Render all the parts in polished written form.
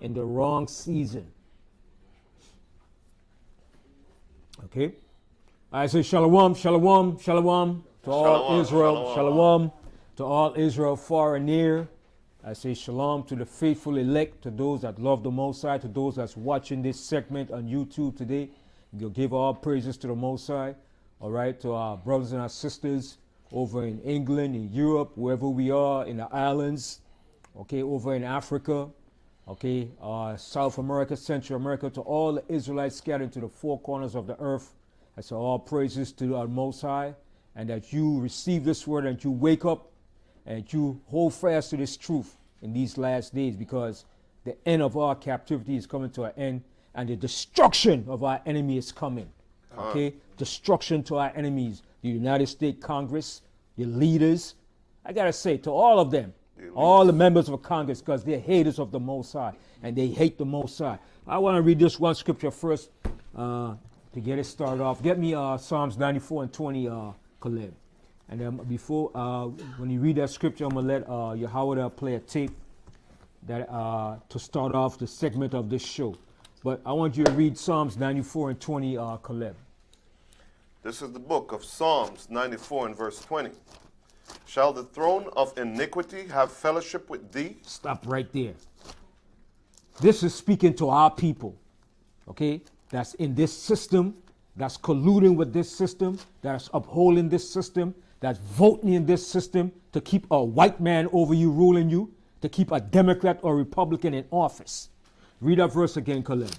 in the wrong season. Okay? I say shalom, shalom, shalom to all Israel, shalom to all Israel far and near. I say shalom to the faithful elect, to those that love the Most High, to those that's watching this segment on YouTube today. You'll give all praises to the Most High. All right, to our brothers and our sisters over in England, in Europe, wherever we are, in the islands, okay, over in Africa, okay, South America, Central America, to all the Israelites scattered to the four corners of the earth. I say all praises to our Most High, and that you receive this word and you wake up and you hold fast to this truth in these last days, because the end of our captivity is coming to an end and the destruction of our enemy is coming. Okay, destruction to our enemies, the United States Congress, the leaders. I gotta say to all of them, all the members of Congress, because they're haters of the Most High and they hate the Most High. I want to read this one scripture first to get it started off. Get me Psalms 94 and 20, Caleb. And then before, when you read that scripture, I'm gonna let Yahweh play a tape that to start off the segment of this show. But I want you to read Psalms 94 and 20, Caleb. This is the book of Psalms 94 and verse 20. Shall the throne of iniquity have fellowship with thee? Stop right there. This is speaking to our people, okay, that's in this system, that's colluding with this system, that's upholding this system, that's voting in this system to keep a white man over you, ruling you, to keep a Democrat or Republican in office. Read that verse again, Caleb.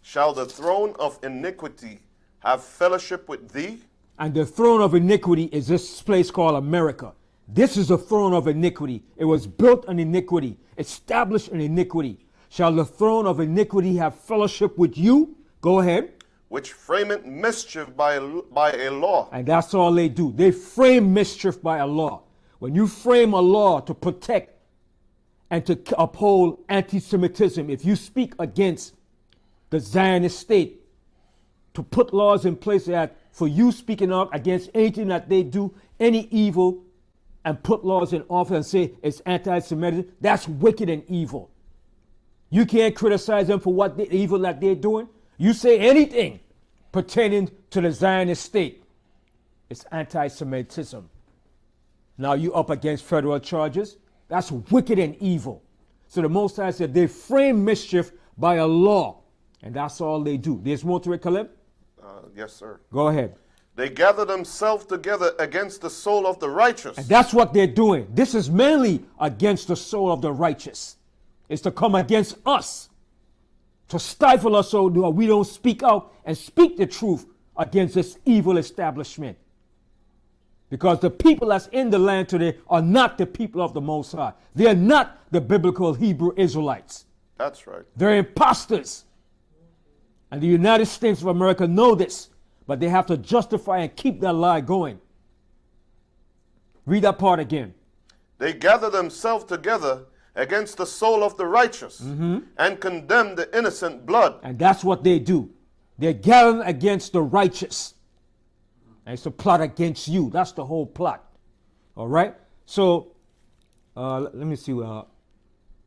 Shall the throne of iniquity have fellowship with thee? And the throne of iniquity is this place called America. This is the throne of iniquity. It was built on iniquity, established in iniquity. Shall the throne of iniquity have fellowship with you? Go ahead. Which frameth mischief by a law. And that's all they do. They frame mischief by a law. When you frame a law to protect and to uphold anti-Semitism, if you speak against the Zionist state, to put laws in place that for you speaking out against anything that they do, any evil, and put laws in office and say it's anti-Semitism, that's wicked and evil. You can't criticize them for what the evil that they're doing. You say anything pertaining to the Zionist state, it's anti-Semitism. Now you up against federal charges. That's wicked and evil. So the Most High said they frame mischief by a law, and that's all they do. There's more to it, Caleb? Yes, sir. Go ahead. They gather themselves together against the soul of the righteous. And that's what they're doing. This is mainly against the soul of the righteous. It's to come against us, to stifle us so that we don't speak out and speak the truth against this evil establishment. Because the people that's in the land today are not the people of the Most High. They're not the biblical Hebrew Israelites. That's right. They're imposters. And the United States of America know this, but they have to justify and keep that lie going. Read that part again. They gather themselves together against the soul of the righteous and condemn the innocent blood. And that's what they do. They're gathering against the righteous. And it's a plot against you. That's the whole plot. All right? So, let me see.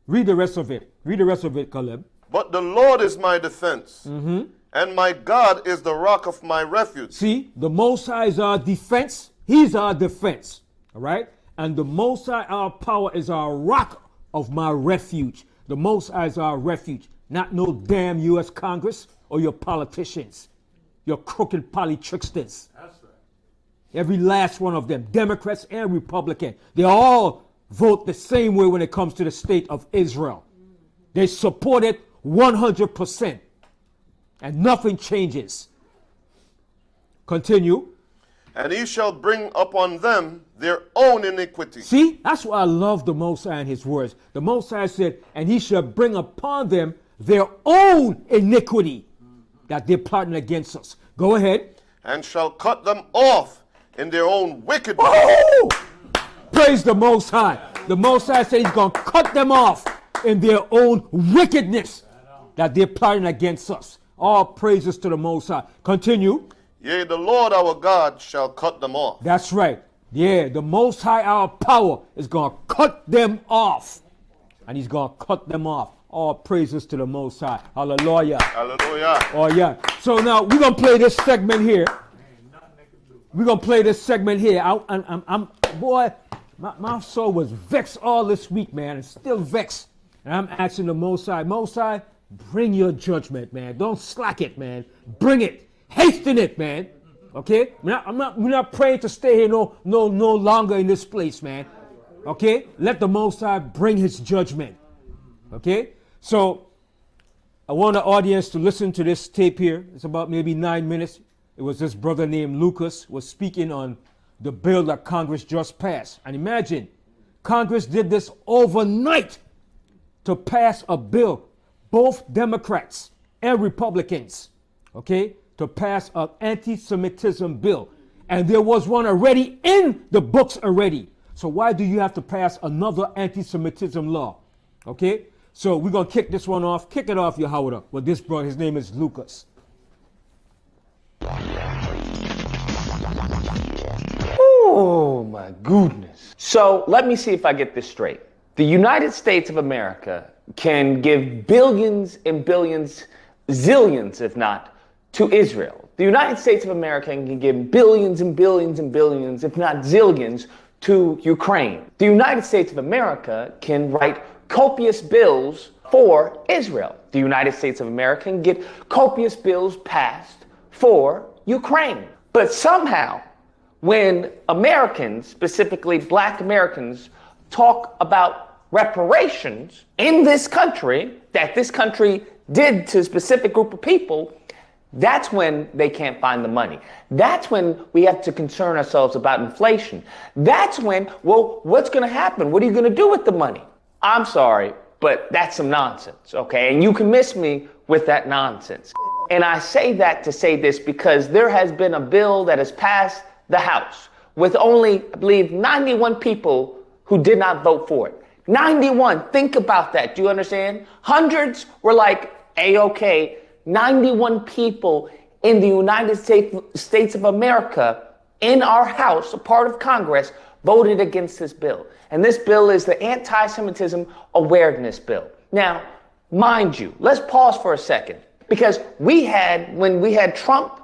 Read the rest of it. Read the rest of it, Caleb. But the Lord is my defense, and my God is the rock of my refuge. See, the Most High is our defense. He's our defense. All right? And the Most High, our power, is our rock of my refuge. The Most High is our refuge. Not no damn U.S. Congress or your politicians. Your crooked polytricksters. That's right. Every last one of them, Democrats and Republicans, they all vote the same way when it comes to the state of Israel. They support it 100%. And nothing changes. Continue. And he shall bring upon them their own iniquity. See, that's why I love the Most High and his words. The Most High said, and he shall bring upon them their own iniquity that they're plotting against us. Go ahead. And shall cut them off in their own wickedness. Oh! Praise the Most High. The Most High said he's going to cut them off in their own wickedness that they're plotting against us. All praises to the Most High. Continue. Yea, the Lord our God shall cut them off. That's right. Yeah, the Most High, our power, is going to cut them off. And he's going to cut them off. All praises to the Most High. Hallelujah. Hallelujah. Oh, yeah. So now we're going to play this segment here. We're going to play this segment here. Boy, my soul was vexed all this week, man. It's still vexed. And I'm asking the Most High, bring your judgment, man. Don't slack it, man. Bring it. Hasten it, man. Okay? We're not praying to stay here no longer in this place, man. Okay? Let the Most High bring his judgment. Okay? So, I want the audience to listen to this tape here. It's about maybe 9 minutes. It was this brother named Lucas was speaking on the bill that Congress just passed. And imagine, Congress did this overnight to pass a bill, both Democrats and Republicans, okay, to pass an anti-Semitism bill. And there was one already in the books already. So why do you have to pass another anti-Semitism law? Okay? So we're going to kick this one off. Kick it off, Yahweh. Well, this brother, his name is Lucas. Oh, my goodness. So let me see if I get this straight. The United States of America can give billions and billions, zillions if not, to Israel. The United States of America can give billions and billions and billions, if not zillions, to Ukraine. The United States of America can write copious bills for Israel. The United States of America can get copious bills passed for Ukraine. But somehow, when Americans, specifically black Americans, talk about reparations in this country, that this country did to a specific group of people, that's when they can't find the money. That's when we have to concern ourselves about inflation. That's when, well, what's going to happen? What are you going to do with the money? I'm sorry, but that's some nonsense, okay? And you can miss me with that nonsense. And I say that to say this because there has been a bill that has passed the House with only, I believe, 91 people who did not vote for it. 91, think about that. Do you understand? Hundreds were like, A-okay. 91 people in the United States of America in our House, a part of Congress, voted against this bill. And this bill is the Anti-Semitism Awareness Bill. Now, mind you, let's pause for a second. Because when we had Trump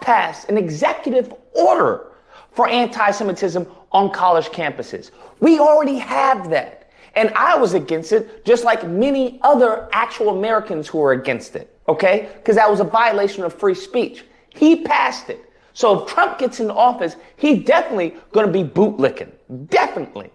passed an executive order for anti-Semitism on college campuses. We already have that. And I was against it, just like many other actual Americans who were against it. Okay? Because that was a violation of free speech. He passed it. So if Trump gets in office, he's definitely going to be bootlicking. Definitely.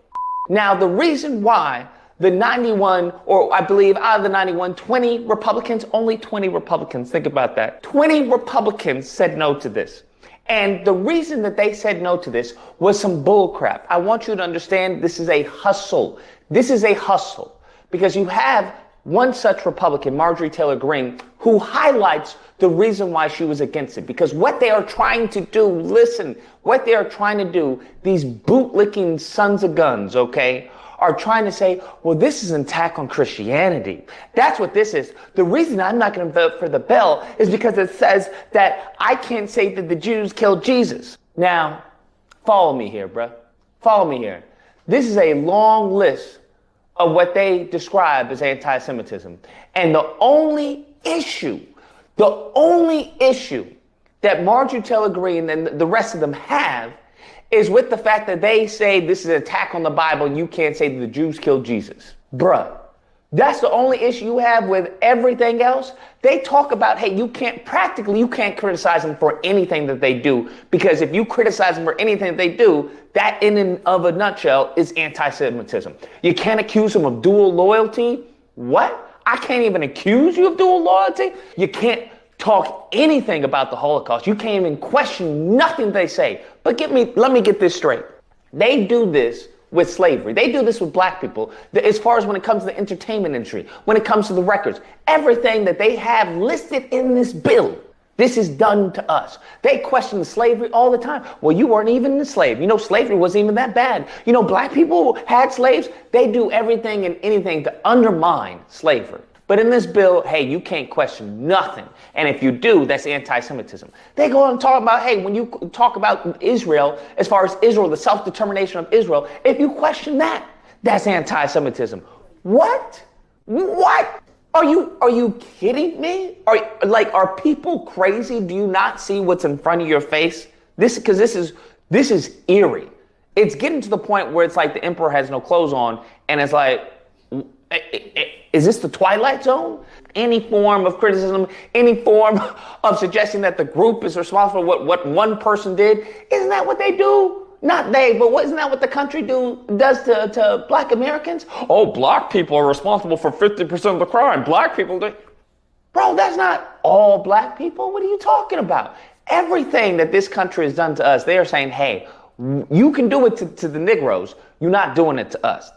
Now, the reason why the 91, or I believe out of the 91, 20 Republicans, only 20 Republicans, think about that. 20 Republicans said no to this. And the reason that they said no to this was some bull crap. I want you to understand this is a hustle. This is a hustle. Because you have one such Republican, Marjorie Taylor Greene, who highlights the reason why she was against it. Because what they are trying to do, listen, what they are trying to do, these bootlicking sons of guns, okay, are trying to say, well, this is an attack on Christianity. That's what this is. The reason I'm not going to vote for the bill is because it says that I can't say that the Jews killed Jesus. Now, follow me here, bruh. Follow me here. This is a long list of what they describe as anti-Semitism. And the only issue that Marjorie Taylor Greene and the rest of them have is with the fact that they say this is an attack on the Bible and you can't say that the Jews killed Jesus. Bruh, that's the only issue you have with everything else. They talk about, hey, you can't criticize them for anything that they do, because if you criticize them for anything that they do, that in and of a nutshell is anti-Semitism. You can't accuse them of dual loyalty. What? I can't even accuse you of dual loyalty? You can't talk anything about the Holocaust. You can't even question nothing they say. But let me get this straight. They do this with slavery. They do this with black people. As far as when it comes to the entertainment industry, when it comes to the records, everything that they have listed in this bill, this is done to us. They question slavery all the time. Well, you weren't even a slave. You know, slavery wasn't even that bad. You know, black people had slaves. They do everything and anything to undermine slavery. But in this bill, hey, you can't question nothing. And if you do, that's anti-Semitism. They go on and talk about, hey, when you talk about Israel, as far as Israel, the self-determination of Israel, if you question that, that's anti-Semitism. What? What? Are you kidding me? Are people crazy? Do you not see what's in front of your face? This is eerie. It's getting to the point where it's like the emperor has no clothes on, and it's like, is this the Twilight Zone? Any form of criticism, any form of suggesting that the group is responsible for what one person did, isn't that what they do? Not they, but isn't that what the country does to black Americans? Oh, black people are responsible for 50% of the crime. Black people do. Bro, that's not all black people. What are you talking about? Everything that this country has done to us, they are saying, hey, you can do it to the Negroes. You're not doing it to us.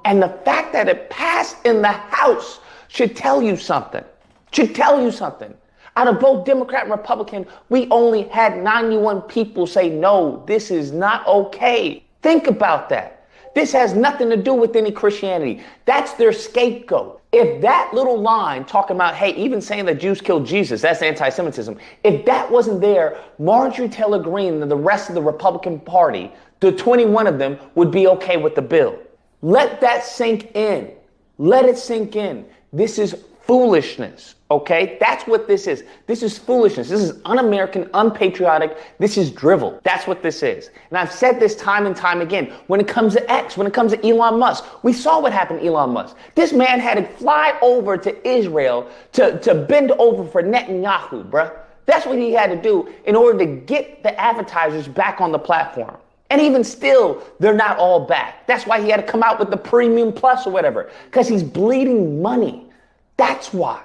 And the fact that it passed in the House should tell you something. Should tell you something. Out of both Democrat and Republican, we only had 91 people say, no, this is not okay. Think about that. This has nothing to do with any Christianity. That's their scapegoat. If that little line talking about, hey, even saying that Jews killed Jesus, that's anti-Semitism. If that wasn't there, Marjorie Taylor Greene and the rest of the Republican Party, the 21 of them, would be okay with the bill. Let that sink in. Let it sink in. This is foolishness, okay? That's what this is. This is foolishness. This is un-American, unpatriotic. This is drivel. That's what this is. And I've said this time and time again. When it comes to X, when it comes to Elon Musk, we saw what happened to Elon Musk. This man had to fly over to Israel to bend over for Netanyahu, bruh. That's what he had to do in order to get the advertisers back on the platform. And even still, they're not all back. That's why he had to come out with the Premium Plus or whatever, because he's bleeding money. That's why.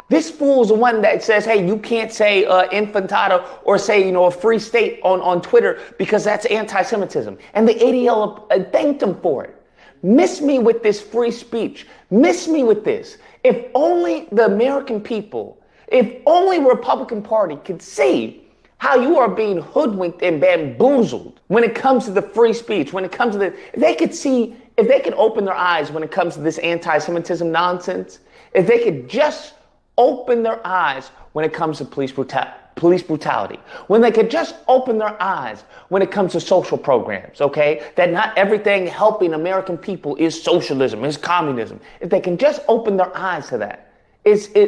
This fool's the one that says, hey, you can't say infantado or say, a free state on Twitter because that's anti-Semitism. And the ADL thanked him for it. Miss me with this free speech. Miss me with this. If only the American people, if only Republican Party could see how you are being hoodwinked and bamboozled when it comes to the free speech, when it comes to if they could open their eyes when it comes to this anti-Semitism nonsense, if they could just open their eyes when it comes to police brutality, when they could just open their eyes when it comes to social programs, okay? That not everything helping American people is socialism, is communism. If they can just open their eyes to that,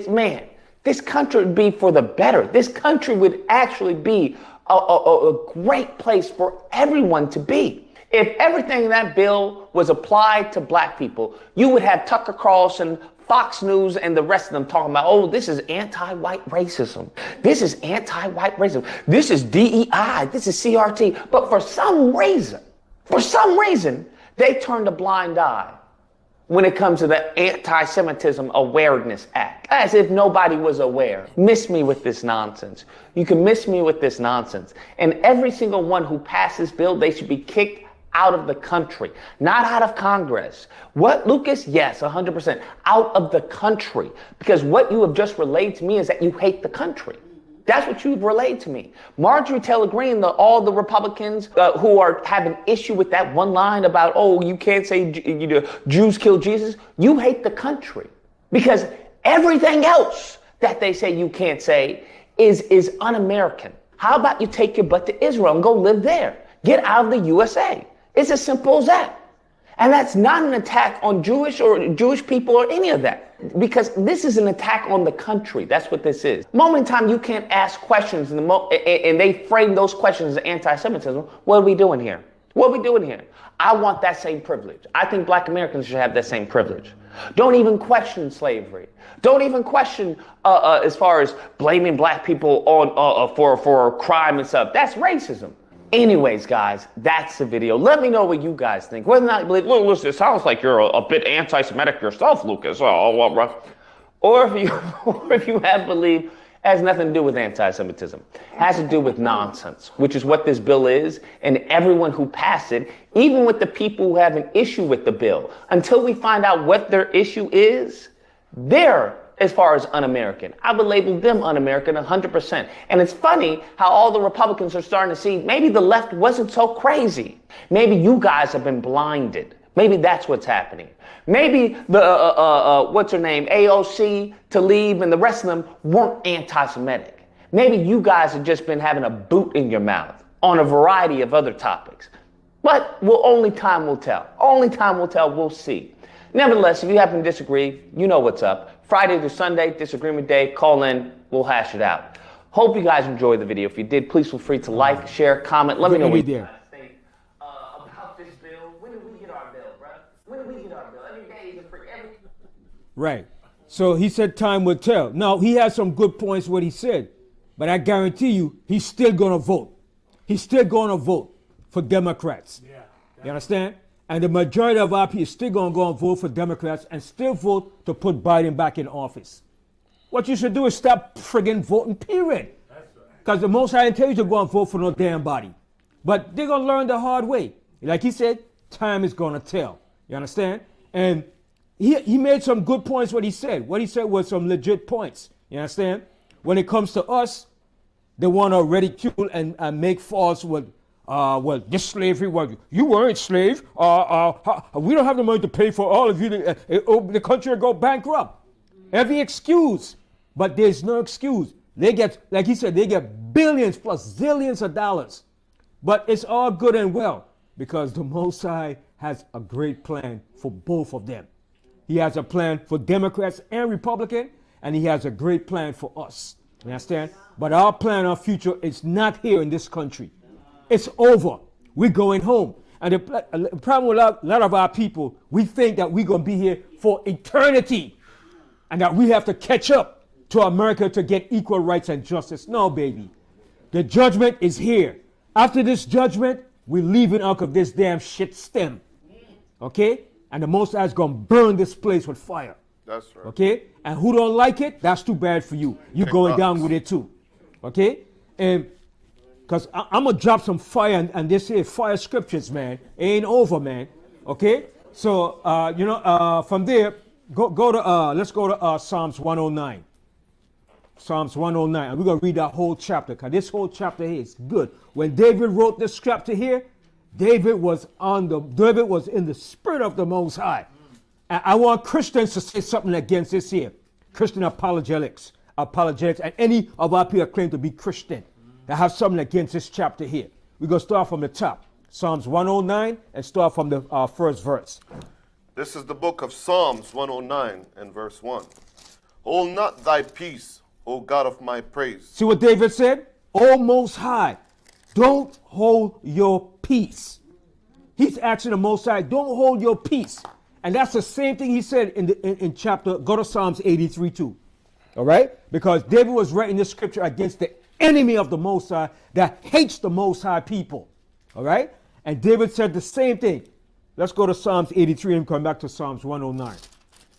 man, this country would be for the better. This country would actually be a great place for everyone to be. If everything in that bill was applied to black people, you would have Tucker Carlson, Fox News, and the rest of them talking about, oh, this is anti-white racism. This is anti-white racism. This is DEI. This is CRT. But for some reason, they turned a blind eye when it comes to the Anti-Semitism Awareness Act, as if nobody was aware. Miss me with this nonsense. You can miss me with this nonsense. And every single one who passed this bill, they should be kicked out of the country, not out of Congress. What, Lucas? Yes, 100%. Out of the country. Because what you have just relayed to me is that you hate the country. That's what you've relayed to me. Marjorie Taylor Greene, all the Republicans who have an issue with that one line about, oh, you can't say Jews killed Jesus. You hate the country. Because everything else that they say you can't say is un-American. How about you take your butt to Israel and go live there? Get out of the USA. It's as simple as that. And that's not an attack on Jewish people or any of that. Because this is an attack on the country. That's what this is. Moment in time you can't ask questions and they frame those questions as anti-Semitism. What are we doing here? What are we doing here? I want that same privilege. I think black Americans should have that same privilege. Don't even question slavery. Don't even question as far as blaming black people on for crime and stuff. That's racism. Anyways, guys, that's the video. Let me know what you guys think. Whether or not you believe, look, listen, it sounds like you're a bit anti-Semitic yourself, Lucas. Or if you have believed, it has nothing to do with anti-Semitism. It has to do with nonsense, which is what this bill is. And everyone who passed it, even with the people who have an issue with the bill, until we find out what their issue is, they're, as far as un-American. I would label them un-American 100%. And it's funny how all the Republicans are starting to see maybe the left wasn't so crazy. Maybe you guys have been blinded. Maybe that's what's happening. Maybe the, what's her name, AOC, Tlaib, and the rest of them weren't anti-Semitic. Maybe you guys have just been having a boot in your mouth on a variety of other topics. But only time will tell. Only time will tell. We'll see. Nevertheless, if you happen to disagree, you know what's up. Friday to Sunday, disagreement day, call in, we'll hash it out. Hope you guys enjoyed the video. If you did, please feel free to like, share, comment. Let me know what you guys think about this bill. When do we get our bill, bro? When do we get our bill? Every day is a free. Right. So he said time will tell. Now, he has some good points what he said, but I guarantee you he's still going to vote. He's still going to vote for Democrats. Yeah. You understand? And the majority of our people is still going to go and vote for Democrats and still vote to put Biden back in office. What you should do is stop friggin' voting, period. Because the Most High tell you to go and vote for no damn body. But they're going to learn the hard way. Like he said, time is going to tell. You understand? And he made some good points what he said. What he said was some legit points. You understand? When it comes to us, they want to ridicule and make false with, well, this slavery, well, you weren't slave. We don't have the money to pay for all of you. The country will go bankrupt. Every excuse. But there's no excuse. They get, like he said, they get billions plus zillions of dollars. But it's all good and well because the Most High has a great plan for both of them. He has a plan for Democrats and Republicans, and he has a great plan for us. You understand? But our plan, our future is not here in this country. It's over. We're going home. And the problem with a lot of our people, we think that we're going to be here for eternity and that we have to catch up to America to get equal rights and justice. No, baby. The judgment is here. After this judgment, we're leaving out of this damn shit stem. Okay? And the Most High is going to burn this place with fire. That's right. Okay? And who don't like it, that's too bad for you. You're going down with it too. Okay? And because I'm going to drop some fire and this here, fire scriptures, man. It ain't over, man. Okay? So, from there, let's go to Psalms 109. Psalms 109. And we're going to read that whole chapter because this whole chapter here is good. When David wrote this chapter here, David was in the spirit of the Most High. And I want Christians to say something against this here. Christian apologetics, and any of our people that claim to be Christian that have something against this chapter here. We're going to start from the top. Psalms 109 and start from the first verse. This is the book of Psalms 109 and verse 1. Hold not thy peace, O God of my praise. See what David said? O Most High, don't hold your peace. He's asking the Most High, don't hold your peace. And that's the same thing he said in chapter, go to Psalms 83 too. All right? Because David was writing this scripture against the enemy of the Most High that hates the Most High people. All right? And David said the same thing. Let's go to Psalms 83 and come back to Psalms 109.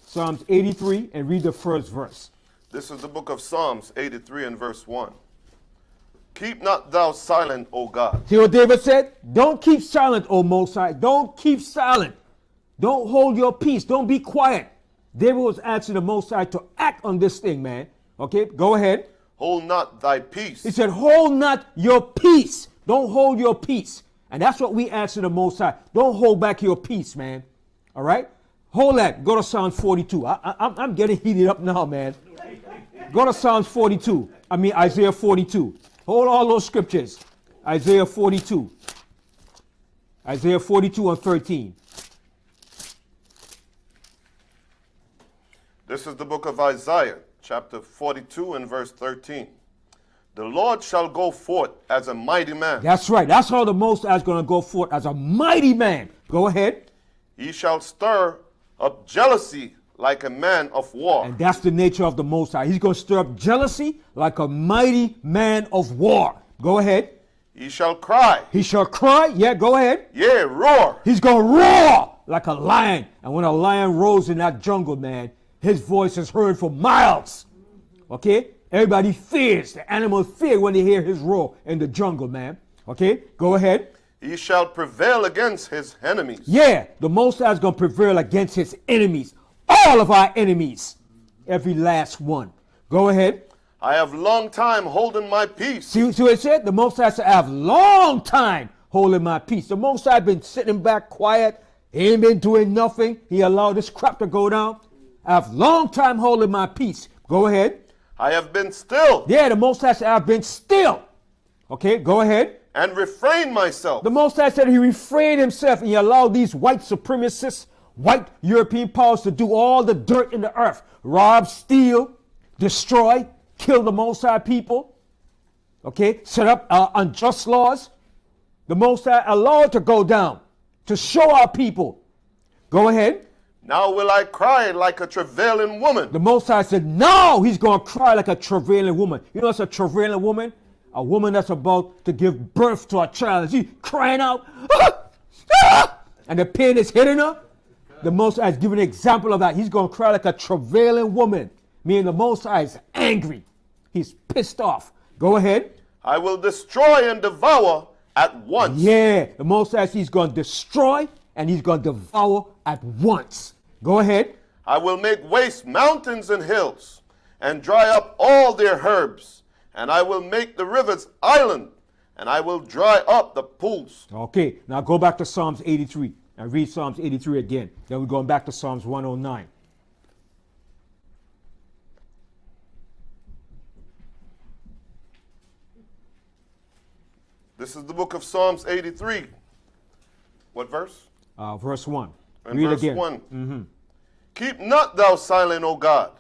Psalms 83 and read the first verse. This is the book of Psalms 83 and verse 1. Keep not thou silent, O God. See what David said? Don't keep silent, O Most High. Don't keep silent. Don't hold your peace. Don't be quiet. David was asking the Most High to act on this thing, man. Okay, go ahead. Hold not thy peace. He said, hold not your peace. Don't hold your peace. And that's what we ask in the Most High. Don't hold back your peace, man. All right? Hold that. Go to Psalm 42. I'm getting heated up now, man. Go to Psalms 42. Isaiah 42. Hold all those scriptures. Isaiah 42. Isaiah 42 and 13. This is the book of Isaiah, chapter 42 and verse 13. The Lord shall go forth as a mighty man. That's right. That's how the Most High is going to go forth, as a mighty man. Go ahead. He shall stir up jealousy like a man of war. And that's the nature of the Most High. He's going to stir up jealousy like a mighty man of war. Go ahead. He shall cry. He shall cry. Yeah, go ahead. Yeah, roar. He's going to roar like a lion. And when a lion roars in that jungle, man, his voice is heard for miles. Okay? Everybody fears. The animals fear when they hear his roar in the jungle, man. Okay? Go ahead. He shall prevail against his enemies. Yeah, the Most High is going to prevail against his enemies. All of our enemies. Every last one. Go ahead. I have long time holding my peace. See what it said? The Most High said, I have long time holding my peace. The Most High been sitting back quiet. He ain't been doing nothing. He allowed this crap to go down. I have long time holding my peace. Go ahead. I have been still. Yeah, the Most High said, I've been still. Okay, go ahead. And refrain myself. The Most High said he refrained himself and he allowed these white supremacists, white European powers to do all the dirt in the earth. Rob, steal, destroy, kill the Most High people. Okay, set up unjust laws. The Most High allowed to go down to show our people. Go ahead. Now will I cry like a travailing woman. The Most High said, no, he's going to cry like a travailing woman. You know what's a travailing woman? A woman that's about to give birth to a child. She's crying out, ah, ah, and the pain is hitting her. The Most High is giving an example of that. He's going to cry like a travailing woman. Meaning the Most High is angry. He's pissed off. Go ahead. I will destroy and devour at once. Yeah, the Most High, he's going to destroy and he's going to devour at once. Go ahead. I will make waste mountains and hills, and dry up all their herbs, and I will make the rivers island, and I will dry up the pools. Okay, now go back to Psalms 83 and read Psalms 83 again. Then we're going back to Psalms 109. This is the book of Psalms 83. What verse? Verse 1. And Read verse again. 1. Keep not thou silent, O God.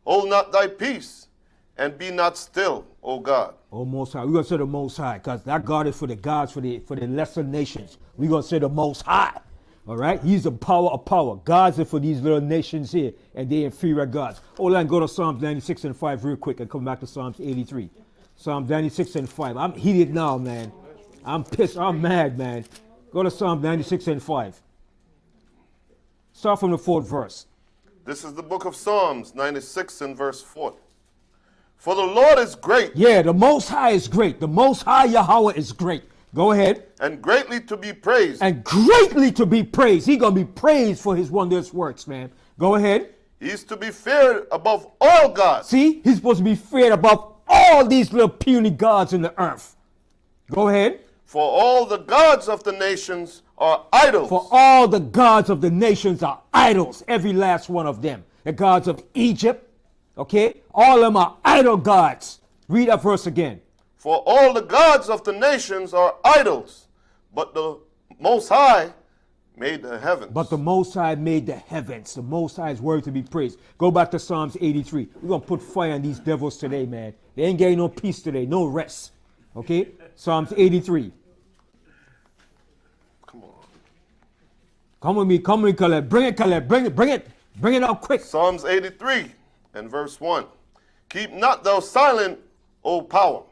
Hold not thy peace, and be not still, O God. Oh, Most High. We're going to say the Most High because that God is for the gods, for the lesser nations. We're going to say the Most High. All right? He's the power of power. Gods are for these little nations here, and they inferior gods. Hold on, go to Psalms 96 and 5 real quick and come back to Psalms 83. Psalms 96 and 5. I'm heated now, man. I'm pissed. I'm mad, man. Go to Psalm 96 and 5. Start from the 4th verse. This is the book of Psalms 96 and verse 4. For the Lord is great. Yeah, the Most High is great. The Most High Yahweh is great. Go ahead. And greatly to be praised. And greatly to be praised. He's going to be praised for his wondrous works, man. Go ahead. He is to be feared above all gods. See, he's supposed to be feared above all these little puny gods in the earth. Go ahead. For all the gods of the nations are idols. For all the gods of the nations are idols, every last one of them. The gods of Egypt, okay? All of them are idol gods. Read that verse again. For all the gods of the nations are idols, but the Most High made the heavens. But the Most High made the heavens. The Most High is worthy to be praised. Go back to Psalms 83. We're going to put fire on these devils today, man. They ain't getting no peace today, no rest. Okay? Psalms 83. Come on. Come with me, Caleb. Bring it, Caleb. Bring it out quick. Psalms 83 and verse 1. Keep not thou silent, O power.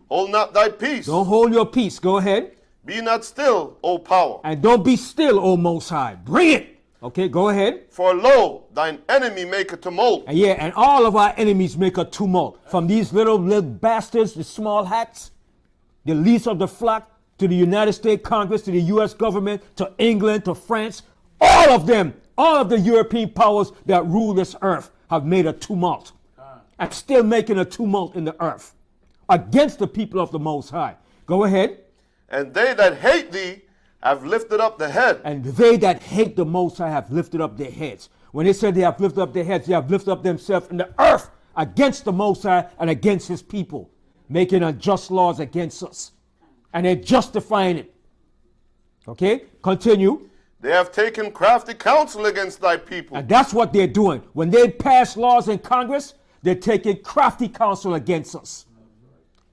Hold not thy peace. Don't hold your peace. Go ahead. Be not still, O power. And don't be still, O Most High. Bring it. Okay, go ahead. For lo, thine enemy make a tumult. And yeah, and all of our enemies make a tumult. From these little bastards, the small hats, the least of the flock, to the United States Congress, to the U.S. government, to England, to France. All of them, all of the European powers that rule this earth have made a tumult. And still making a tumult in the earth against the people of the Most High. Go ahead. And they that hate thee have lifted up the head. And they that hate the Most High have lifted up their heads. When they said they have lifted up their heads, they have lifted up themselves in the earth against the Most High and against his people, making unjust laws against us. And they're justifying it. Okay? Continue. They have taken crafty counsel against thy people. And that's what they're doing. When they pass laws in Congress, they're taking crafty counsel against us.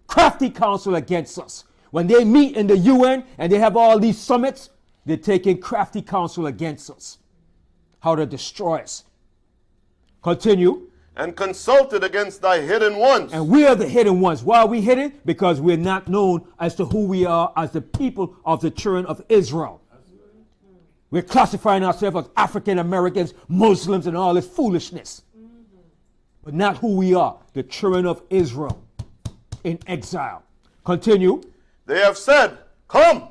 Crafty counsel against us. When they meet in the UN and they have all these summits, they're taking crafty counsel against us. How to destroy us. Continue. And consulted against thy hidden ones. And we are the hidden ones. Why are we hidden? Because we're not known as to who we are as the people of the children of Israel. We're classifying ourselves as African Americans, Muslims, and all this foolishness. But not who we are, the children of Israel in exile. Continue. They have said, come,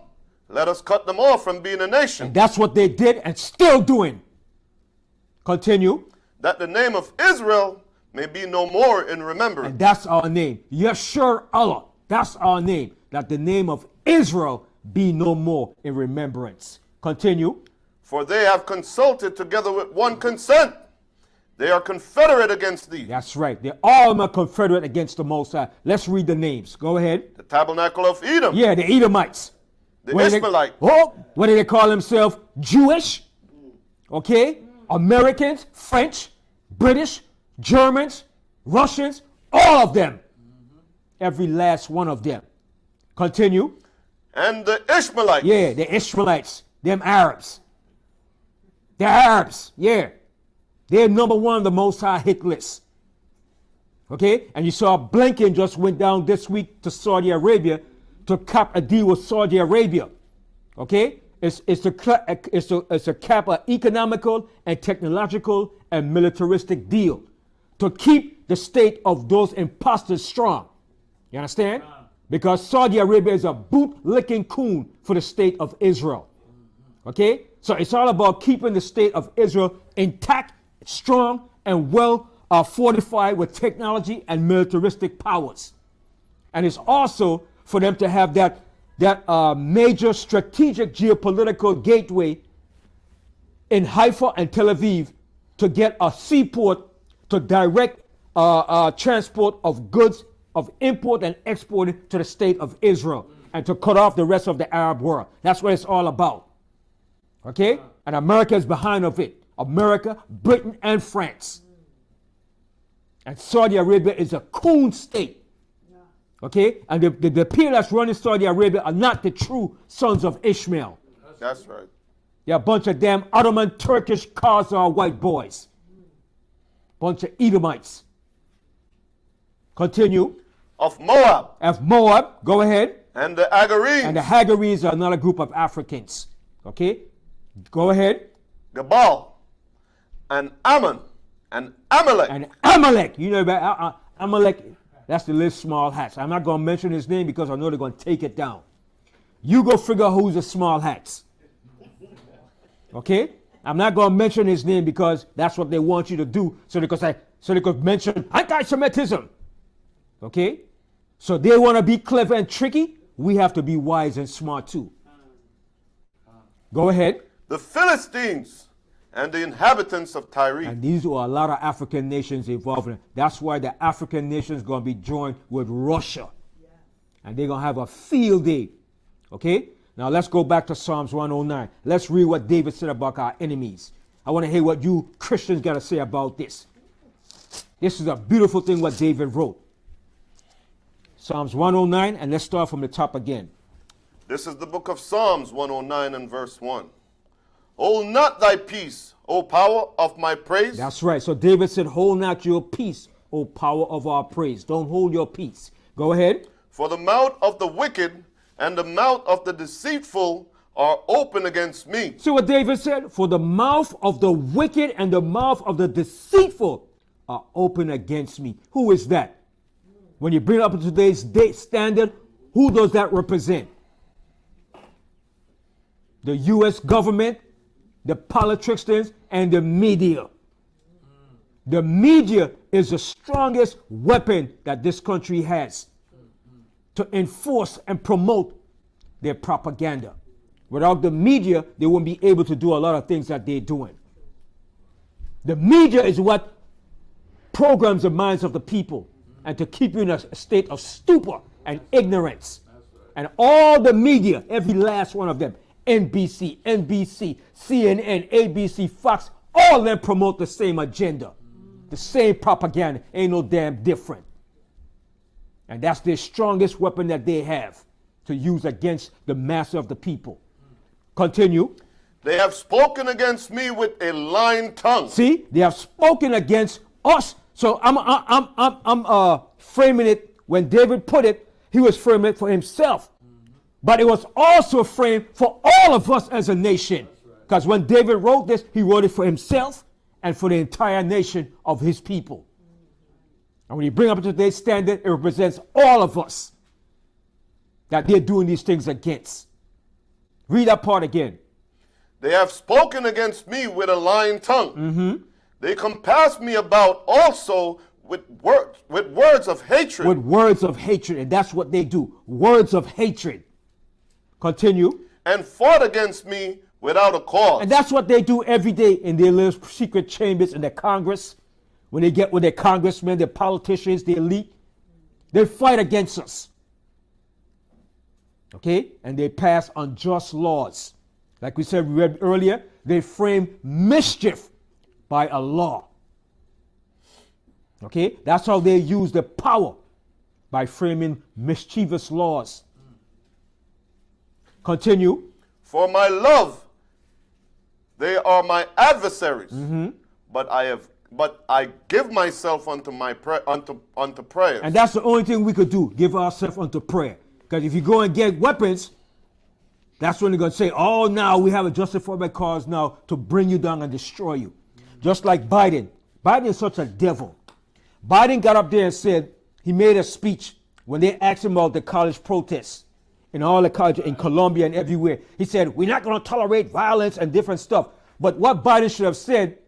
let us cut them off from being a nation. And that's what they did and still doing. Continue. That the name of Israel may be no more in remembrance. And that's our name. Yeshur Allah. That's our name. That the name of Israel be no more in remembrance. Continue. For they have consulted together with one consent. They are confederate against thee. That's right. They're all confederate against the Most High. Let's read the names. Go ahead. The tabernacle of Edom. Yeah, the Edomites. The Ishmaelites. What do they call themselves? Jewish? Okay? Americans, French, British, Germans, Russians, all of them. Every last one of them. Continue. And the Ishmaelites. Yeah, the Israelites, them Arabs. The Arabs, yeah. They're number one on the Most High hit list. Okay? And you saw Blinken just went down this week to Saudi Arabia to cap a deal with Saudi Arabia. Okay? It's a cap an economical and technological and militaristic deal to keep the state of those imposters strong. You understand? Because Saudi Arabia is a boot-licking coon for the state of Israel. Okay? So it's all about keeping the state of Israel intact, strong, and well fortified with technology and militaristic powers. And it's also for them to have that major strategic geopolitical gateway in Haifa and Tel Aviv to get a seaport to direct transport of goods of import and export to the state of Israel and to cut off the rest of the Arab world. That's what it's all about. Okay? And America is behind of it. America, Britain, and France. And Saudi Arabia is a coon state. Okay? And the people that's running Saudi Arabia are not the true sons of Ishmael. That's right. They're a bunch of damn Ottoman Turkish Khazar white boys. Bunch of Edomites. Continue. Of Moab. Of Moab, go ahead. And the Agarenes. And the Hagarenes are another group of Africans. Okay? Go ahead. Gebal. And Ammon. And Amalek. And Amalek. You know about Amalek? That's the little small hats. I'm not going to mention his name because I know they're going to take it down. You go figure who's the small hats. Okay? I'm not going to mention his name because that's what they want you to do so they could mention anti-Semitism. Okay? So they want to be clever and tricky. We have to be wise and smart too. Go ahead. The Philistines and the inhabitants of Tyre. And these are a lot of African nations involved in it. That's why the African nations going to be joined with Russia. And they're going to have a field day. Okay? Now let's go back to Psalms 109. Let's read what David said about our enemies. I want to hear what you Christians got to say about this. This is a beautiful thing what David wrote. Psalms 109, and let's start from the top again. This is the book of Psalms 109 and verse 1. Hold not thy peace, O power of my praise. That's right. So David said, hold not your peace, O power of our praise. Don't hold your peace. Go ahead. For the mouth of the wicked and the mouth of the deceitful are open against me. See what David said? For the mouth of the wicked and the mouth of the deceitful are open against me. Who is that? When you bring it up to today's date standard, who does that represent? The U.S. government, the politicians, and the media. The media is the strongest weapon that this country has to enforce and promote their propaganda. Without the media, they won't be able to do a lot of things that they're doing. The media is what programs the minds of the people and to keep you in a state of stupor and ignorance. And all the media, every last one of them, NBC, CNN, ABC, Fox, all of them promote the same agenda, the same propaganda. Ain't no damn different. And that's their strongest weapon that they have to use against the mass of the people. Continue. They have spoken against me with a lying tongue. See, they have spoken against us. So I'm framing it. When David put it, he was framing it for himself. But it was also framed for all of us as a nation. Because when David wrote this, he wrote it for himself and for the entire nation of his people. And when you bring up to today's standard, it represents all of us that they're doing these things against. Read that part again. They have spoken against me with a lying tongue. They compass me about also with words of hatred. With words of hatred. And that's what they do. Words of hatred. Continue. And fought against me without a cause. And that's what they do every day in their little secret chambers in the Congress. When they get with their congressmen, their politicians, the elite, they fight against us. Okay? And they pass unjust laws. Like we said, we read earlier, They frame mischief by a law. Okay? That's how they use the power, by framing mischievous laws. Continue. For my love, they are my adversaries. But I give myself unto unto prayer. And that's the only thing we could do, give ourselves unto prayer. Because if you go and get weapons, that's when they're going to say, oh, now we have a justifiable cause now to bring you down and destroy you. Just like Biden. Biden is such a devil. Biden got up there and said, he made a speech when they asked him about the college protests in all the colleges in Colombia and everywhere. He said, we're not going to tolerate violence and different stuff. But what Biden should have said,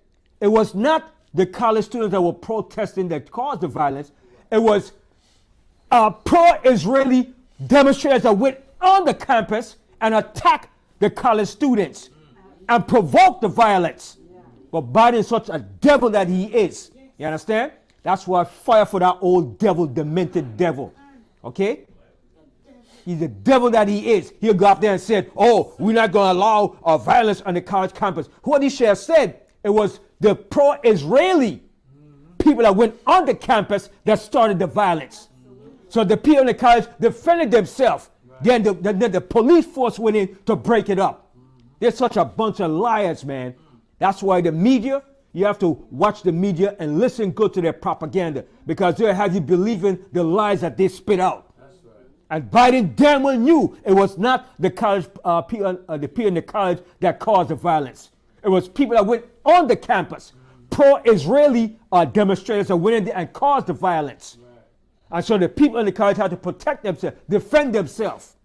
it was not the college students that were protesting that caused the violence. It was pro-Israeli demonstrators that went on the campus and attacked the college students and provoked the violence. But Biden is such a devil that he is. You understand? That's why I fire for that old devil, demented devil. Okay? He's the devil that he is. He'll go up there and say, oh, we're not going to allow violence on the college campus. What he should have said, it was the pro-Israeli people that went on the campus that started the violence. So the people in the college defended themselves. Then the police force went in to break it up. They're such a bunch of liars, man. That's why the media, you have to watch the media and listen good to their propaganda, because they'll have you believing the lies that they spit out. That's right. And Biden damn well knew it was not the college the people in the college that caused the violence. It was people that went on the campus, pro-Israeli demonstrators that went in there and caused the violence. Right. And so the people in the college had to protect themselves, defend themselves.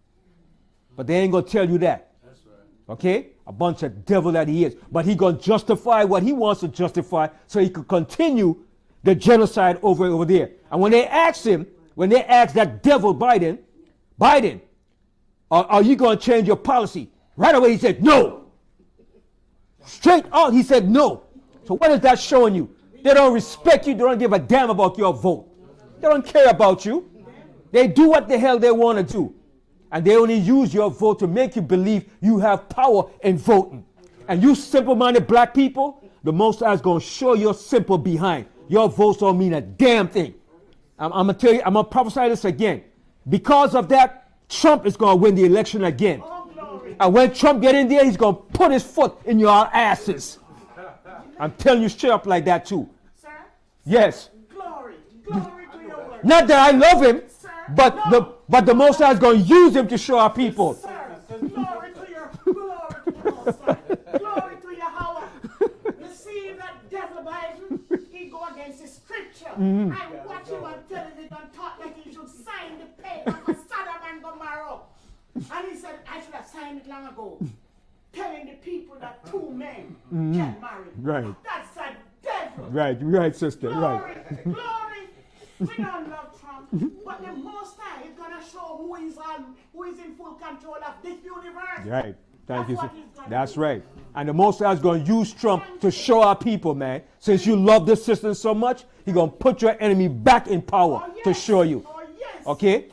But they ain't going to tell you that. That's right. Okay? A bunch of devil that he is. But he going to justify what he wants to justify so he could continue the genocide over there. And when they asked him, when they asked that devil Biden, are you going to change your policy? Right away he said, no. Straight out he said no. So what is that showing you? They don't respect you. They don't give a damn about your vote. They don't care about you. They do what the hell they want to do. And they only use your vote to make you believe you have power in voting. And you simple-minded black people, the Most High is going to show your simple behind. Your votes don't mean a damn thing. I'm going to tell you, I'm going to prophesy this again. Because of that, Trump is going to win the election again. And when Trump get in there, he's going to put his foot in your asses. I'm telling you straight up like that too. Sir? Yes. Glory to your word. Not that I love him, Sir, but no. the Most High is going to use him to show our people. Sir, glory to your Most High. Glory to Yahweh. You see that devil Biden, he go against the scripture. I watch him on television and thought that he should sign the paper for Sodom and Gomorrah. And he said, I should have signed it long ago. Telling the people that two men get married. Right. That's a devil. Right, sister. Glory. We don't love Trump, but the Most High is gonna show who is in full control of this universe. Right. Thank you. That's what he's gonna That's do. right. And the Most High is going to use Trump to show our people, man. Since you love this system so much, he's going to put your enemy back in power to show you. Oh, yes. Okay?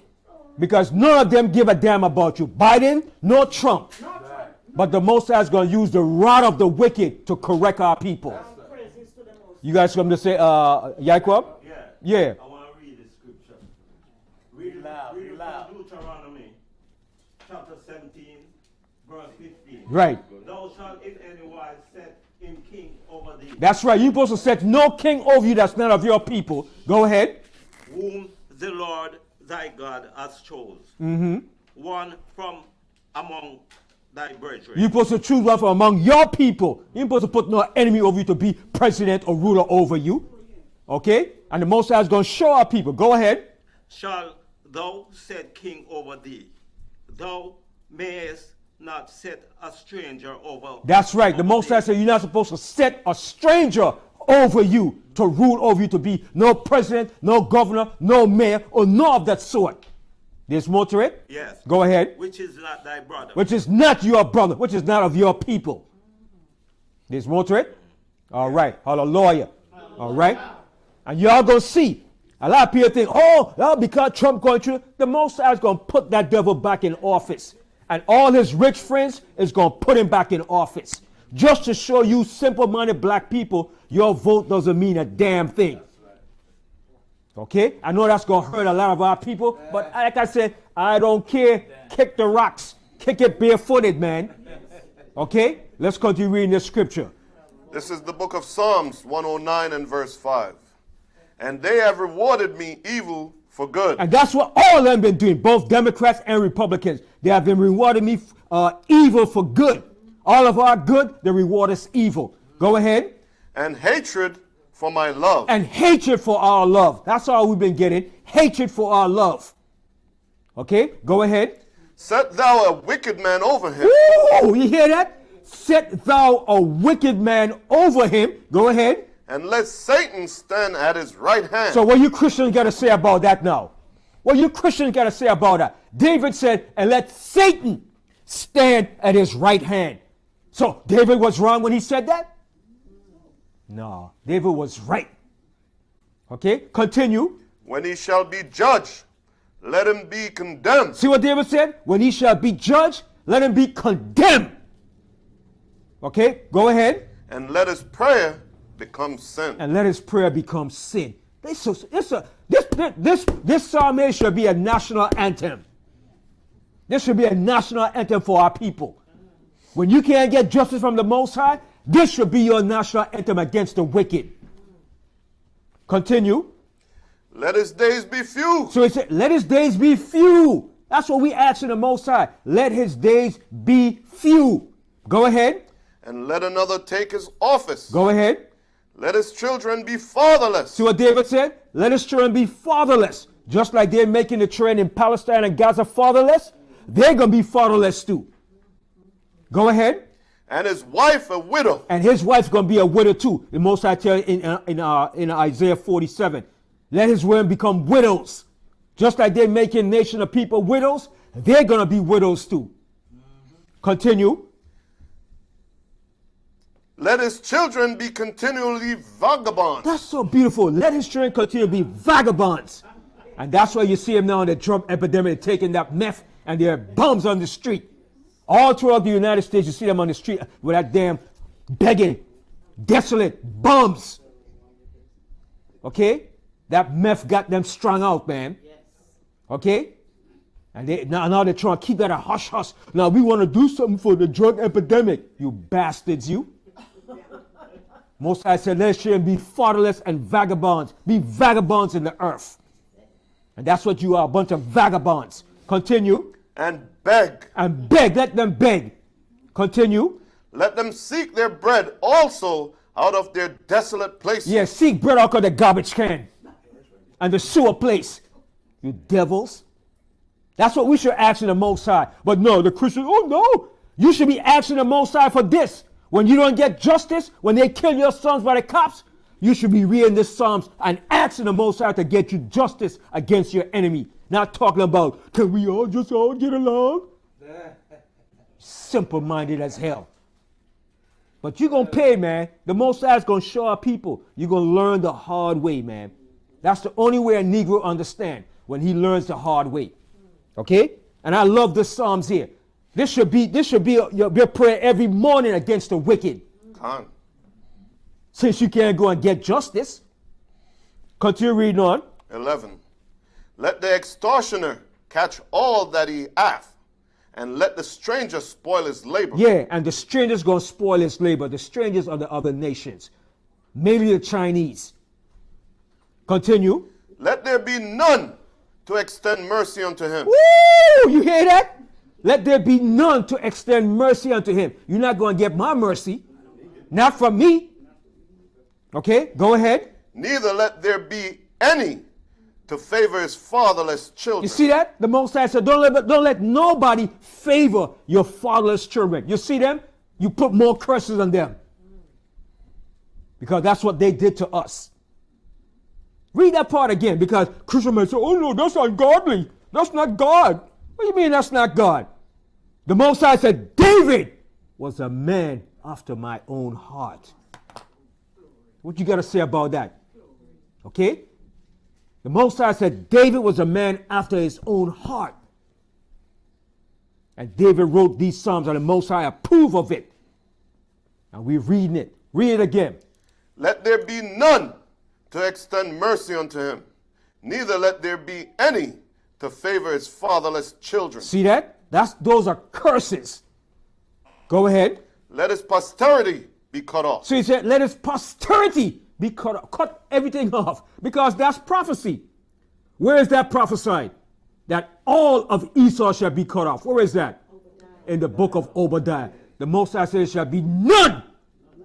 Because none of them give a damn about you. Biden, nor Trump. No, Trump. But the Most High is going to use the rod of the wicked to correct our people. Praises to the Most. You guys come to say, Jacob? Yeah. I want to read the scripture. Read it loud. Read it loud. Deuteronomy chapter 17, verse 15. Right. Thou shalt in any wise set him king over thee. That's right. You're supposed to set no king over you that's not of your people. Go ahead. Whom the Lord thy God has chosen. One from among thy brethren. You're supposed to choose one from among your people. You're supposed to put no enemy over you to be president or ruler over you. Okay? And the Most High is going to show our people. Go ahead. Shall thou set king over thee? Thou mayest not set a stranger over. That's right. The Most High said you're not supposed to set a stranger over you to rule over you, to be no president, no governor, no mayor, or no of that sort. There's more to it? Yes. Go ahead. Which is not thy brother. Which is not your brother, which is not of your people. There's more to it? All right. Hallelujah. All right. And y'all gonna see. A lot of people think, oh, because Trump going through, the Most High is going to put that devil back in office. And all his rich friends is going to put him back in office. Just to show you simple-minded black people, your vote doesn't mean a damn thing. Okay? I know that's going to hurt a lot of our people, but like I said, I don't care. Kick the rocks. Kick it barefooted, man. Okay? Let's continue reading the scripture. This is the book of Psalms 109 and verse 5. And they have rewarded me evil for good. And that's what all of them been doing, both Democrats and Republicans. They have been rewarding me evil for good. All of our good, they reward us evil. Go ahead. And hatred for my love. And hatred for our love. That's all we've been getting. Hatred for our love. Okay, go ahead. Set thou a wicked man over him. Ooh, you hear that? Set thou a wicked man over him. Go ahead. And let Satan stand at his right hand. So what you Christians got to say about that now? What you Christians got to say about that? David said, and let Satan stand at his right hand. So David was wrong when he said that? No, David was right. Okay, continue. When he shall be judged, let him be condemned. See what David said? When he shall be judged, let him be condemned. Okay, go ahead. And let his prayer become sin. And let his prayer become sin. This psalm here should be a national anthem. This should be a national anthem for our people. When you can't get justice from the Most High, this should be your national anthem against the wicked. Continue. Let his days be few. So he said, let his days be few. That's what we ask in the Most High. Let his days be few. Go ahead. And let another take his office. Go ahead. Let his children be fatherless. See what David said? Let his children be fatherless. Just like they're making the trend in Palestine and Gaza fatherless, they're going to be fatherless too. Go ahead. And his wife a widow. And his wife's going to be a widow too. The Most High tell you in Isaiah 47. Let his women become widows. Just like they're making nation of people widows, they're going to be widows too. Continue. Let his children be continually vagabonds. That's so beautiful. Let his children continue to be vagabonds. And that's why you see them now in the drug epidemic taking that meth and they're bums on the street. All throughout the United States, you see them on the street with that damn begging, desolate bums. Okay? That meth got them strung out, man. Okay? And now they're trying to keep that a hush-hush. Now we want to do something for the drug epidemic. You bastards, you. Most High said, let children be fatherless and vagabonds. Be vagabonds in the earth. And that's what you are, a bunch of vagabonds. Continue. And beg. And beg. Let them beg. Continue. Let them seek their bread also out of their desolate places. Yeah, seek bread out of the garbage can. And the sewer place. You devils. That's what we should ask in the Most High. But no, the Christians, oh no. You should be asking the Most High for this. When you don't get justice, when they kill your sons by the cops, you should be reading this Psalms and asking the Most High to get you justice against your enemy. Not talking about, can we all just get along? Simple-minded as hell. But you're going to pay, man. The Most High is going to show our people. You're going to learn the hard way, man. That's the only way a Negro understands, when he learns the hard way. Okay? And I love the Psalms here. This should be your prayer every morning against the wicked. Con. Since you can't go and get justice. Continue reading on. 11. Let the extortioner catch all that he hath, and let the stranger spoil his labor. Yeah, and the stranger's going to spoil his labor. The strangers are the other nations. Mainly the Chinese. Continue. Let there be none to extend mercy unto him. Woo! You hear that? Let there be none to extend mercy unto him. You're not going to get my mercy. Not from me. Okay, go ahead. Neither let there be any to favor his fatherless children. You see that? The Most High said, don't let nobody favor your fatherless children. You see them? You put more curses on them. Because that's what they did to us. Read that part again, because Christian men say, oh no, that's ungodly. That's not God. What do you mean that's not God? The Most High said, David was a man after my own heart. What you got to say about that? Okay? The Most High said, David was a man after his own heart. And David wrote these Psalms, and the Most High approved of it. And we're reading it. Read it again. Let there be none to extend mercy unto him, neither let there be any to favor his fatherless children. See that? Those are curses. Go ahead. Let his posterity be cut off. So he said, let his posterity be cut off. Cut everything off. Because that's prophecy. Where is that prophesied? That all of Esau shall be cut off. Where is that? In the book of Obadiah. The Most High says, shall be none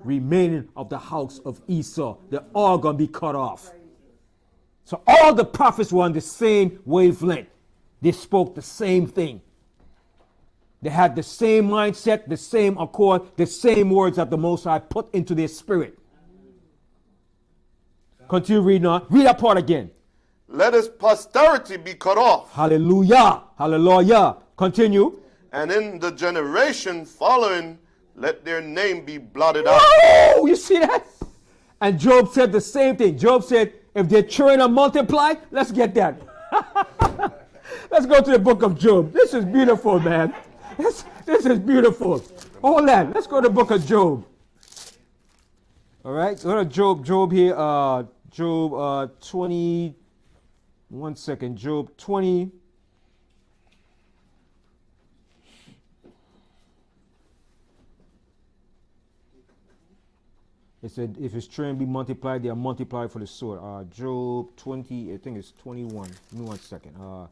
remaining of the house of Esau. They're all going to be cut off. So all the prophets were on the same wavelength. They spoke the same thing. They had the same mindset, the same accord, the same words that the Most High put into their spirit. Continue reading on. Read that part again. Let his posterity be cut off. Hallelujah. Hallelujah. Continue. And in the generation following, let their name be blotted out. Oh, you see that? And Job said the same thing. Job said, if they're churn and multiply, let's get that. Let's go to the book of Job. This is beautiful, man. This is beautiful. Hold on. Let's go to the book of Job. All right. Go to Job here. Job 20. 1 second. Job 20. It said, if his children be multiplied, they are multiplied for the sword. Job 20, I think it's 21. Give me 1 second. No,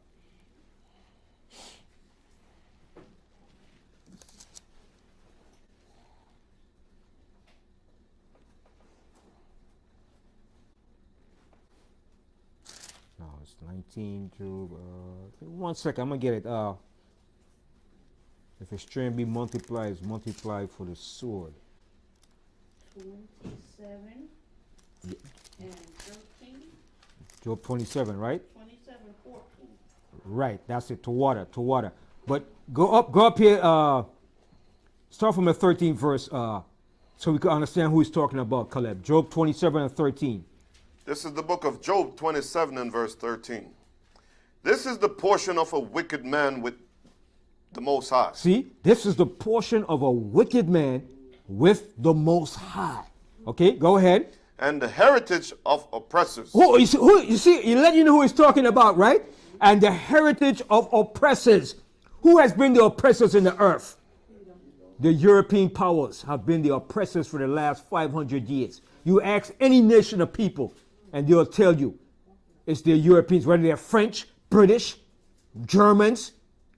it's 19, Job. 1 second, I'm going to get it. If his children be multiplied, it's multiplied for the sword. 27 and 13. Job 27, right? 27, 14. Right, that's it, to water. But go up here, start from the 13th verse, so we can understand who he's talking about, Caleb. Job 27 and 13. This is the book of Job 27 and verse 13. This is the portion of a wicked man with the Most High. See, this is the portion of a wicked man with the Most High. Okay, go ahead. And the heritage of oppressors. You see, he let you know who he's talking about, right? And the heritage of oppressors. Who has been the oppressors in the earth? The European powers have been the oppressors for the last 500 years. You ask any nation of people, and they'll tell you it's the Europeans, whether they're French, British, Germans,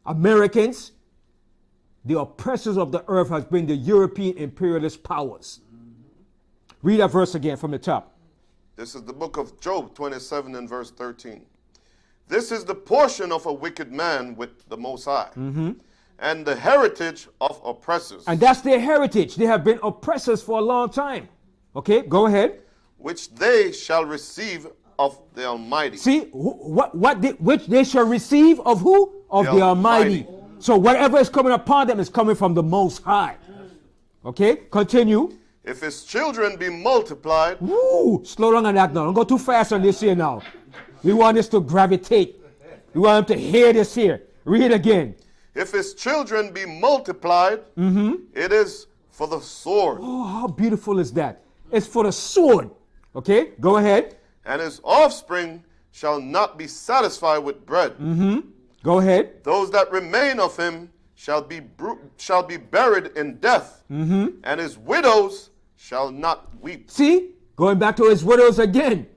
Americans. The oppressors of the earth has been the European imperialist powers. Read that verse again from the top. This is the book of Job 27 and verse 13. This is the portion of a wicked man with the Most High, and the heritage of oppressors. And that's their heritage. They have been oppressors for a long time. Okay, go ahead. Which they shall receive of the Almighty. See, which they shall receive of who? Of the Almighty. So whatever is coming upon them is coming from the Most High. Okay, continue. If his children be multiplied. Woo, slow down on that now. Don't go too fast on this here now. We want this to gravitate. We want them to hear this here. Read it again. If his children be multiplied, it is for the sword. Oh, how beautiful is that? It's for the sword. Okay, go ahead. And his offspring shall not be satisfied with bread. Go ahead. Those that remain of him shall be buried in death, and his widows shall not weep. See, going back to his widows again.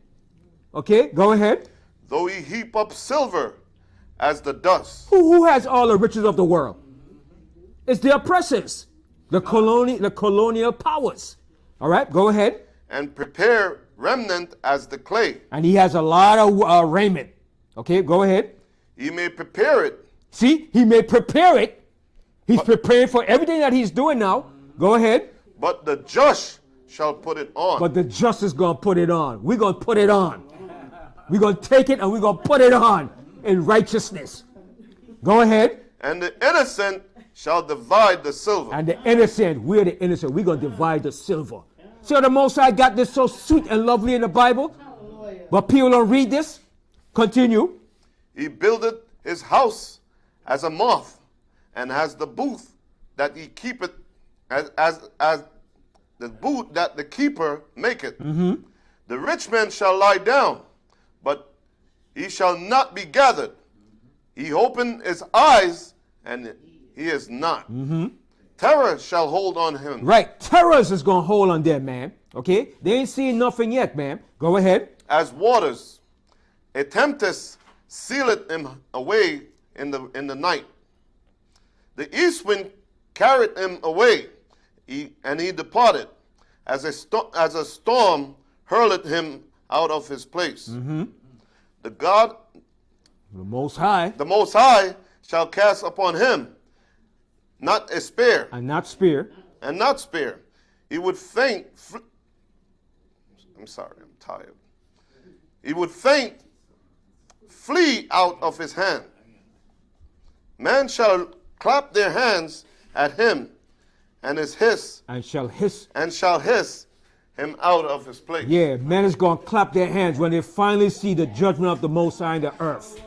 Okay, go ahead. Though he heap up silver as the dust. Who has all the riches of the world? It's the oppressors, the colonial powers. All right, go ahead. And prepare remnant as the clay. And he has a lot of raiment. Okay, go ahead. He may prepare it. See, he may prepare it. He's preparing for everything that he's doing now. Go ahead. But the just shall put it on. But the just is going to put it on. We're going to put it on. We're going to take it and we're going to put it on in righteousness. Go ahead. And the innocent shall divide the silver. And the innocent, we're the innocent. We're going to divide the silver. See how the Most High got this so sweet and lovely in the Bible? But people don't read this. Continue. He buildeth his house as a moth, and has the booth that he keepeth as boot that the keeper maketh. The rich man shall lie down, but he shall not be gathered. He opened his eyes, and he is not. Terror shall hold on him. Right. Terrors is going to hold on them, man. Okay? They ain't seen nothing yet, man. Go ahead. As waters, a tempest sealeth him away in the night. The east wind carried him away, and he departed. As a storm hurleth him out of his place. The God, The Most High, the Most High, shall cast upon him not a spear, and not spear. and not spare. He would faint. I'm sorry, I'm tired. He would faint, flee out of his hand. Man shall clap their hands at him, and shall hiss. shall hiss him out of his place. Yeah, men is going to clap their hands when they finally see the judgment of the Most High in the earth.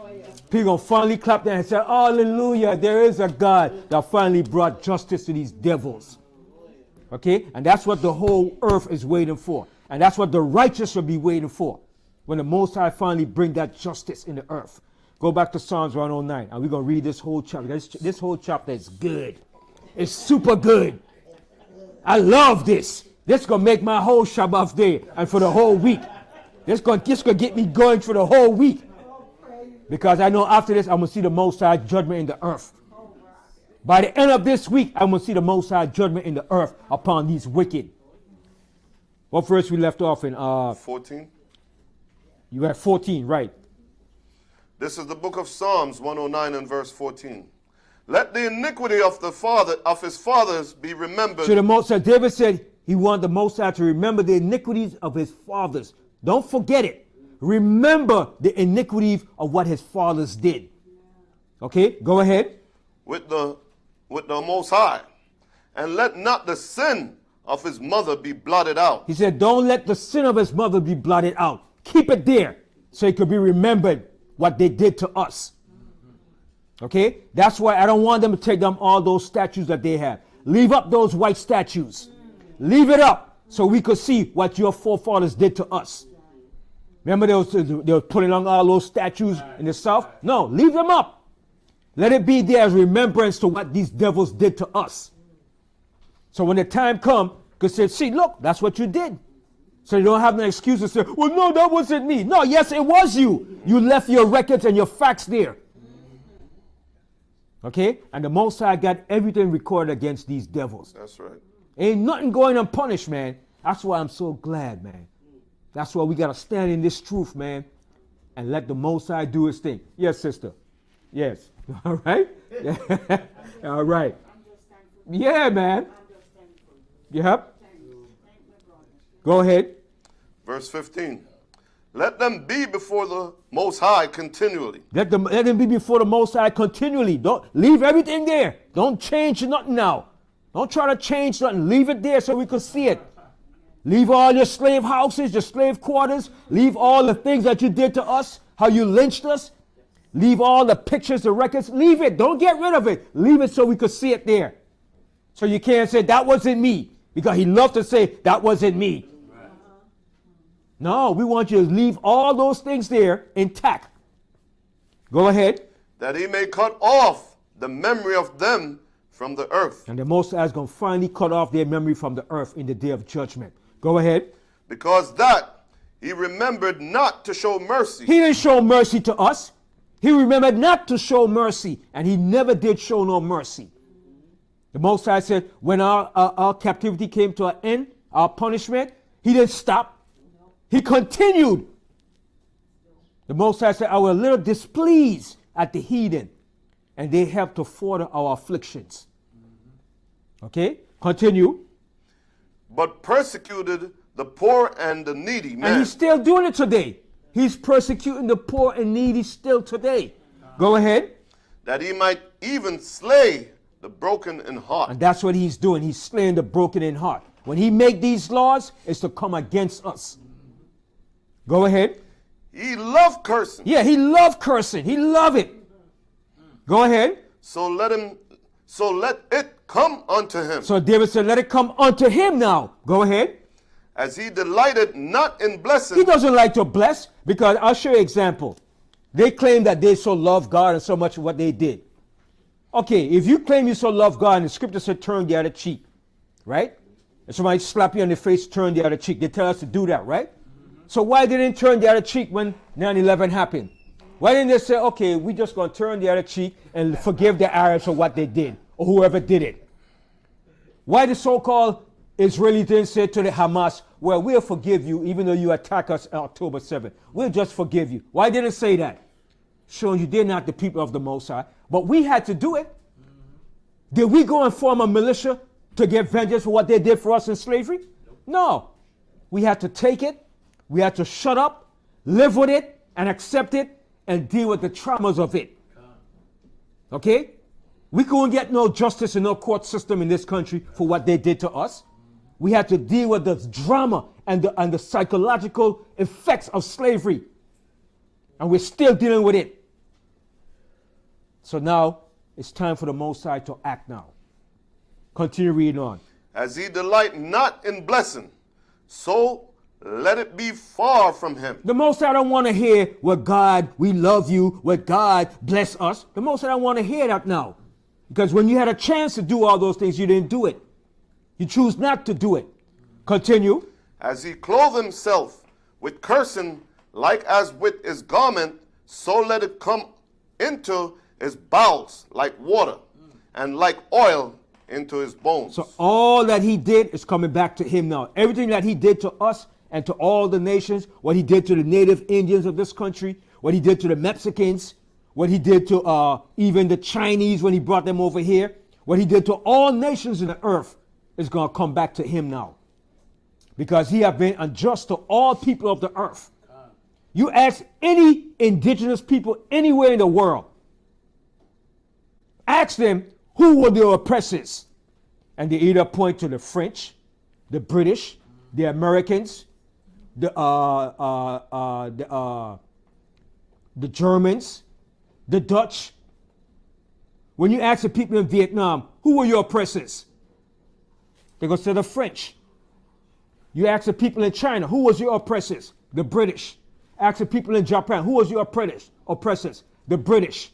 People going to finally clap their hands and say, hallelujah, there is a God that finally brought justice to these devils. Okay? And that's what the whole earth is waiting for. And that's what the righteous will be waiting for. When the Most High finally bring that justice in the earth. Go back to Psalms 109 and we're going to read this whole chapter. This whole chapter is good. It's super good. I love this. This is going to make my whole Sabbath day and for the whole week. This going to get me going for the whole week. Because I know after this, I'm going to see the Most High judgment in the earth. By the end of this week, I'm going to see the Most High judgment in the earth upon these wicked. What verse we left off in? 14. You at 14, right. This is the book of Psalms 109 and verse 14. Let the iniquity of his fathers be remembered. So the Most High, David said he wanted the Most High to remember the iniquities of his fathers. Don't forget it. Remember the iniquities of what his fathers did. Okay, go ahead. With the Most High, and let not the sin of his mother be blotted out. He said, don't let the sin of his mother be blotted out. Keep it there so it could be remembered what they did to us. Okay? That's why I don't want them to take down all those statues that they have. Leave up those white statues. Leave it up so we could see what your forefathers did to us. Remember they were putting on all those statues in the south? No, leave them up. Let it be there as remembrance to what these devils did to us. So when the time comes, you can say, see, look, that's what you did. So you don't have no excuse to say, well, no, that wasn't me. No, yes, it was you. You left your records and your facts there. Okay? And the Most High got everything recorded against these devils. That's right. Ain't nothing going unpunished, man. That's why I'm so glad, man. That's why we got to stand in this truth, man, and let the Most High do his thing. Yes, sister. Yes. All right? All right. Yeah, man. Yep. Go ahead. Verse 15. Let them be before the Most High continually. Let them be before the Most High continually. Don't leave everything there. Don't change nothing now. Don't try to change nothing. Leave it there so we can see it. Leave all your slave houses, your slave quarters. Leave all the things that you did to us, how you lynched us. Leave all the pictures, the records. Leave it. Don't get rid of it. Leave it so we could see it there. So you can't say, that wasn't me. Because he loved to say, that wasn't me. Right. No, we want you to leave all those things there intact. Go ahead. That he may cut off the memory of them from the earth. And the Most High is going to finally cut off their memory from the earth in the day of judgment. Go ahead. Because that he remembered not to show mercy. He didn't show mercy to us. He remembered not to show mercy. And he never did show no mercy. The Most High said, when our captivity came to an end, our punishment, he didn't stop. He continued. The Most High said, I was a little displeased at the heathen, and they helped to further our afflictions. Okay, continue. But persecuted the poor and the needy man. And he's still doing it today. He's persecuting the poor and needy still today. Go ahead. That he might even slay the broken in heart. And that's what he's doing. He's slaying the broken in heart. When he make these laws, it's to come against us. Go ahead. He loved cursing. Yeah, he loved cursing. He loved it. Go ahead. So let it come unto him, So David said, let it come unto him now. Go ahead. as he delighted not in He blessing, doesn't like to bless because I'll show you an example. They claim that they so love God and so much what they did. Okay, if you claim you so love God and the scripture said turn the other cheek, right? And somebody slap you on the face, turn the other cheek. They tell us to do that, right? So why didn't they turn the other cheek when 9/11 happened? Why didn't they say, okay, we just going to turn the other cheek and forgive the Arabs for what they did or whoever did it? Why the so-called Israelis didn't say to the Hamas, well, we'll forgive you even though you attack us on October 7th. We'll just forgive you. Why didn't they say that? Showing you they're not the people of the Most High. But we had to do it. Did we go and form a militia to get vengeance for what they did for us in slavery? No. We had to take it. We had to shut up, live with it, and accept it, and deal with the traumas of it. Okay? We couldn't get no justice and no court system in this country for what they did to us. We had to deal with the drama and the psychological effects of slavery. And we're still dealing with it. So now it's time for the Most High to act now. Continue reading on. as he delight not in blessing, so let it be far from him. The Most High don't want to hear, well, God, we love you, well, God, bless us. The Most High don't want to hear that now. Because when you had a chance to do all those things, you didn't do it. You choose not to do it. Continue. As he clothe himself with cursing, like as with his garment, so let it come into his bowels like water, and like oil into his bones. So all that he did is coming back to him now. Everything that he did to us and to all the nations, what he did to the native Indians of this country, what he did to the Mexicans, what he did to even the Chinese when he brought them over here, what he did to all nations in the earth is going to come back to him now. Because he has been unjust to all people of the earth. You ask any indigenous people anywhere in the world, ask them who were the oppressors. And they either point to the French, the British, the Americans, the Germans, the Dutch. When you ask the people in Vietnam, who were your oppressors? They go to the French. You ask the people in China, who was your oppressors? The British. Ask the people in Japan, who was your oppressors? The British.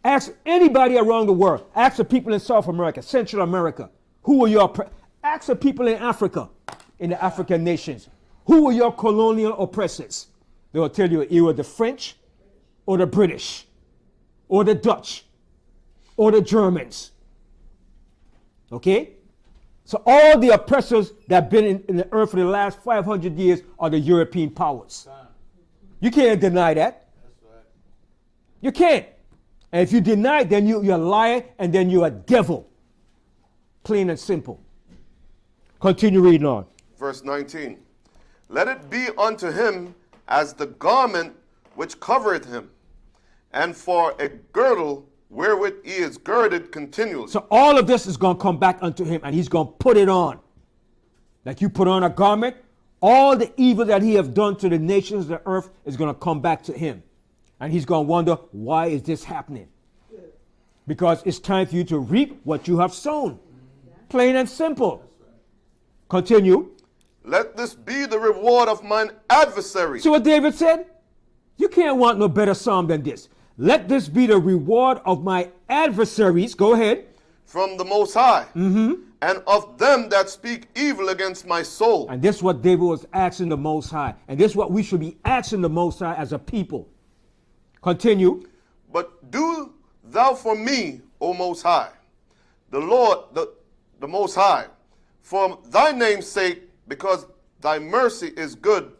Ask anybody around the world. Ask the people in South America, Central America, who were your oppressors? Ask the people in Africa, in the African nations, who were your colonial oppressors? They will tell you either the French or the British or the Dutch or the Germans. Okay? So all the oppressors that have been in the earth for the last 500 years are the European powers. You can't deny that. You can't. And if you deny it, then you're a liar and then you're a devil. Plain and simple. Continue reading on. Verse 19. Let it be unto him as the garment which covereth him, and for a girdle wherewith he is girded continually. So all of this is going to come back unto him and he's going to put it on. Like you put on a garment, all the evil that he have done to the nations of the earth is going to come back to him. And he's going to wonder, why is this happening? Because it's time for you to reap what you have sown. Plain and simple. Continue. Let this be the reward of mine adversary. See what David said? You can't want no better psalm than this. Let this be the reward of my adversaries. Go ahead. From the Most High, and of them that speak evil against my soul. And this is what David was asking the Most High. And this is what we should be asking the Most High as a people. Continue. But do thou for me, O Most High, the Lord, the Most High, for thy name's sake, because thy mercy is good,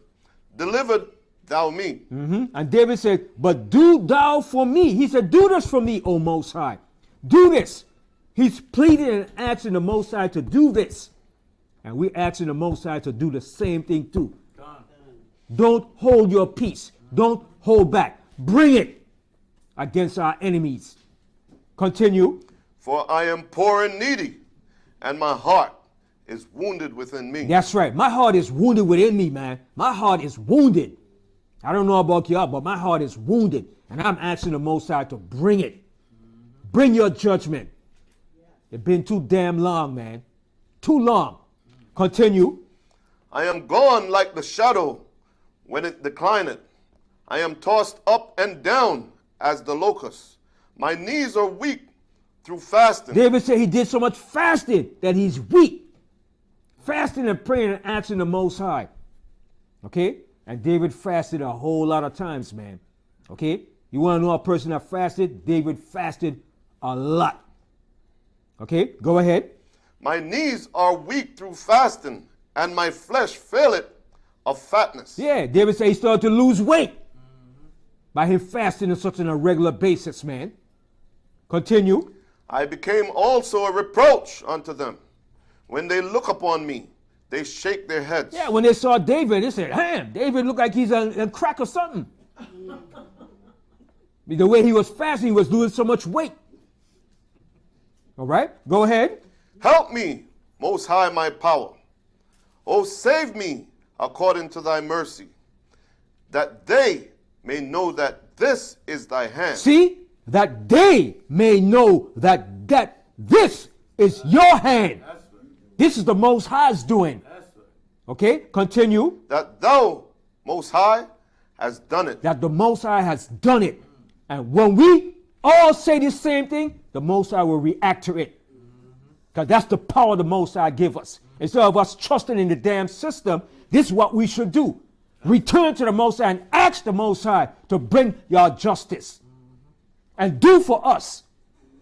deliver thou me. And David said, but do thou for me. He said, do this for me, O Most High. Do this. He's pleading and asking the Most High to do this. And we're asking the Most High to do the same thing too. Don't hold your peace. Don't hold back. Bring it against our enemies. Continue. For I am poor and needy, and my heart is wounded within me. That's right. My heart is wounded within me, man. My heart is wounded. I don't know about y'all, but my heart is wounded. And I'm asking the Most High to bring it. Bring your judgment. It's been too damn long, man. Too long. Continue. I am gone like the shadow when it declineth. I am tossed up and down as the locust. My knees are weak through fasting. David said he did so much fasting that he's weak. Fasting and praying and asking the Most High. Okay? And David fasted a whole lot of times, man. Okay? You want to know a person that fasted? David fasted a lot. Okay? Go ahead. My knees are weak through fasting, and my flesh faileth of fatness. Yeah, David said he started to lose weight by him fasting on such an irregular basis, man. Continue. I became also a reproach unto them. When they look upon me, they shake their heads. Yeah, when they saw David, they said, "Damn, David looked like he's on crack or something." The way he was fasting, he was losing so much weight. All right, go ahead. Help me, Most High, my power. Oh, save me according to thy mercy, that they may know that this is thy hand. See, that they may know that this is your hand. This is the Most High's doing. Okay, continue. That thou, Most High, has done it. That the Most High has done it. And when we all say the same thing, the Most High will react to it. Because that's the power the Most High give us. Instead of us trusting in the damn system, this is what we should do. Return to the Most High and ask the Most High to bring your justice. And do for us.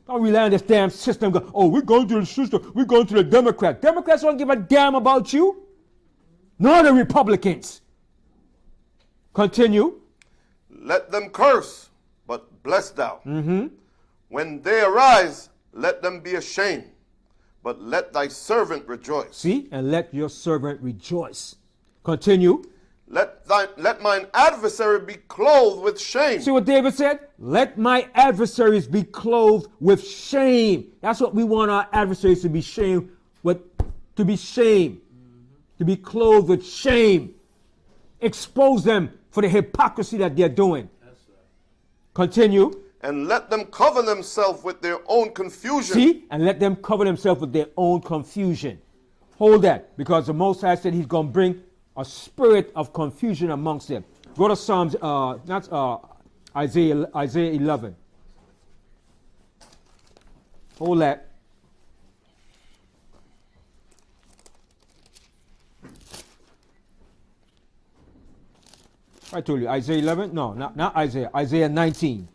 Don't rely on this damn system. Go, oh, we're going to the system. We're going to the Democrats. Democrats don't give a damn about you. Nor the Republicans. Continue. Let them curse, but bless thou. When they arise, let them be ashamed, but let thy servant rejoice. See? And let your servant rejoice. Continue. Let mine adversary be clothed with shame. See what David said? Let my adversaries be clothed with shame. That's what we want our adversaries to be shamed with, to be shamed. To be clothed with shame. Expose them for the hypocrisy that they're doing. Continue. And let them cover themselves with their own confusion. See? And let them cover themselves with their own confusion. Hold that, because the Most High said he's going to bring a spirit of confusion amongst them. Go to Psalms, Isaiah 11. Hold that. I told you, Isaiah 11? No, not Isaiah. Isaiah 19.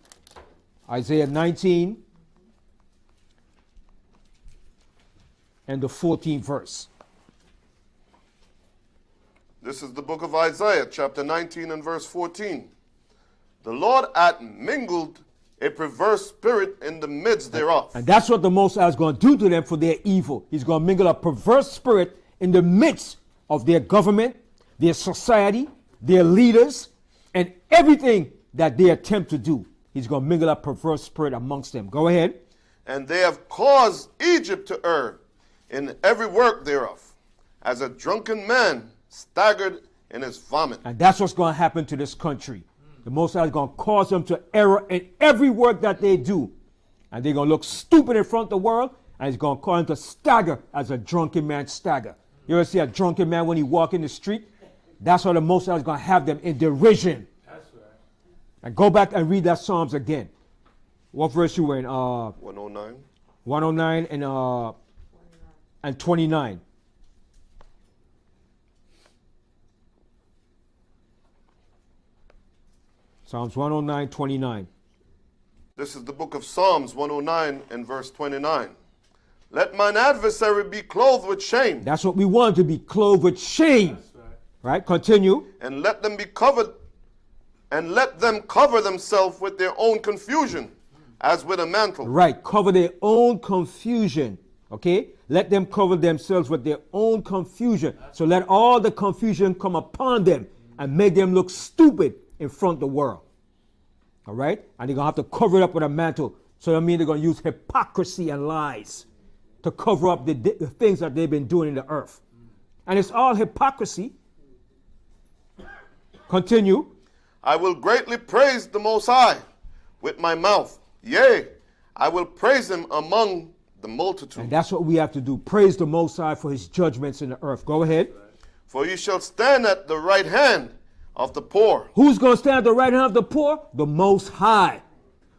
Isaiah 19 and the 14th verse. This is the book of Isaiah, chapter 19 and verse 14. The Lord hath mingled a perverse spirit in the midst thereof. And that's what the Most High is going to do to them for their evil. He's going to mingle a perverse spirit in the midst of their government, their society, their leaders, and everything that they attempt to do. He's going to mingle a perverse spirit amongst them. Go ahead. And they have caused Egypt to err in every work thereof, as a drunken man staggered in his vomit. And that's what's going to happen to this country. The Most High is going to cause them to err in every work that they do. And they're going to look stupid in front of the world, and he's going to cause them to stagger as a drunken man stagger. You ever see a drunken man when he walk in the street? That's how the Most High is going to have them in derision. That's right. And go back and read that Psalms again. What verse you were in? 109. 109 and 29. Psalms 109, 29. This is the book of Psalms 109 and verse 29. Let mine adversary be clothed with shame. That's what we want, to be clothed with shame. Right? Continue. And let them be covered, and let them cover themselves with their own confusion, as with a mantle. Right. Cover their own confusion. Okay? Let them cover themselves with their own confusion. So let all the confusion come upon them and make them look stupid in front of the world. All right? And they're going to have to cover it up with a mantle. So that means they're going to use hypocrisy and lies to cover up the things that they've been doing in the earth. And it's all hypocrisy. Continue. I will greatly praise the Most High with my mouth. Yea, I will praise him among the multitude. And that's what we have to do. Praise the Most High for his judgments in the earth. Go ahead. For you shall stand at the right hand of the poor, Who's going to stand at the right hand of the poor? The Most High.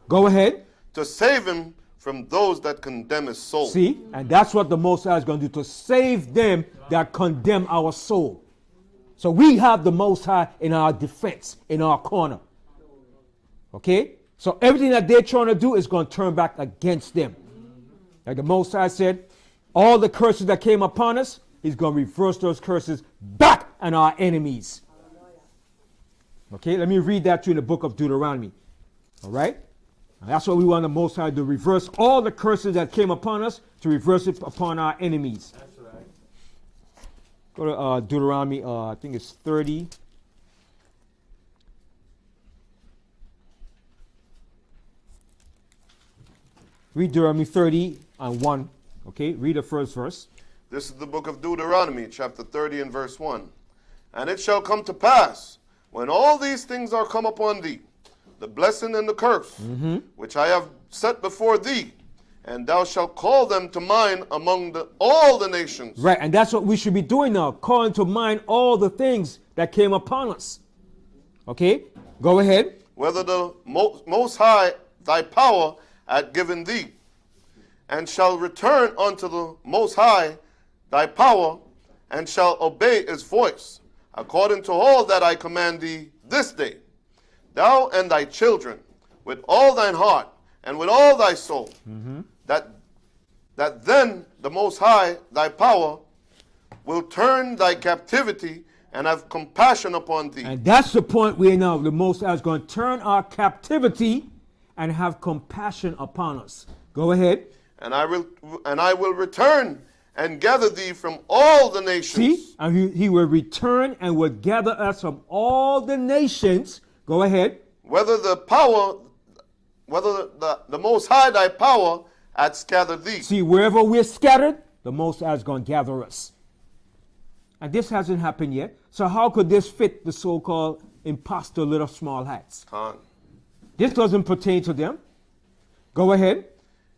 Go ahead. to save him from those that condemn his soul. See? And that's what the Most High is going to do, to save them that condemn our soul. So we have the Most High in our defense, in our corner. Okay? So everything that they're trying to do is going to turn back against them. Like the Most High said, all the curses that came upon us, he's going to reverse those curses back on our enemies. Okay? Let me read that to you in the book of Deuteronomy. All right? And that's what we want the Most High to reverse all the curses that came upon us, to reverse it upon our enemies. That's right. Go to Deuteronomy, I think it's 30. Read Deuteronomy 30 and 1. Okay, read the first verse. This is the book of Deuteronomy, chapter 30 and verse 1. And it shall come to pass, when all these things are come upon thee, the blessing and the curse, which I have set before thee, and thou shalt call them to mind among all the nations. Right, and that's what we should be doing now, calling to mind all the things that came upon us. Okay, go ahead. Whether the most high thy power hath given thee, and shall return unto the most high thy power, and shall obey his voice, according to all that I command thee this day, thou and thy children, with all thine heart and with all thy soul, that then the most high thy power will turn thy captivity and have compassion upon thee. And that's the point where now the Most High is going to turn our captivity and have compassion upon us. Go ahead. And I will return and gather thee from all the nations. See? And he will return and will gather us from all the nations. Go ahead. Whether the most high thy power hath scattered thee. See, wherever we're scattered, the Most High is going to gather us. And this hasn't happened yet. So how could this fit the so-called imposter little small hats? This doesn't pertain to them. Go ahead.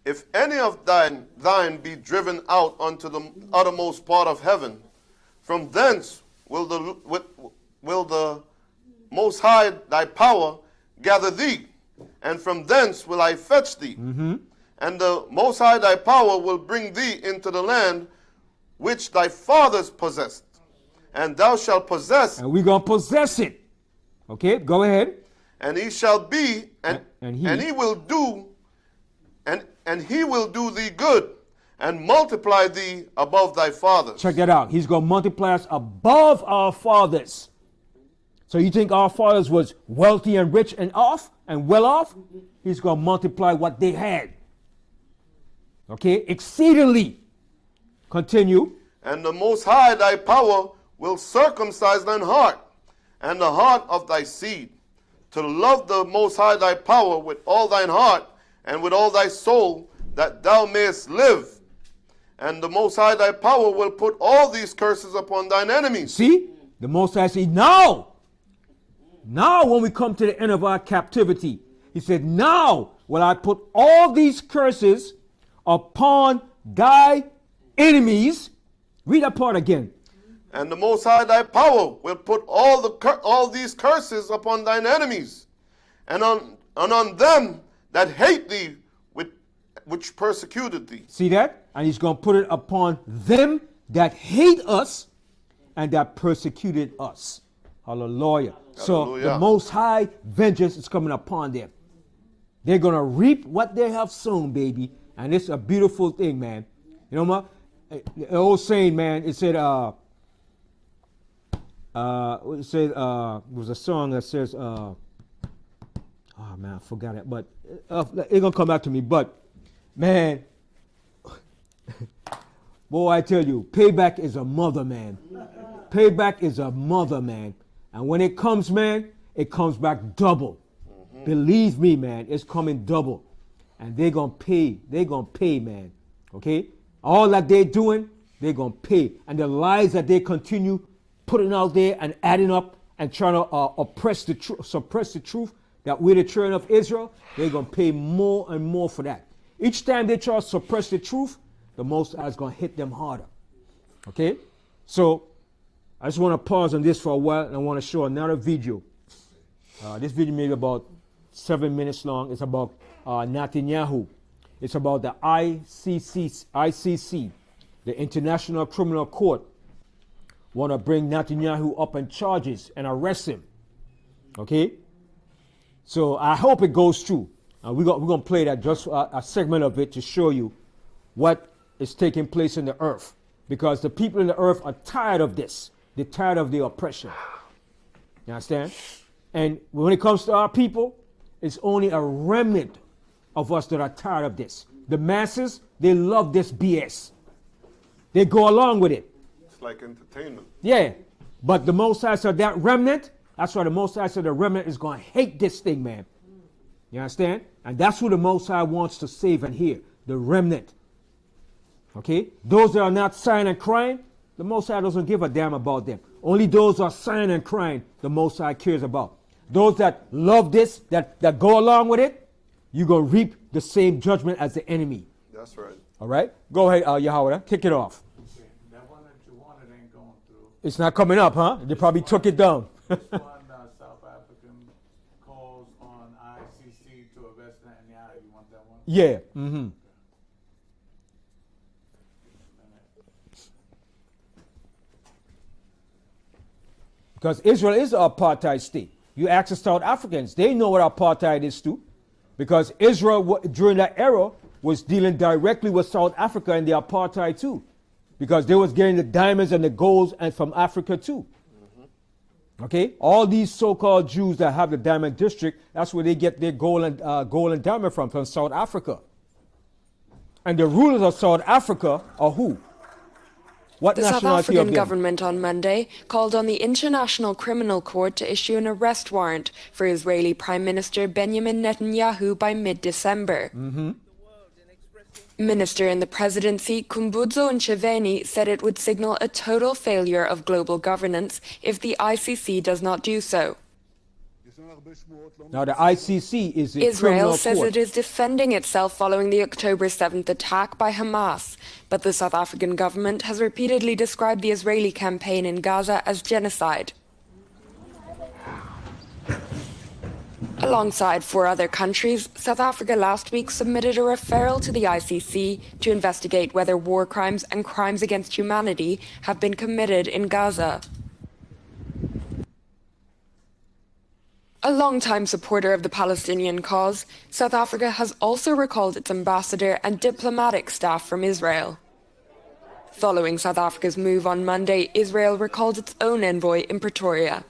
If any of thine be driven out unto the uttermost part of heaven, from thence will the most high thy power gather thee, and from thence will I fetch thee. And the most high thy power will bring thee into the land which thy fathers possessed, and thou shalt possess. And we're going to possess it. Okay, go ahead. And he shall be, and he will do, and he will do thee good, and multiply thee above thy fathers. Check that out. He's going to multiply us above our fathers. So you think our fathers was wealthy and rich and off and well off? He's going to multiply what they had. Okay, exceedingly. Continue. And the most high thy power will circumcise thine heart, and the heart of thy seed, to love the most high thy power with all thine heart and with all thy soul, that thou mayest live. And the most high thy power will put all these curses upon thine enemies. See, the Most High said, now when we come to the end of our captivity, he said, now will I put all these curses upon thy enemies. Read that part again. And the most high thy power will put all these curses upon thine enemies, and on them that hate thee, which persecuted thee. See that? And he's going to put it upon them that hate us and that persecuted us. Hallelujah. So the Most High vengeance is coming upon them. They're going to reap what they have sown, baby. And it's a beautiful thing, man. You know, the old saying, man, it said, it was a song that says, oh man, I forgot it, but it's gonna come back to me. But man, boy, I tell you, payback is a mother, man. Payback is a mother, man. And when it comes, man, it comes back double. Believe me, man, it's coming double. And they're gonna pay. They're gonna pay, man. Okay? All that they're doing, they're gonna pay. And the lies that they continue putting out there and adding up and trying to suppress the truth that we're the children of Israel, they're going to pay more and more for that. Each time they try to suppress the truth, the Most High is going to hit them harder. Okay? So, I just want to pause on this for a while, and I want to show another video. This video may be about 7 minutes long. It's about Netanyahu. It's about the ICC, the International Criminal Court, want to bring Netanyahu up on charges and arrest him. Okay? So I hope it goes through. We're going to play that, just a segment of it, to show you what is taking place in the earth. Because the people in the earth are tired of this. They're tired of the oppression. You understand? And when it comes to our people, it's only a remnant of us that are tired of this. The masses, they love this BS. They go along with it. It's like entertainment. Yeah. But the Most High said that remnant, that's why the Most High said the remnant is going to hate this thing, man. You understand? And that's who the Most High wants to save and hear. The remnant. Okay? Those that are not sighing and crying, the Most High doesn't give a damn about them. Only those who are sighing and crying, the Most High cares about. Those that love this, that go along with it, you're going to reap the same judgment as the enemy. That's right. All right? Go ahead, Yahweh. Kick it off. Okay, that one that you wanted ain't going through. It's not coming up, huh? They probably took it down. This one, South African calls on ICC to arrest Netanyahu. You want that one? Yeah. Mm-hmm. Because Israel is an apartheid state. You ask the South Africans, they know what apartheid is too. Because Israel, during that era, was dealing directly with South Africa and the apartheid too. Because they was getting the diamonds and the golds and from Africa too. Mm-hmm. Okay? All these so-called Jews that have the diamond district, that's where they get their gold and diamond from South Africa. And the rulers of South Africa are who? What The South nationality African of them? government on Monday called on the International Criminal Court to issue an arrest warrant for Israeli Prime Minister Benjamin Netanyahu by mid-December. Mm-hmm. Minister in the presidency, Kumbudzo Ncheveni, said it would signal a total failure of global governance if the ICC does not do so. Now the ICC is the Israel criminal says court. it is defending itself following the October 7th attack by Hamas, but the South African government has repeatedly described the Israeli campaign in Gaza as genocide. Alongside 4 other countries, South Africa last week submitted a referral to the ICC to investigate whether war crimes and crimes against humanity have been committed in Gaza. A longtime supporter of the Palestinian cause, South Africa has also recalled its ambassador and diplomatic staff from Israel. Following South Africa's move on Monday, Israel recalled its own envoy in Pretoria.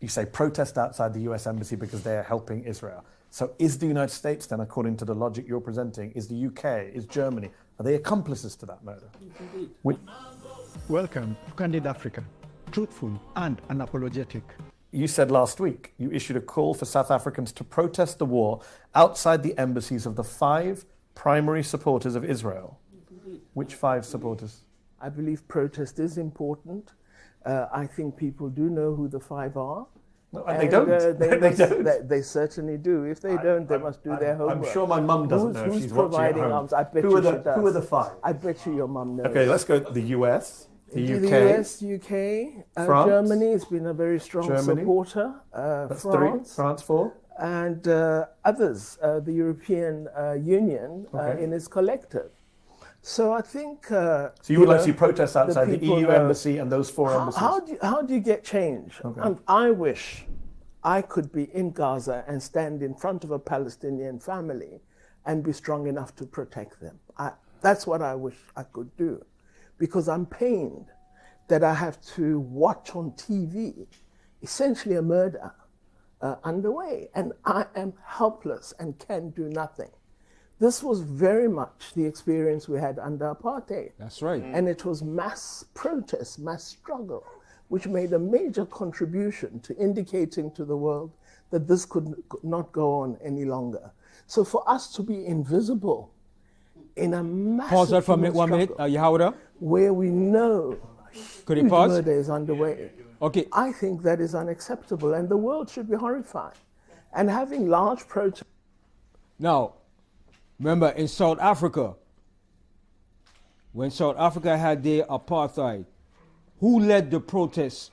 You say protest outside the US embassy because they are helping Israel. So is the United States then, according to the logic you're presenting, is the UK, is Germany, are they accomplices to that murder? Welcome to Candid Africa, truthful and unapologetic. You said last week you issued a call for South Africans to protest the war outside the embassies of the 5 primary supporters of Israel. Which 5 supporters? I believe protest is important. I think people do know who the 5 are. No, and they don't. They certainly do. If they don't, they must do their homework. I'm sure my mum doesn't know if who's she's watching at providing home. arms? I bet Who you are the, she does. who are the 5? I bet you your mum knows. Okay, let's go to the US, the UK. The US, UK, France. Germany has been a very strong supporter. That's France. 3. France 4. And others, the European Union in its collective. So I think... so you would like to see protests outside the EU embassy and those 4 embassies? How do you get change? Okay. I wish I could be in Gaza and stand in front of a Palestinian family and be strong enough to protect them. That's what I wish I could do. Because I'm pained that I have to watch on TV essentially a murder underway, and I am helpless and can do nothing. This was very much the experience we had under apartheid. That's right. And it was mass protest, mass struggle, which made a major contribution to indicating to the world that this could not go on any longer. So for us to be invisible in a massive Pause that for a minute, 1 minute, Yahweh. where we know Could you huge pause? murder is underway, Okay. I think that is unacceptable, and the world should be horrified. and having large protests. Now, remember in South Africa, when South Africa had their apartheid, who led the protests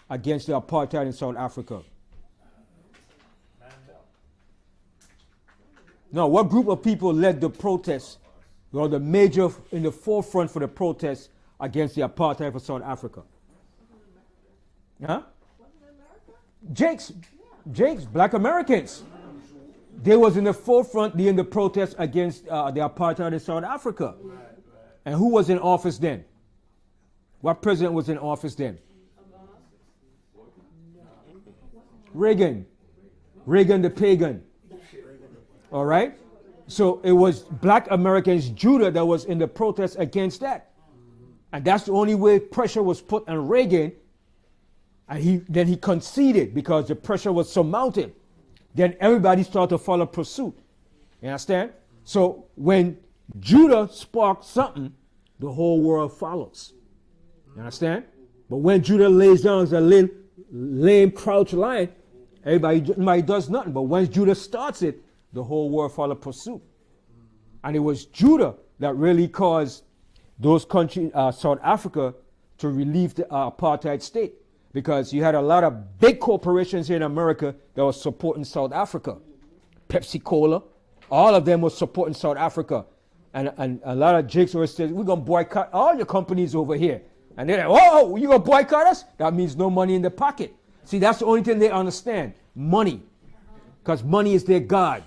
against the apartheid in South Africa? No, what group of people led the protests, or the major in the forefront for the protests against the apartheid for South Africa? Huh? Jake's Black Americans. They was in the forefront in the protests against the apartheid in South Africa. And who was in office then? What president was in office then? Reagan. Reagan the pagan. All right? So it was Black Americans, Judah, that was in the protest against that. And that's the only way pressure was put on Reagan. And then he conceded because the pressure was surmounted. Then everybody started to follow suit. You understand? So when Judah sparks something, the whole world follows. You understand? But when Judah lays down as a lame crouch lion, everybody does nothing. But once Judah starts it, the whole world follows pursuit. And it was Judah that really caused those countries, South Africa, to relieve the apartheid state. Because you had a lot of big corporations here in America that were supporting South Africa. Pepsi Cola, all of them were supporting South Africa. And a lot of jakes were saying, we're going to boycott all your companies over here. And they're like, oh, you going to boycott us? That means no money in the pocket. See, that's the only thing they understand. Money. Because money is their God.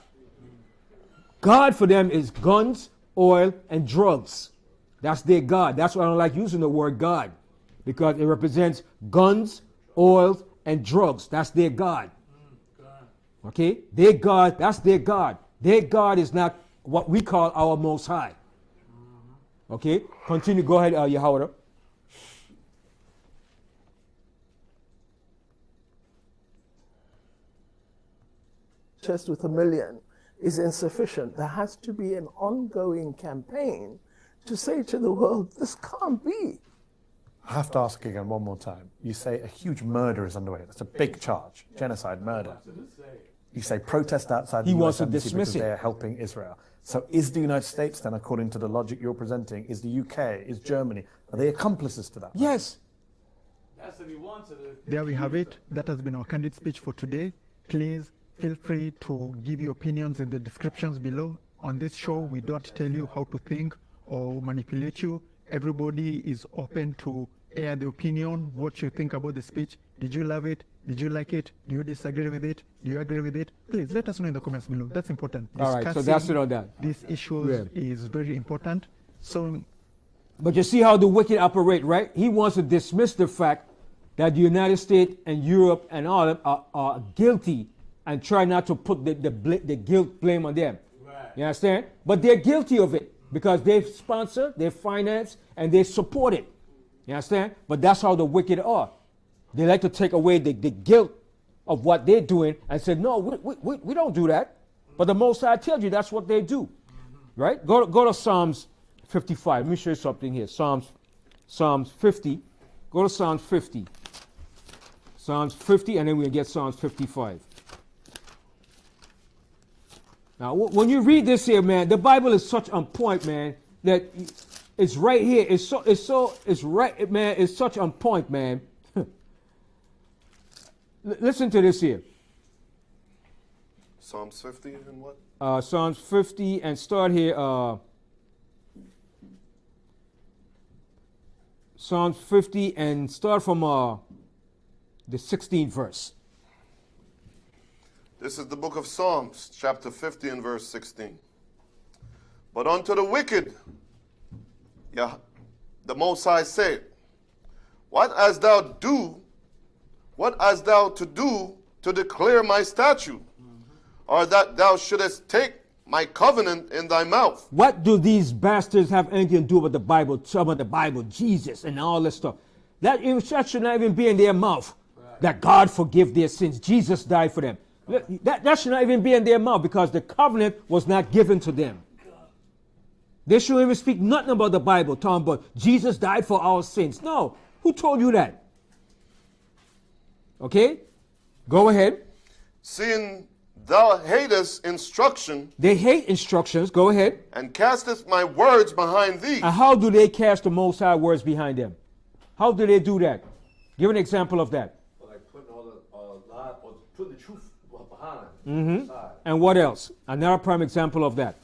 God for them is guns, oil, and drugs. That's their God. That's why I don't like using the word God. Because it represents guns, oil, and drugs. That's their God. Okay? Their God, that's their God. Their God is not what we call our Most High. Okay? Continue. Go ahead, Yahweh. Just with 1 million is insufficient. There has to be an ongoing campaign to say to the world, this can't be. I have to ask again one more time. You say a huge murder is underway. That's a big charge. Genocide, murder. You say protest outside the US embassy because they're helping Israel. So is the United States then, according to the logic you're presenting, is the UK, is Germany, are they accomplices to that? Yes. There we have it. That has been our candid speech for today. Please feel free to give your opinions in the descriptions below. On this show, we don't tell you how to think or manipulate you. Everybody is open to air the opinion, what you think about the speech. Did you love it? Did you like it? Do you disagree with it? Do you agree with it? Please let us know in the comments below. That's important. All right, so that's it on that. These issues is very important. So, but you see how the wicked operate, right? He wants to dismiss the fact that the United States and Europe and all of them are guilty and try not to put the guilt blame on them. Right. You understand? But they're guilty of it. Because they sponsor, they finance, and they support it. You understand? But that's how the wicked are. They like to take away the guilt of what they're doing and say, no, we don't do that. But the Most High tells you that's what they do. Right? Go to Psalms 55. Let me show you something here. Psalms 50. Go to Psalms 50. Psalms 50, and then we'll get Psalms 55. Now, when you read this here, man, the Bible is such on point, man, that it's right here. It's right, man. It's such on point, man. Listen to this here. Psalms 50 and what? Psalms 50 and start here. Psalms 50 and start from the 16th verse. This is the book of Psalms, chapter 50 and verse 16. But unto the wicked, the Most High said, What hast thou to do to declare my statute? Or that thou shouldest take my covenant in thy mouth? What do these bastards have anything to do with the Bible, some of the Bible, Jesus and all this stuff? That should not even be in their mouth. Right. That God forgive their sins. Jesus died for them. That should not even be in their mouth because the covenant was not given to them. They shouldn't even speak nothing about the Bible, talking about Jesus died for our sins. No. Who told you that? Okay? Go ahead. seeing thou hatest instruction, They hate instructions. Go ahead. and castest my words behind thee. And how do they cast the Most High words behind them? How do they do that? Give an example of that. Like putting all the lie, or putting the truth behind. And what else? Another prime example of that.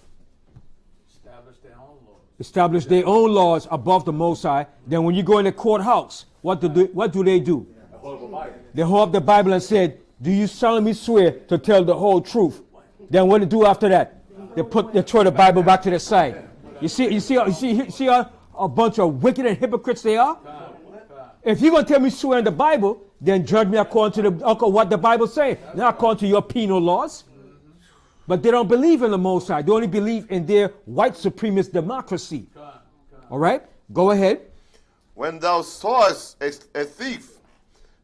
Establish their own laws. Establish their own laws above the Most High. Then when you go in the courthouse, what do they do? They hold up the Bible and said, do you solemnly swear to tell the whole truth? Then what do they do after that? They throw the Bible back to the side. You see how a bunch of wicked and hypocrites they are? If you're going to tell me swear in the Bible, then judge me according to what the Bible says, not according to your penal laws. But they don't believe in the Most High. They only believe in their white supremacist democracy. All right? Go ahead. When thou sawest a thief,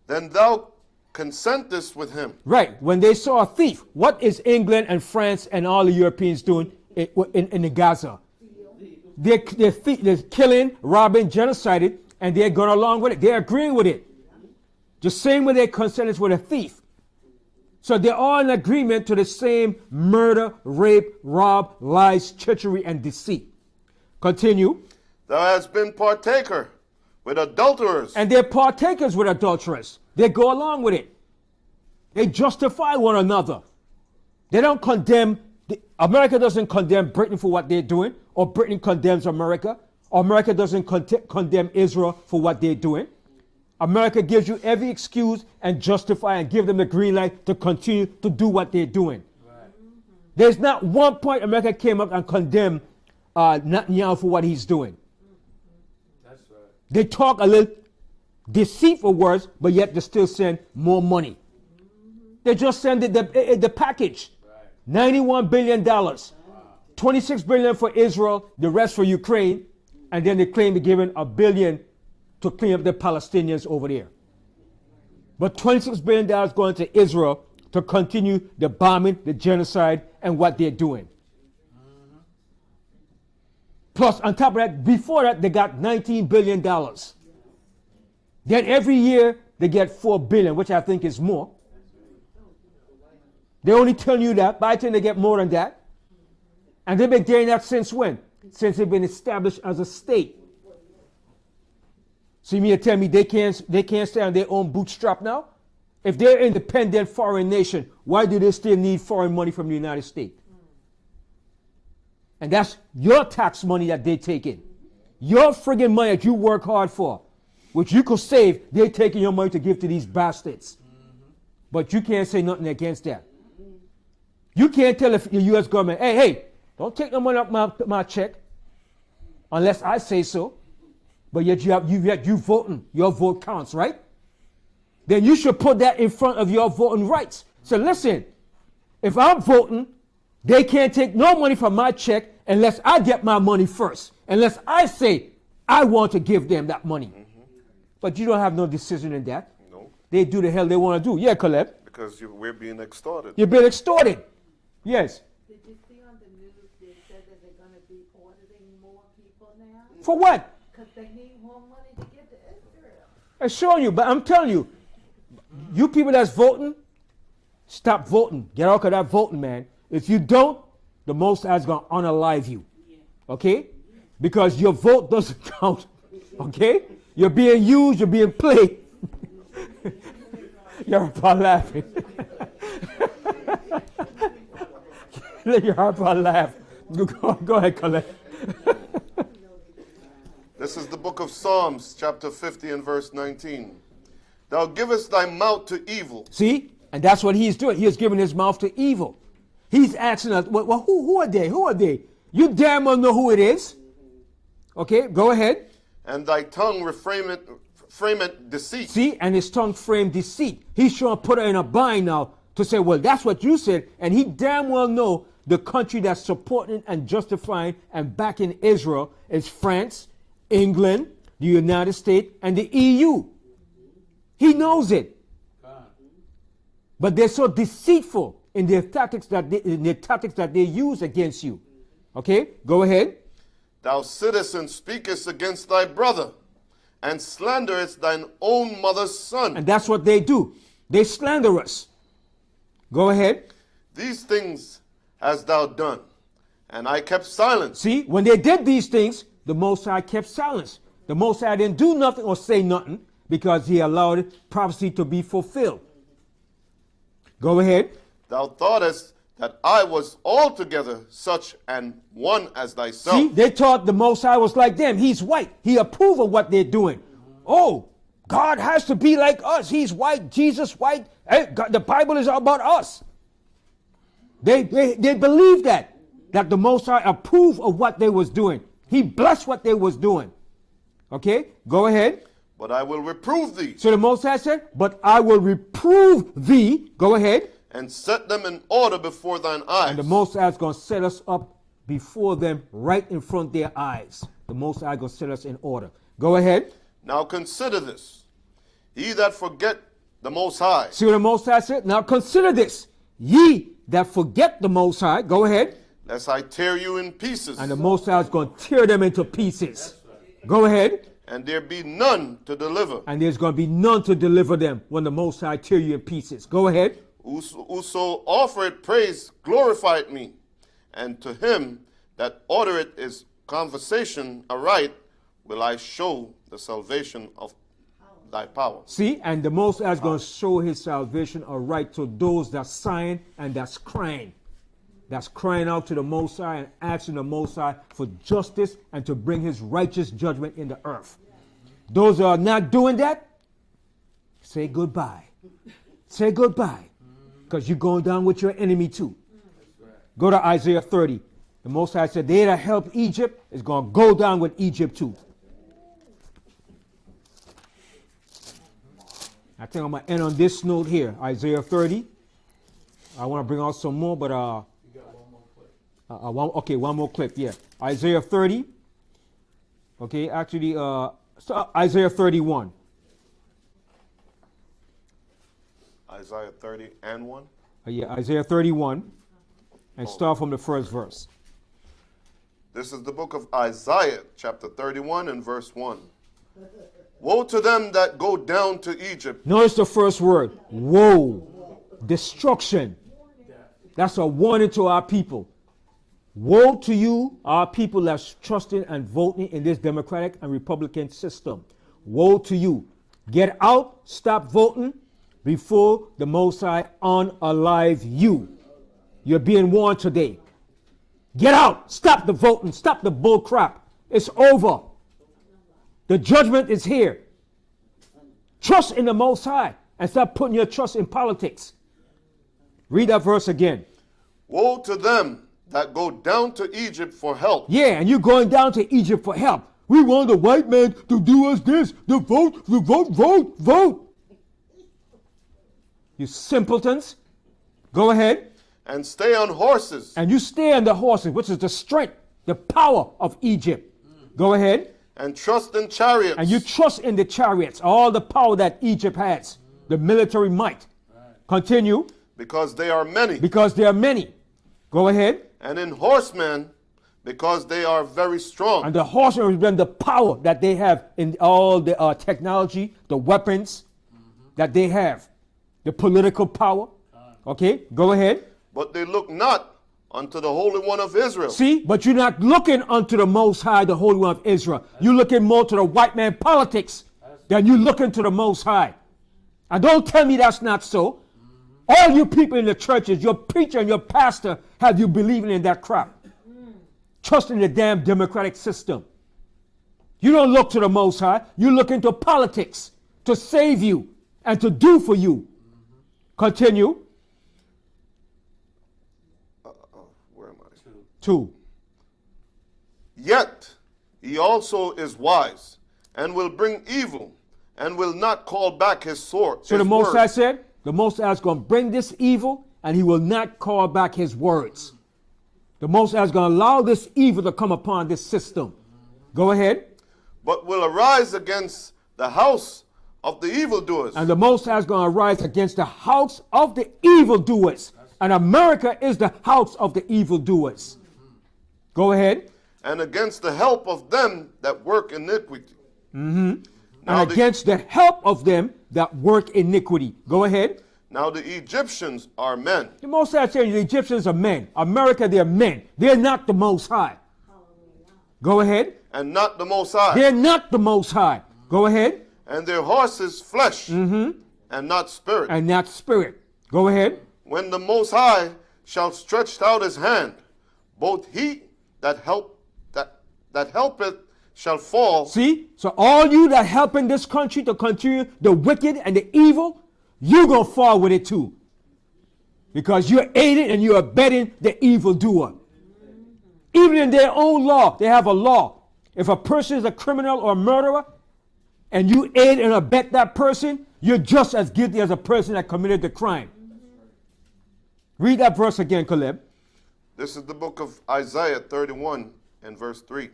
then thou consentest with him. Right. When they saw a thief, what is England and France and all the Europeans doing in the Gaza? They're killing, robbing, genociding, and they're going along with it. They're agreeing with it. The same way they consented with a thief. So they're all in agreement to the same murder, rape, rob, lies, treachery, and deceit. Continue. Thou hast been partaker with adulterers. And they're partakers with adulterers. They go along with it. They justify one another. They don't condemn. America doesn't condemn Britain for what they're doing, or Britain condemns America, or America doesn't condemn Israel for what they're doing. America gives you every excuse and justify and give them the green light to continue to do what they're doing. Right. There's not one point America came up and condemned Netanyahu for what he's doing. That's right. They talk a little deceitful words, but yet they still send more money. They just send the package. Right. $91 billion. Wow. $26 billion for Israel, the rest for Ukraine, and then they claim they're giving $1 billion to clean up the Palestinians over there. But $26 billion going to Israel to continue the bombing, the genocide, and what they're doing. Mm-hmm. Plus, on top of that, before that, they got $19 billion. Then every year, they get $4 billion, which I think is more. They only tell you that, but I think they get more than that. And they've been getting that since when? Since they've been established as a state. So you mean to tell me they can't stay on their own bootstrap now? If they're an independent foreign nation, why do they still need foreign money from the United States? And that's your tax money that they take in. Your friggin' money that you work hard for, which you could save, they're taking your money to give to these bastards. But you can't say nothing against that. You can't tell the U.S. government, hey, don't take no money off my check unless I say so. But yet you voting. Your vote counts, right? Then you should put that in front of your voting rights. So listen, if I'm voting, they can't take no money from my check unless I get my money first. Unless I say I want to give them that money. Mm-hmm. But you don't have no decision in that. No. They do the hell they want to do. Yeah, Caleb? Because we're being extorted. You're being extorted. Yes. Did you see on the news they said that they're going to be auditing more people now? For what? Because they need more money to get to Israel. I'm showing you, but I'm telling you, you people that's voting, stop voting. Get out of that voting, man. If you don't, the Most High is going to unalive you. Okay? Because your vote doesn't count. Okay? You're being used, you're being played. You're about laughing. Let your heart laugh. Go ahead, Colette. This is the book of Psalms, chapter 50 and verse 19. Thou givest thy mouth to evil. See? And that's what he's doing. He is giving his mouth to evil. He's asking us, well, who are they? Who are they? You damn well know who it is. Okay, go ahead. And thy tongue frameth deceit. See? And his tongue framed deceit. He's trying to put her in a bind now to say, well, that's what you said. And he damn well know the country that's supporting and justifying and backing Israel is France, England, the United States, and the EU. He knows it. But they're so deceitful in their tactics that they use against you. Okay, go ahead. Thou sittest and speakest against thy brother, and slanderest thine own mother's son. And that's what they do. They slander us. Go ahead. These things hast thou done, and I kept silence. See, when they did these things, the Most High kept silence. The Most High didn't do nothing or say nothing because he allowed prophecy to be fulfilled. Go ahead. Thou thoughtest that I was altogether such an one as thyself. See, they thought the Most High was like them. He's white. He approved of what they're doing. Oh, God has to be like us. He's white. Jesus white. Hey, God, the Bible is about us. They believed that the Most High approved of what they was doing. He blessed what they was doing. Okay, go ahead. But I will reprove thee. So the Most High said, but I will reprove thee. Go ahead. And set them in order before thine eyes. And the Most High is going to set us up before them, right in front of their eyes. The Most High is going to set us in order. Go ahead. Now consider this. Ye that forget the Most High. See what the Most High said? Now consider this. Ye that forget the Most High. Go ahead. Lest I tear you in pieces. And the Most High is going to tear them into pieces. Go ahead. And there be none to deliver. And there's going to be none to deliver them when the Most High tear you in pieces. Go ahead. Whoso offereth praise glorified me, and to him that ordereth his conversation aright will I show the salvation of thy power. See, and the Most High is going to show his salvation aright to those that sighing and that's crying. That's crying out to the Most High and asking the Most High for justice and to bring his righteous judgment in the earth. Those who are not doing that, say goodbye. Say goodbye. Because you're going down with your enemy too. Go to Isaiah 30. The Most High said, they that help Egypt is going to go down with Egypt too. I think I'm going to end on this note here. Isaiah 30. I want to bring out some more, but one more clip, yeah. Isaiah 30. Okay, actually, so Isaiah 31. Isaiah 30 and 1? Yeah, Isaiah 31. And start from the first verse. This is the book of Isaiah, chapter 31 and verse 1. Woe to them that go down to Egypt. Notice the first word. Woe. Destruction. That's a warning to our people. Woe to you, our people that's trusting and voting in this Democratic and Republican system. Woe to you. Get out, stop voting before the Most High unalive you. You're being warned today. Get out, stop the voting, stop the bull crap. It's over. The judgment is here. Trust in the Most High and stop putting your trust in politics. Read that verse again. Woe to them that go down to Egypt for help. Yeah, and you're going down to Egypt for help. We want the white man to do us this. The vote. You simpletons. Go ahead. And stay on horses. And you stay on the horses, which is the strength, the power of Egypt. Go ahead. And trust in chariots. And you trust in the chariots, all the power that Egypt has, the military might. Continue. Because they are many. Because they are many. Go ahead. And in horsemen, because they are very strong. And the horsemen represent the power that they have in all the technology, the weapons that they have, the political power. Okay, go ahead. But they look not unto the Holy One of Israel. See, but you're not looking unto the Most High, the Holy One of Israel. You're looking more to the white man politics than you looking to the Most High. And don't tell me that's not so. All you people in the churches, your preacher and your pastor, have you believing in that crap. Trusting the damn democratic system. You don't look to the Most High. You look into politics to save you and to do for you. Continue. Where am I? 2. Yet he also is wise and will bring evil and will not call back his sword. So the Most High said, the Most High is going to bring this evil and he will not call back his words. The Most High is going to allow this evil to come upon this system. Go ahead. But will arise against the house of the evildoers. And the Most High is going to rise against the house of the evildoers. And America is the house of the evildoers. Go ahead. And against the help of them that work iniquity. And against the help of them that work iniquity. Go ahead. Now the Egyptians are men. The Most High said the Egyptians are men. America, they're men. They're not the Most High. Go ahead. And not the Most High. They're not the Most High. Go ahead. And their horses flesh, and not spirit. And not spirit. Go ahead. When the Most High shall stretch out his hand, both he that helpeth shall fall. See? So all you that help in this country to continue the wicked and the evil, you're going to fall with it too. Because you're aiding and you're abetting the evildoer. Even in their own law, they have a law. If a person is a criminal or a murderer, and you aid and abet that person, you're just as guilty as a person that committed the crime. Read that verse again, Caleb. This is the book of Isaiah 31 and verse 3.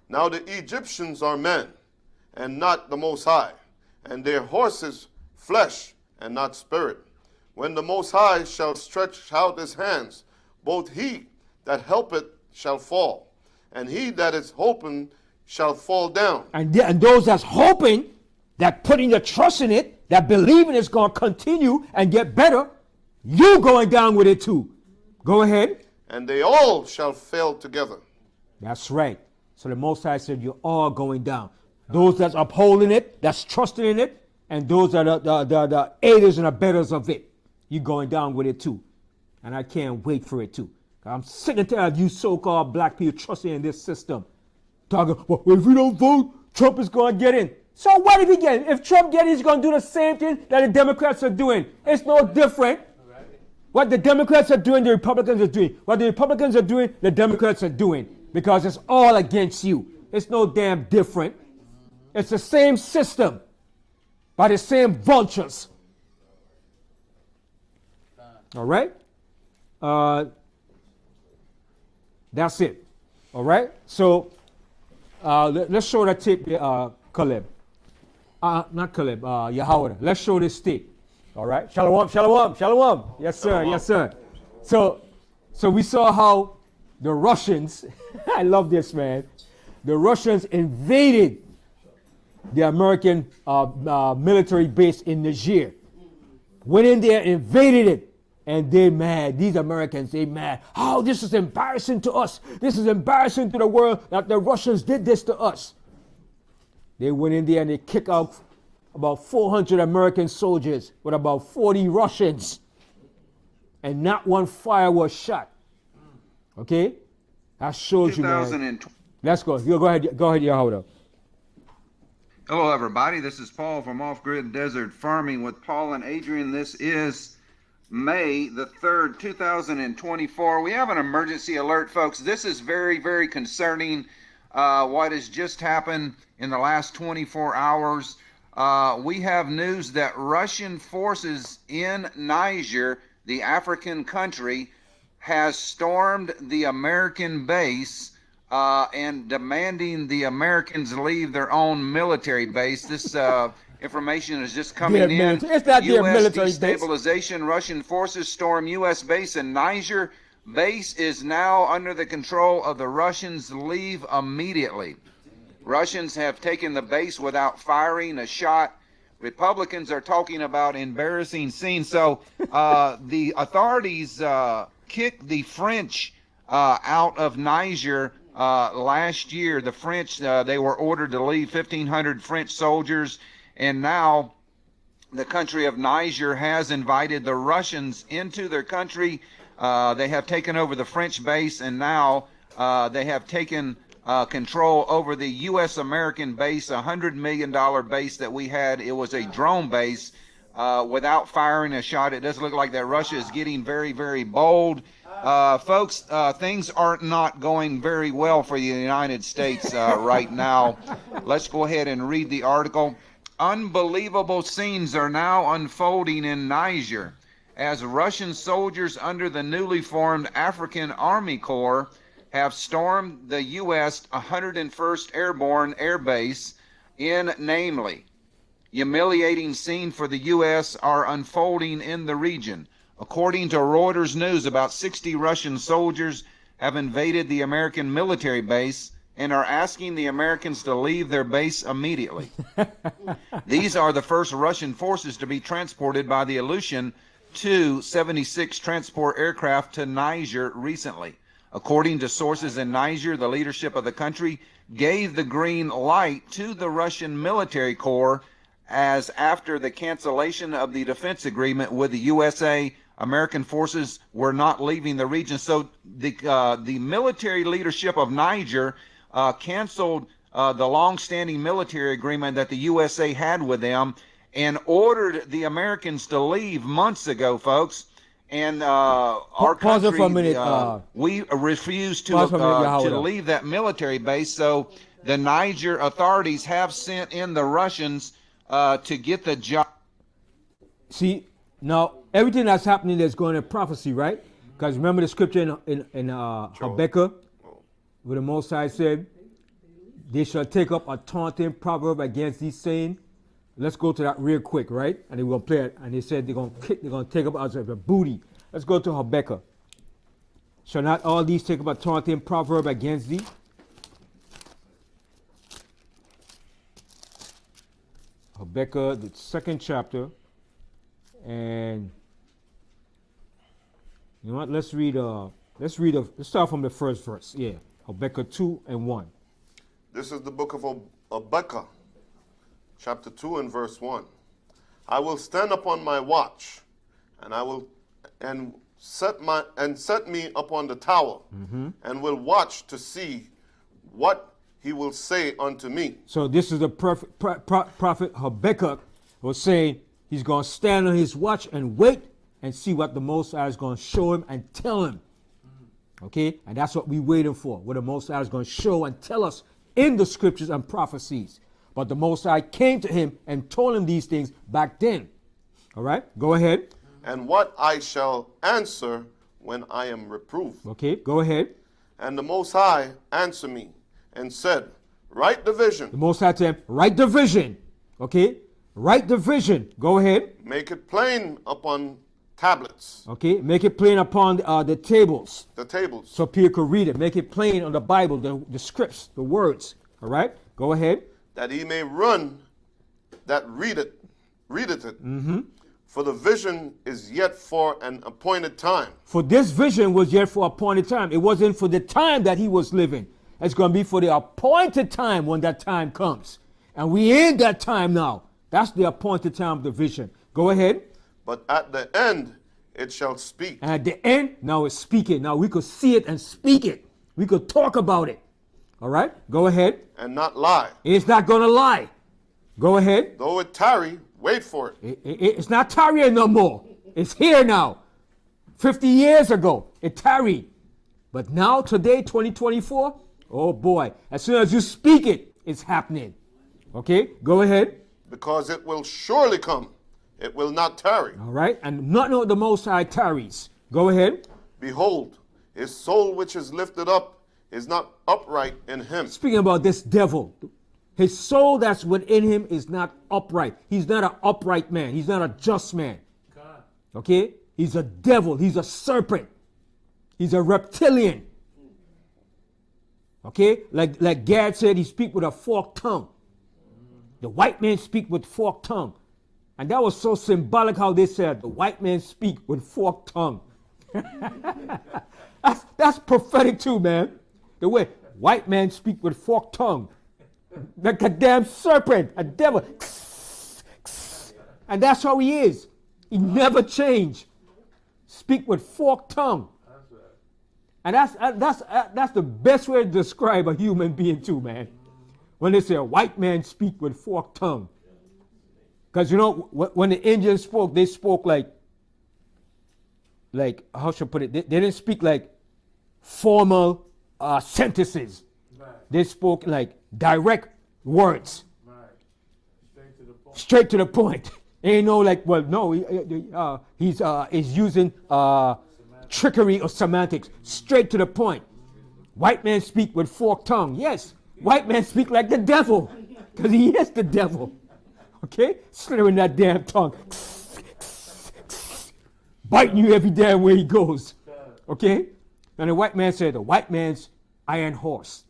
Now the Egyptians are men, and not the Most High, and their horses flesh, and not spirit. When the Most High shall stretch out his hands, both he that helpeth shall fall, and he that is hoping shall fall down. And those that's hoping, that putting your trust in it, that believing it's going to continue and get better, you going down with it too. Go ahead. And they all shall fail together. That's right. So the Most High said you're all going down. Those that's upholding it, that's trusting in it, and those that are the aiders and abettors of it, you're going down with it too. And I can't wait for it too. I'm sick and tired of you so-called black people trusting in this system. Talking, well, if we don't vote, Trump is going to get in. So what if he gets in? If Trump gets in, he's going to do the same thing that the Democrats are doing. It's no different. What the Democrats are doing, the Republicans are doing. What the Republicans are doing, the Democrats are doing. Because it's all against you. It's no damn different. It's the same system by the same vultures. All right? That's it. All right? So let's show that tape, Caleb. Not Caleb, Yahweh. Let's show this tape. All right? Shalom, shalom, shalom. Yes, sir. Shalom. Yes, sir. So we saw how the Russians, I love this, man. The Russians invaded the American military base in Niger. Went in there, invaded it. And they mad. These Americans, they mad. Oh, this is embarrassing to us. This is embarrassing to the world that the Russians did this to us. They went in there and they kicked out about 400 American soldiers with about 40 Russians. And not one fire was shot. Okay? That shows you, man. Let's go. Go ahead, Yahweh. Hello, everybody. This is Paul from Off Grid Desert Farming with Paul and Adrian. This is May the 3rd, 2024. We have an emergency alert, folks. This is very, very concerning. What has just happened in the last 24 hours. We have news that Russian forces in Niger, the African country, has stormed the American base and demanding the Americans leave their own military base. This information is just coming in. It's not their military destabilization. Base. Russian forces storm U.S. base in Niger. Base is now under the control of the Russians. Leave immediately. Russians have taken the base without firing a shot. Republicans are talking about embarrassing scenes. So the authorities kicked the French out of Niger last year. The French, they were ordered to leave, 1,500 French soldiers. And now the country of Niger has invited the Russians into their country. They have taken over the French base, and now they have taken control over the U.S. American base, a $100 million base that we had. It was a drone base without firing a shot. It does look like that Russia is getting very, very bold. Folks, things are not going very well for the United States right now. Let's go ahead and read the article. Unbelievable scenes are now unfolding in Niger as Russian soldiers under the newly formed African Army Corps have stormed the U.S. 101st Airborne Air Base in Namely. Humiliating scene for the U.S. are unfolding in the region. According to Reuters News, about 60 Russian soldiers have invaded the American military base and are asking the Americans to leave their base immediately. These are the first Russian forces to be transported by the Aleutian two 76 transport aircraft to Niger recently. According to sources in Niger, the leadership of the country gave the green light to the Russian military corps as after the cancellation of the defense agreement with the USA, American forces were not leaving the region. So the military leadership of Niger canceled the long-standing military agreement that the USA had with them and ordered the Americans to leave months ago, folks. And our Pause country, for a minute. we refused Pause for a minute, to Yahweh. leave that military base. So the Niger authorities have sent in the Russians to get the job. See, now everything that's happening is going to prophecy, right? Because remember the scripture in Habakkuk, where the Most High said, "They shall take up a taunting proverb against thee, saying." Let's go to that real quick, right? And then we're gonna play it. And they said they're gonna take up out of the booty. Let's go to Habakkuk. Shall not all these take up a taunting proverb against thee? Habakkuk, the 2nd chapter, and you know what? Let's start from the first verse. Yeah, Habakkuk 2:1. This is the book of Habakkuk, chapter 2 and verse 1. I will stand upon my watch, and set me upon the tower, and will watch to see what he will say unto me. So this is the prophet Habakkuk was saying he's going to stand on his watch and wait and see what the Most High is going to show him and tell him. Okay? And that's what we're waiting for, what the Most High is going to show and tell us in the scriptures and prophecies. But the Most High came to him and told him these things back then. All right? Go ahead. And what I shall answer when I am reproved. Okay, go ahead. And the Most High answered me and said, write the vision. The Most High said, write the vision. Okay? Write the vision. Go ahead. Make it plain upon tablets. Okay? Make it plain upon the tables. The tables. So people could read it. Make it plain on the Bible, the scripts, the words. All right? Go ahead. That he may run that readeth it. For the vision is yet for an appointed time. For this vision was yet for appointed time. It wasn't for the time that he was living. It's going to be for the appointed time when that time comes. And we in that time now. That's the appointed time of the vision. Go ahead. But at the end it shall speak. And at the end, now it's speaking. Now we could see it and speak it. We could talk about it. All right? Go ahead. And not lie. It's not going to lie. Go ahead. Though it tarry, wait for it. It's not tarrying no more. It's here now. 50 years ago, it tarried. But now, today, 2024, oh boy, as soon as you speak it, it's happening. Okay? Go ahead. Because it will surely come. It will not tarry. All right? And not know the Most High tarries. Go ahead. Behold, his soul which is lifted up is not upright in him. Speaking about this devil, his soul that's within him is not upright. He's not an upright man. He's not a just man. Okay? He's a devil. He's a serpent. He's a reptilian. Okay? Like Gad said, he speak with a forked tongue. The white man speak with forked tongue. And that was so symbolic how they said the white man speak with forked tongue. That's prophetic too, man. The way white man speak with forked tongue. Like a damn serpent, a devil. And that's how he is. He never changed. Speak with forked tongue. And that's the best way to describe a human being too, man. When they say a white man speak with forked tongue. Because you know, when the Indians spoke, they spoke like how should I put it? They didn't speak like formal sentences. Right. They spoke like direct words. Right. Straight to the point. Ain't no like, well, no, he's using trickery or semantics. Straight to the point. White men speak with forked tongue. Yes, white men speak like the devil, because he is the devil. Okay, slurring that damn tongue. Biting you every damn way he goes. Okay? And the white man said, the white man's iron horse.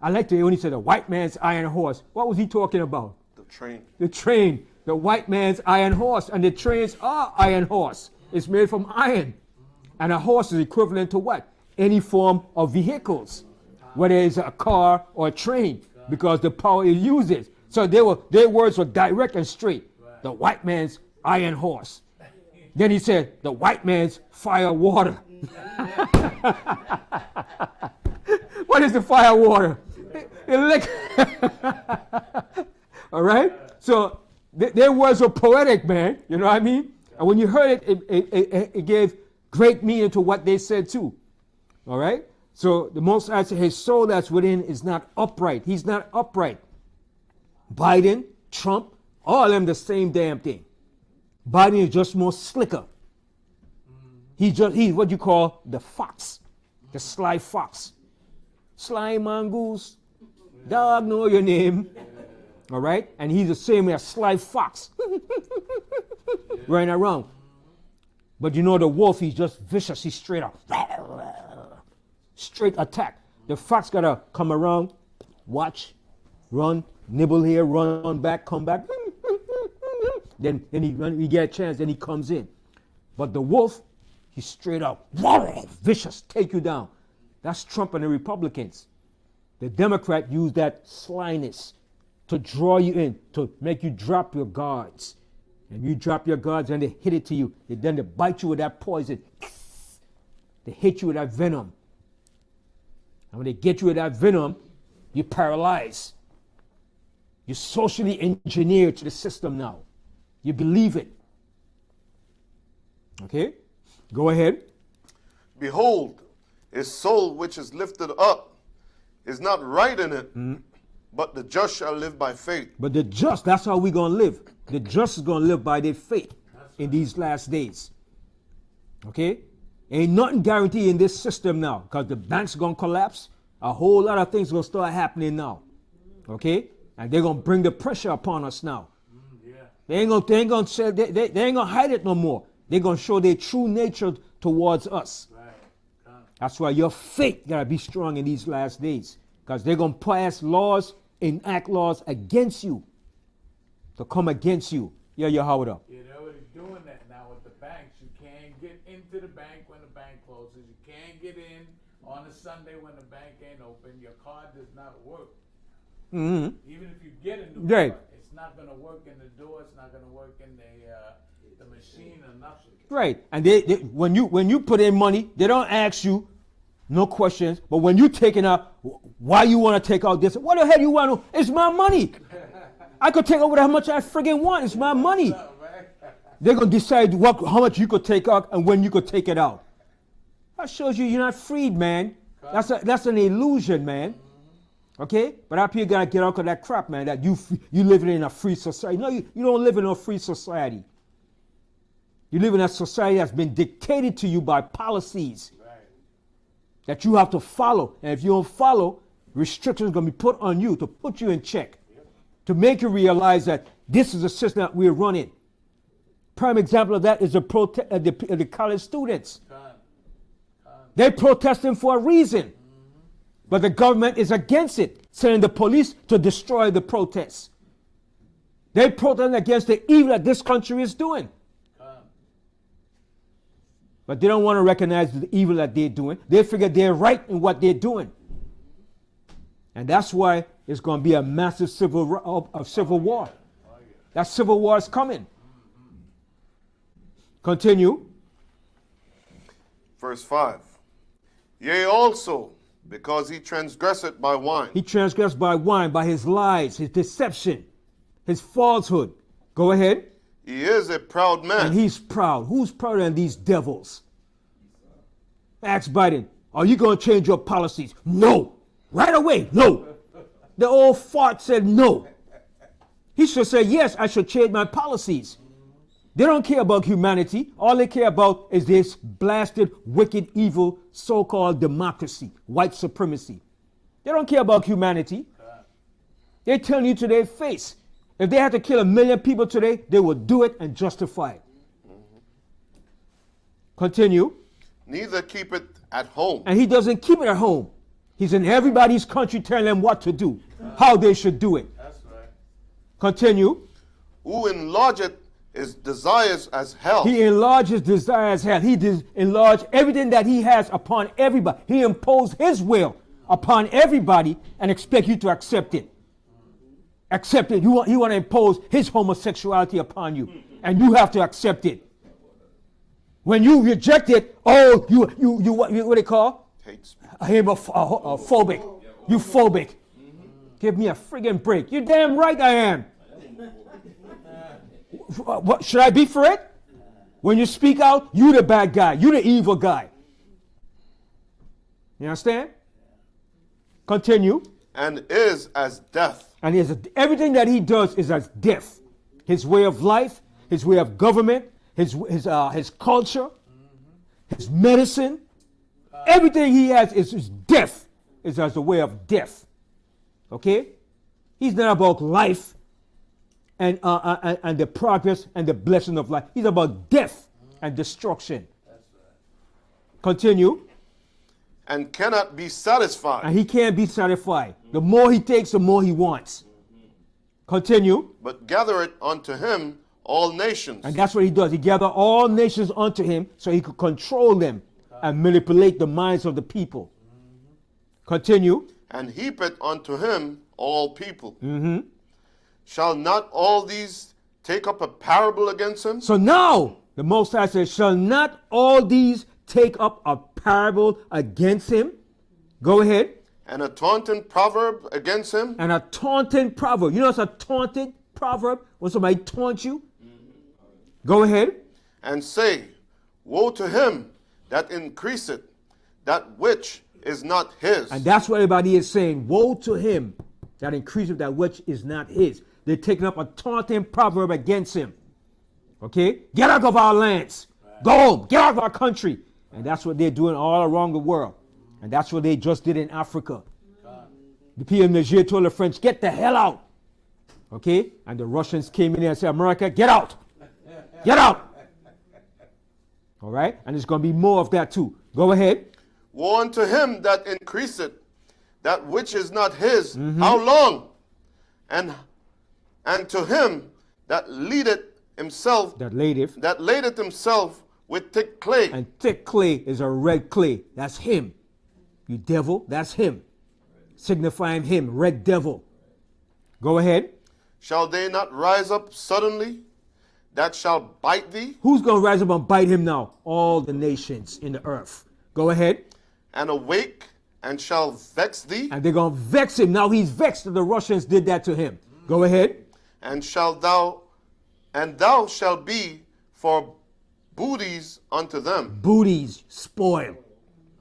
I like to when he said the white man's iron horse. What was he talking about? The train. The train. The white man's iron horse. And the trains are iron horse. is made from iron. And a horse is equivalent to what? Any form of vehicles, whether it's a car or a train, because the power it uses. So their words were direct and straight. The white man's iron horse. Then he said, the white man's fire water. What is the fire water? All right? So their words were poetic, man. You know what I mean? And when you heard it, it gave great meaning to what they said too. All right? So the Most High said, his soul that's within is not upright. He's not upright. Biden, Trump, all of them the same damn thing. Biden is just more slicker. He's what you call the fox, the sly fox. Sly mongoose, dog know your name. All right? And he's the same as sly fox. Running around. But you know the wolf, he's just vicious. He's straight up. Straight attack. The fox got to come around, watch, run, nibble here, run back, come back. Then he get a chance, then he comes in. But the wolf, he's straight up, vicious, take you down. That's Trump and the Republicans. The Democrat use that slyness to draw you in, to make you drop your guards. And you drop your guards and they hit it to you. Then they bite you with that poison. They hit you with that venom. And when they get you with that venom, you're paralyzed. You're socially engineered to the system now. You believe it. Okay? Go ahead. Behold, his soul which is lifted up is not right in it, but the just shall live by faith. But the just, that's how we're going to live. The just is going to live by their faith in these last days. Okay? Ain't nothing guaranteed in this system now, because the banks going to collapse. A whole lot of things going to start happening now. Okay? And they're going to bring the pressure upon us now. They ain't gonna hide it no more. They're gonna show their true nature towards us. That's why your faith gotta be strong in these last days, because they're gonna pass laws, enact laws against you, to come against you. Yeah, Howard up. Yeah, they're already doing that now with the banks. You can't get into the bank when the bank closes. You can't get in on a Sunday when the bank ain't open. Your card does not work. Even if you get a new card, it's not going to work in the door. It's not going to work in the machine or nothing. Right. And when you put in money, they don't ask you no questions. But when you take it out, why you want to take out this? What the hell you want to? It's my money. I could take out how much I friggin' want. It's my money. They're going to decide how much you could take out and when you could take it out. That shows you you're not freed, man. That's an illusion, man. Okay? But up here you gotta get out of that crap, man, that you living in a free society. No, you don't live in a free society. You live in a society that's been dictated to you by policies that you have to follow. And if you don't follow, restrictions are gonna be put on you to put you in check, to make you realize that this is a system that we're running. Prime example of that is the college students. They're protesting for a reason. But the government is against it, sending the police to destroy the protests. They're protesting against the evil that this country is doing. But they don't want to recognize the evil that they're doing. They figure they're right in what they're doing. And that's why it's going to be a massive civil war. That civil war is coming. Continue. Verse 5. Yea, also, because he transgresseth by wine. He transgressed by wine, by his lies, his deception, his falsehood. Go ahead. He is a proud man. And he's proud. Who's prouder than these devils? Ask Biden, are you going to change your policies? No. Right away, no. The old fart said no. He should say, yes, I should change my policies. They don't care about humanity. All they care about is this blasted, wicked, evil, so-called democracy, white supremacy. They don't care about humanity. They're telling you to their face. If they had to kill 1 million people today, they would do it and justify it. Continue. Neither keep it at home. And he doesn't keep it at home. He's in everybody's country telling them what to do, how they should do it. That's right. Continue. Who enlargeth his desires as hell. He enlarged his desire as hell. He enlarged everything that he has upon everybody. He imposed his will upon everybody and expect you to accept it. Accept it. He want to impose his homosexuality upon you, and you have to accept it. When you reject it, oh, you what they call? Hate speech. Phobic. You phobic. Give me a friggin' break. You're damn right I am. What should I be for it? When you speak out, you the bad guy. You the evil guy. You understand? Continue. And is as death. And everything that he does is as death. His way of life, his way of government, his culture, his medicine, everything he has is death. Is as a way of death. Okay? He's not about life and the progress and the blessing of life. He's about death and destruction. Continue. And cannot be satisfied. And he can't be satisfied. The more he takes, the more he wants. Continue. But gather it unto him all nations. And that's what he does. He gathered all nations unto him so he could control them and manipulate the minds of the people. Continue. And heap it unto him all people. Mm-hmm. Shall not all these take up a parable against him? So now, the Most High says, shall not all these take up a parable against him? Go ahead. And a taunting proverb against him? And a taunting proverb. You know what's a taunting proverb? When somebody taunts you? Go ahead. And say, woe to him that increaseth that which is not his. And that's what everybody is saying. Woe to him that increaseth that which is not his. They're taking up a taunting proverb against him. Okay? Get out of our lands. Go home. Get out of our country. And that's what they're doing all around the world. And that's what they just did in Africa. The people in Niger told the French, get the hell out. Okay? And the Russians came in there and said, America, get out. Get out. All right? And there's going to be more of that too. Go ahead. Woe unto him that increaseth that which is not his. How long? And to him that leadeth himself. That ladeth himself with thick clay. And thick clay is a red clay. That's him. You devil, that's him. Signifying him, red devil. Go ahead. Shall they not rise up suddenly that shall bite thee? Who's going to rise up and bite him now? All the nations in the earth. Go ahead. And awake and shall vex thee. And they're going to vex him. Now he's vexed that the Russians did that to him. Go ahead. And thou shalt be for booties unto them. Booties, spoil.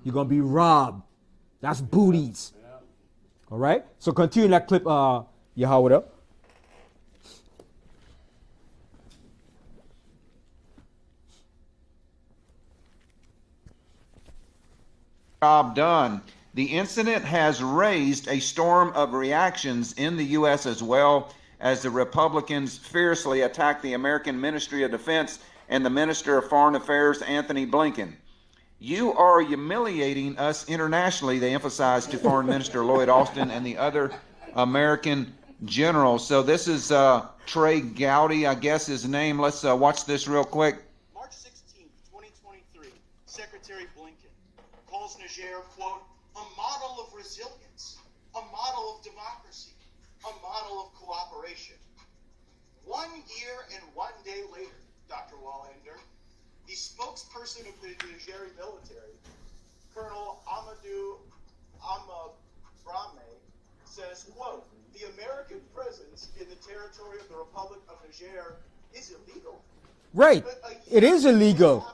You're going to be robbed. That's booties. All right? So continue that clip, Yahweh. Job done. The incident has raised a storm of reactions in the U.S. as well as the Republicans fiercely attack the American Ministry of Defense and the Minister of Foreign Affairs, Anthony Blinken. You are humiliating us internationally, they emphasized to Foreign Minister Lloyd Austin and the other American generals. So this is Trey Gowdy, I guess his name. Let's watch this real quick. March 16, 2023, Secretary Blinken calls Niger, quote, a model of resilience, a model of democracy, a model of cooperation. 1 year and 1 day later, Dr. Wallander, the spokesperson of the Nigerian military, Colonel Amadou Amabrame, says, quote, the American presence in the territory of the Republic of Niger is illegal. Right. It is illegal.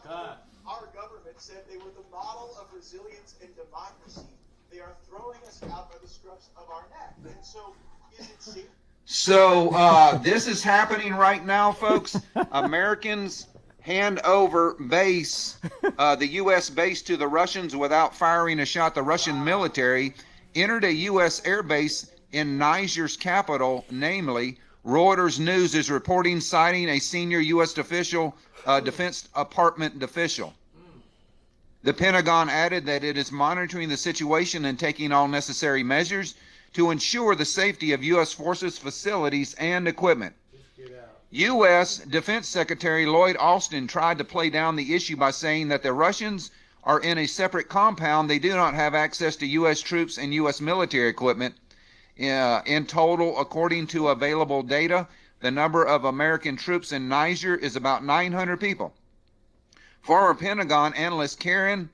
Our government said they were the model of resilience and democracy. They are throwing us out by the scruffs of our neck. And so, is it safe? So this is happening right now, folks. Americans hand over base, the U.S. base to the Russians without firing a shot. The Russian military entered a U.S. air base in Niger's capital, namely, Reuters News is reporting, citing a senior U.S. official, Defense Department official. The Pentagon added that it is monitoring the situation and taking all necessary measures to ensure the safety of U.S. forces, facilities, and equipment. U.S. Defense Secretary Lloyd Austin tried to play down the issue by saying that the Russians are in a separate compound. They do not have access to U.S. troops and U.S. military equipment. In total, according to available data, the number of American troops in Niger is about 900 people. Former Pentagon analyst Karen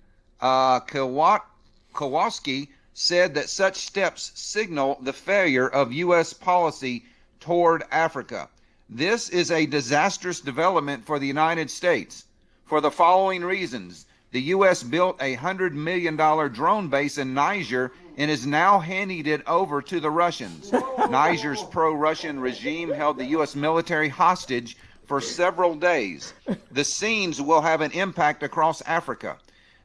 Kowalski said that such steps signal the failure of U.S. policy toward Africa. This is a disastrous development for the United States for the following reasons. The U.S. built a $100 million drone base in Niger and is now handing it over to the Russians. Niger's pro-Russian regime held the U.S. military hostage for several days. The scenes will have an impact across Africa.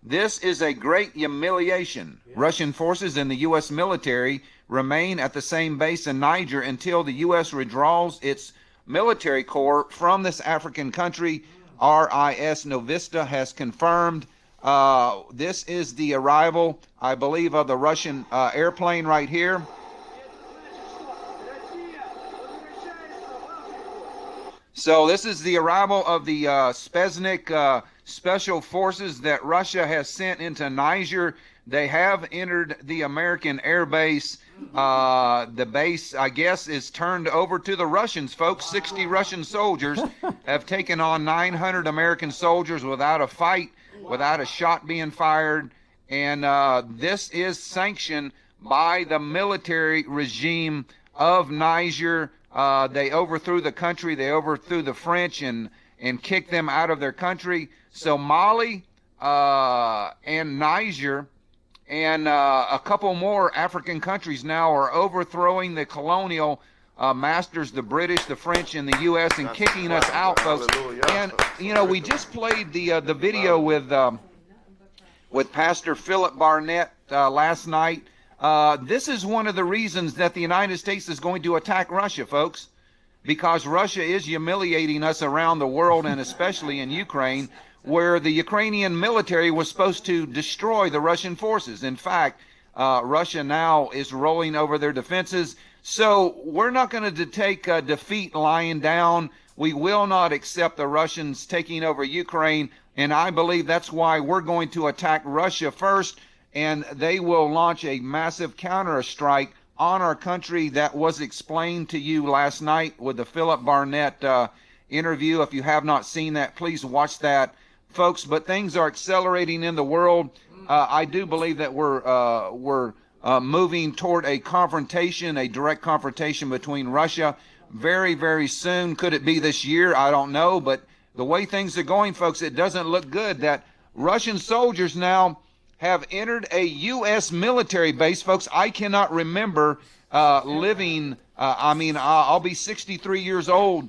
This is a great humiliation. Russian forces and the U.S. military remain at the same base in Niger until the U.S. withdraws its military corps from this African country. RIS Novista has confirmed. This is the arrival, I believe, of the Russian airplane right here. So this is the arrival of the Spetsnaz special forces that Russia has sent into Niger. They have entered the American air base. The base, I guess, is turned over to the Russians, folks. 60 Russian soldiers have taken on 900 American soldiers without a fight, without a shot being fired. And this is sanctioned by the military regime of Niger. They overthrew the country. They overthrew the French and kicked them out of their country. So Mali and Niger and a couple more African countries now are overthrowing the colonial masters, the British, the French, and the U.S. and kicking us out, folks. And you know, we just played the video with Pastor Philip Barnett last night. This is one of the reasons that the United States is going to attack Russia, folks, because Russia is humiliating us around the world, and especially in Ukraine, where the Ukrainian military was supposed to destroy the Russian forces. In fact, Russia now is rolling over their defenses. So we're not going to take defeat lying down. We will not accept the Russians taking over Ukraine, and I believe that's why we're going to attack Russia first, and they will launch a massive counter-strike on our country. That was explained to you last night with the Philip Barnett interview. If you have not seen that, please watch that, folks. But things are accelerating in the world. I do believe that we're moving toward a confrontation, a direct confrontation between Russia very, very soon. Could it be this year? I don't know. But the way things are going, folks, it doesn't look good. That Russian soldiers now have entered a U.S. military base. Folks, I cannot remember living, I'll be 63 years old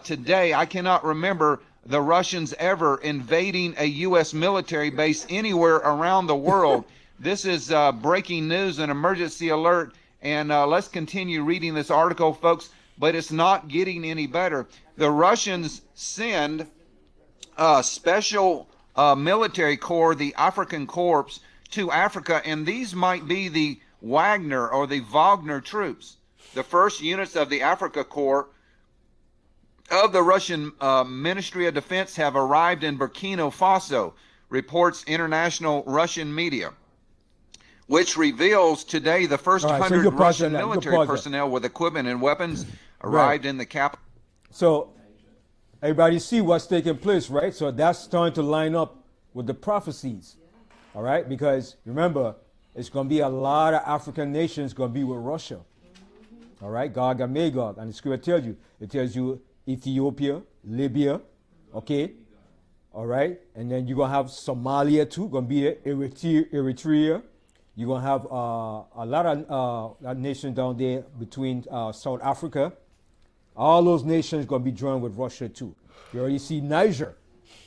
today. I cannot remember the Russians ever invading a U.S. military base anywhere around the world. This is breaking news, an emergency alert, and let's continue reading this article, folks, but it's not getting any better. The Russians send special military corps, the African Corps, to Africa, and these might be the Wagner or the Wagner troops. The first units of the Africa Corps of the Russian Ministry of Defense have arrived in Burkina Faso, reports international Russian media, which reveals today the first 100 Russian military personnel with equipment and weapons arrived in the capital. So everybody see what's taking place, right? So that's starting to line up with the prophecies, all right? Because remember, it's going to be a lot of African nations going to be with Russia, all right? Gog and Magog. And the scripture tells you Ethiopia, Libya, okay? All right? And then you're going to have Somalia too, going to be Eritrea. You're going to have a lot of nations down there between South Africa. All those nations going to be joined with Russia too. You already see Niger.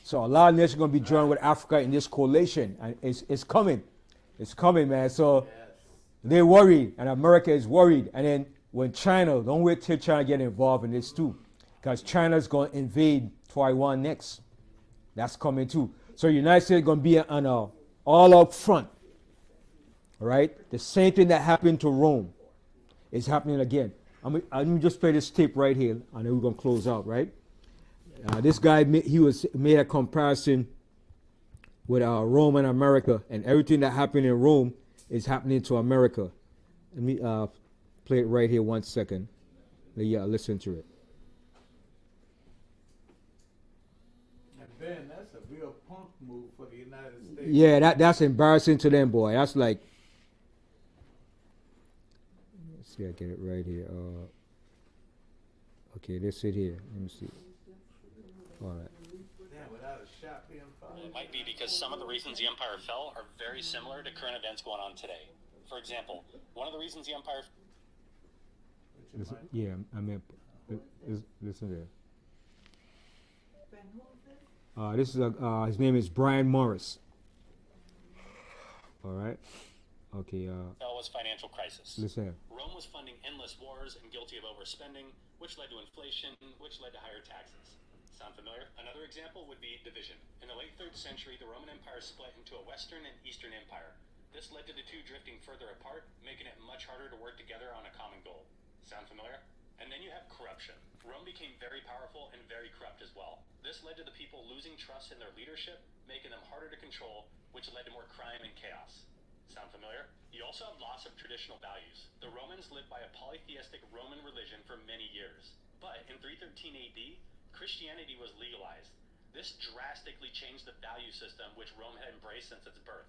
So a lot of nations are going to be joined with Africa in this coalition. And it's coming. It's coming, man. So they're worried, and America is worried. And then when China, don't wait till China get involved in this too, because China's going to invade Taiwan next. That's coming too. So the United States is going to be on a all-out front. All right? The same thing that happened to Rome is happening again. Let me just play this tape right here, and then we're gonna close out, right? This guy made a comparison with Rome and America, and everything that happened in Rome is happening to America. Let me play it right here 1 second. Yeah, listen to it. And Ben, that's a real punk move for the United States. Yeah, that's embarrassing to them, boy. That's like, let's see, I get it right here. Okay, this it here. Let me see. All right. Yeah, without a shot being fired. It might be because some of the reasons the empire fell are very similar to current events going on today. For example, one of the reasons the empire... Listen, yeah, I mean, listen there. This is his name is Brian Morris. All right. Okay. Fell was financial crisis. Listen. Rome was funding endless wars and guilty of overspending, which led to inflation, which led to higher taxes. Sound familiar? Another example would be division. In the late 3rd century, the Roman Empire split into a Western and Eastern Empire. This led to the two drifting further apart, making it much harder to work together on a common goal. Sound familiar? And then you have corruption. Rome became very powerful and very corrupt as well. This led to the people losing trust in their leadership, making them harder to control, which led to more crime and chaos. Sound familiar? You also have loss of traditional values. The Romans lived by a polytheistic Roman religion for many years. But in 313 AD, Christianity was legalized. This drastically changed the value system which Rome had embraced since its birth.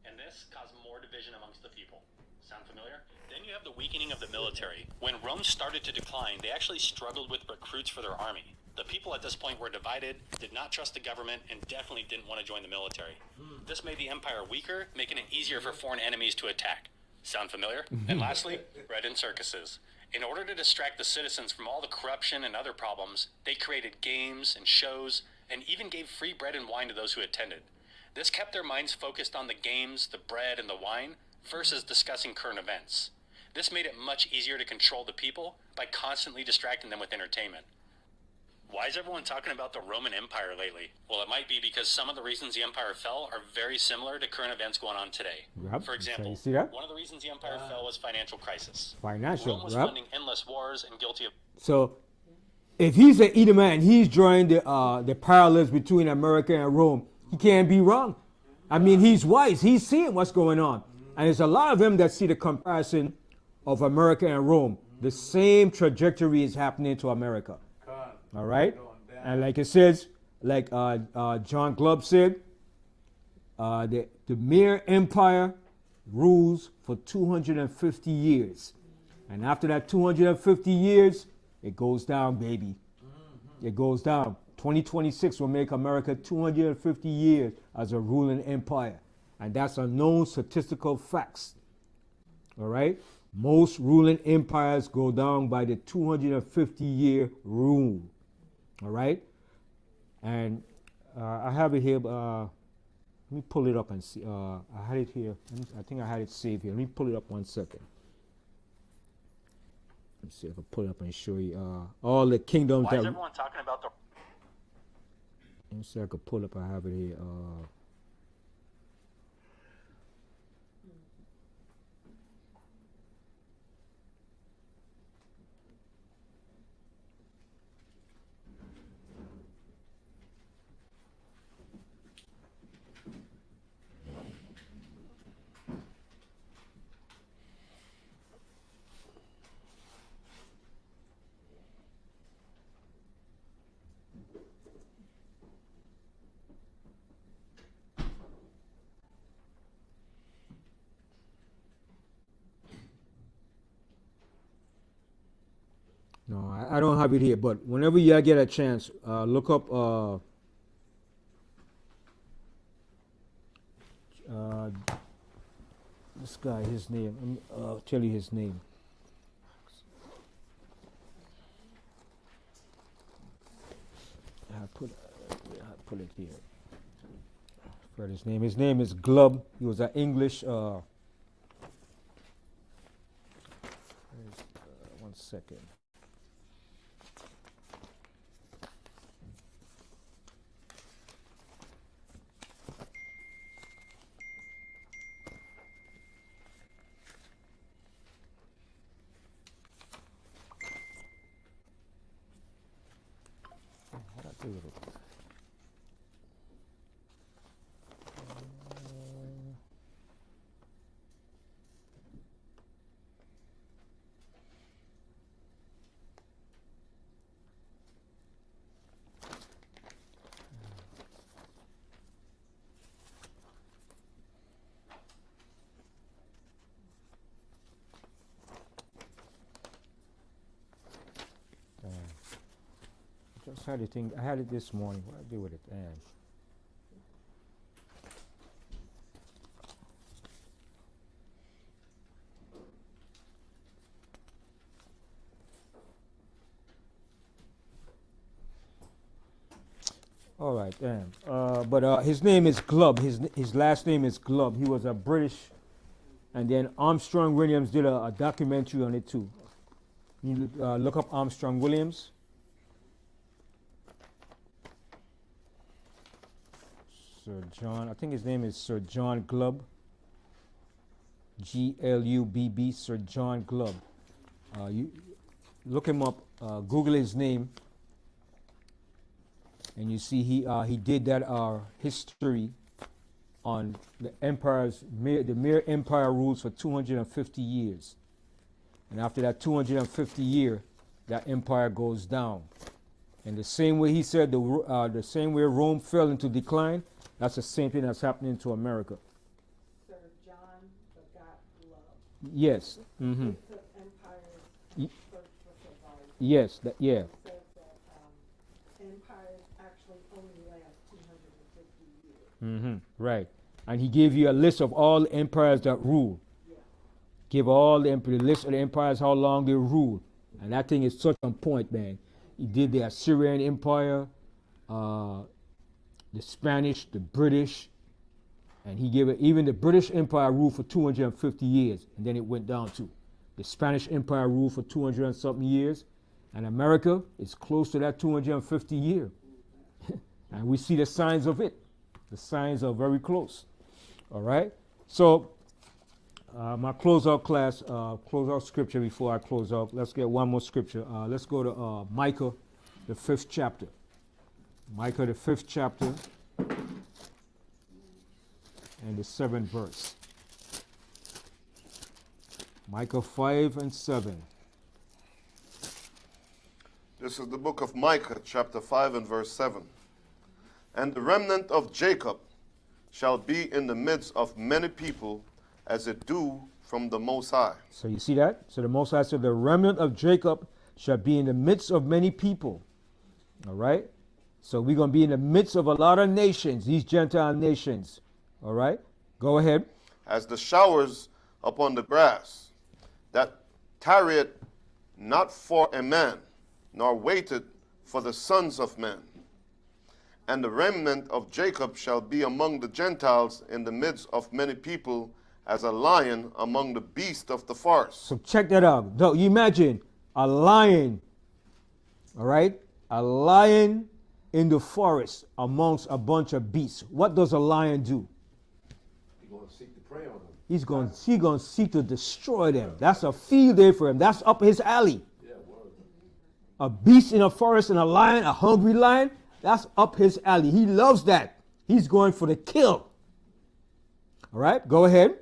And this caused more division amongst the people. Sound familiar? Then you have the weakening of the military. When Rome started to decline, they actually struggled with recruits for their army. The people at this point were divided, did not trust the government, and definitely didn't want to join the military. This made the empire weaker, making it easier for foreign enemies to attack. Sound familiar? And lastly, bread and circuses. In order to distract the citizens from all the corruption and other problems, they created games and shows, and even gave free bread and wine to those who attended. This kept their minds focused on the games, the bread, and the wine, versus discussing current events. This made it much easier to control the people by constantly distracting them with entertainment. Why is everyone talking about the Roman Empire lately? Well, it might be because some of the reasons the empire fell are very similar to current events going on today. Yep. For example, you see that? one of the reasons the empire fell was financial crisis. Financial, Rome was yep. funding endless wars and guilty of... So, if he's an Edomite, he's drawing the parallels between America and Rome. He can't be wrong. I mean, he's wise. He's seeing what's going on. And there's a lot of them that see the comparison of America and Rome. The same trajectory is happening to America. All right? And like it says, like John Glubb said, the mere empire rules for 250 years. And after that 250 years, it goes down, baby. It goes down. 2026 will make America 250 years as a ruling empire. And that's a known statistical facts. All right? Most ruling empires go down by the 250-year rule. All right? And I have it here. Let me pull it up and see. I had it here. I think I had it saved here. Let me pull it up 1 second. Let's see if I pull it up and show you all the kingdoms. Why is everyone talking about the... Let me see if I could pull up. I have it here. No, I don't have it here, but whenever you get a chance, look up this guy, his name. Let me tell you his name. I put it here. For his name. His name is Glubb. He was an English. 1 second. had the thing. I had it this morning. What did I do with it? All right, damn. But his name is Glubb. His last name is Glubb. He was a British, and then Armstrong Williams did a documentary on it too. You look up Armstrong Williams. Sir John, I think his name is Sir John Glubb. Glubb, Sir John Glubb. You look him up. Google his name. And you see he did that history on the Mir Empire rules for 250 years. And after that 250 year, that empire goes down. And the same way he said, the same way Rome fell into decline, that's the same thing that's happening to America. Sir John forgot love. Yes. Mm-hmm. It's the empire's search for survival. Yes. Yeah. It says that empires actually only last 250 years. Mm-hmm. Right. And he gave you a list of all the empires that rule. Yeah. Give all the list of the empires, how long they ruled. And that thing is such on point, man. He did the Assyrian Empire, the Spanish, the British, and he gave it, even the British Empire ruled for 250 years, and then it went down to the Spanish Empire ruled for 200 and something years, and America is close to that 250 year. And we see the signs of it. The signs are very close. All right? So, my closeout class, closeout scripture before I close out. Let's get one more scripture. Let's go to Micah, the 5th chapter. Micah, the 5th chapter, and the 7th verse. Micah 5 and 7. This is the book of Micah, chapter 5 and verse 7. And the remnant of Jacob shall be in the midst of many people, as a dew from the Most High. So you see that? So the Most High said, the remnant of Jacob shall be in the midst of many people. All right? So we're going to be in the midst of a lot of nations, these Gentile nations. All right? Go ahead. As the showers upon the grass, that tarrieth not for a man, nor waited for the sons of men. And the remnant of Jacob shall be among the Gentiles in the midst of many people, as a lion among the beasts of the forest. So check that out. Now, you imagine a lion, all right? A lion in the forest amongst a bunch of beasts. What does a lion do? He's going to seek to prey on them. He's going to seek to destroy them. That's a field day for him. That's up his alley. Yeah, word. A beast in a forest and a lion, a hungry lion, that's up his alley. He loves that. He's going for the kill. All right, go ahead.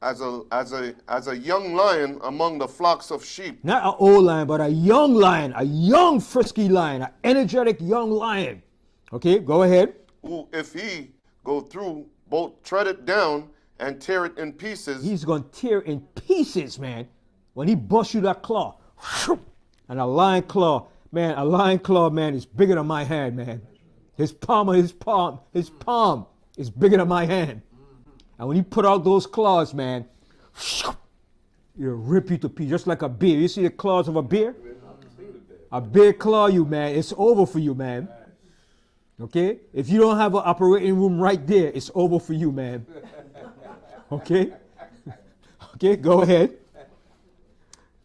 As a young lion among the flocks of sheep. Not an old lion, but a young lion, a young frisky lion, an energetic young lion. Okay, go ahead. Who, if he go through, both tread it down and tear it in pieces. He's going to tear in pieces, man. When he busts you that claw. And a lion claw, man, is bigger than my hand, man. His palm is bigger than my hand. And when he put out those claws, man, it'll rip you to pieces, just like a bear. You see the claws of a bear? A bear claw you, man. It's over for you, man. Okay? If you don't have an operating room right there, it's over for you, man. Okay? Okay, go ahead.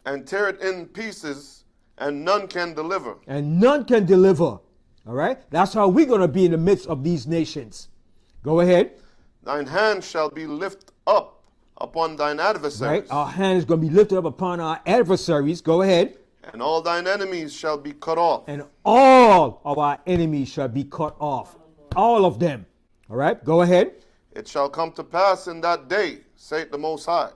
And tear it in pieces, and none can deliver. And none can deliver. All right? That's how we're going to be in the midst of these nations. Go ahead. Thine hand shall be lifted up upon thine adversaries. Right? Our hand is going to be lifted up upon our adversaries. Go ahead. And all thine enemies shall be cut off. And all of our enemies shall be cut off. All of them. All right? Go ahead. It shall come to pass in that day, saith the Most High,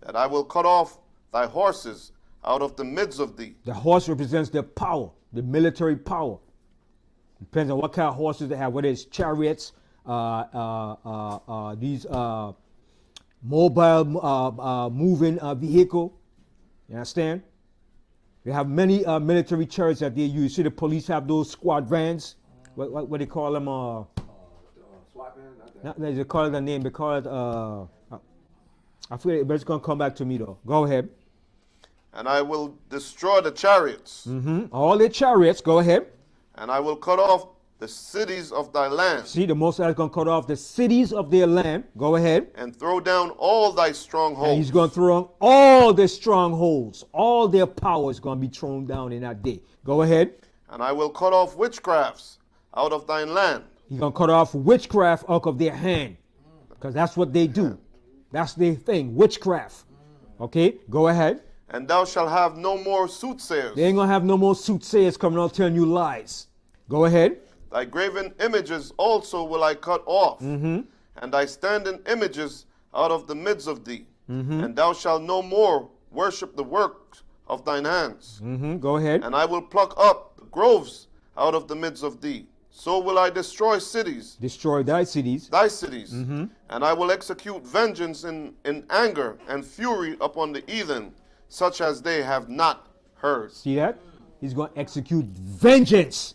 that I will cut off thy horses out of the midst of thee. The horse represents their power, the military power. Depends on what kind of horses they have, whether it's chariots, these mobile moving vehicle. You understand? They have many military chariots that they use. See, the police have those squad vans. What they call them? SWAT man? Not, they call it a name. They call it. I forget, but it's gonna come back to me though. Go ahead. And I will destroy the chariots. All the chariots. Go ahead. And I will cut off the cities of thy land. See, the Most High is gonna cut off the cities of their land. Go ahead. And throw down all thy strongholds. And he's gonna throw on all the strongholds. All their power is gonna be thrown down in that day. Go ahead. And I will cut off witchcrafts out of thine land. He's gonna cut off witchcraft out of their hand, because that's what they do. That's their thing, witchcraft. Okay, go ahead. And thou shalt have no more soothsayers. They ain't gonna have no more soothsayers coming out telling you lies. Go ahead. Thy graven images also will I cut off, and thy standing images out of the midst of thee. And thou shalt no more worship the works of thine hands. Go ahead. And I will pluck up the groves out of the midst of thee. So will I destroy cities. Destroy thy cities. Thy cities. And I will execute vengeance in anger and fury upon the heathen, such as they have not heard. See that? He's going to execute vengeance,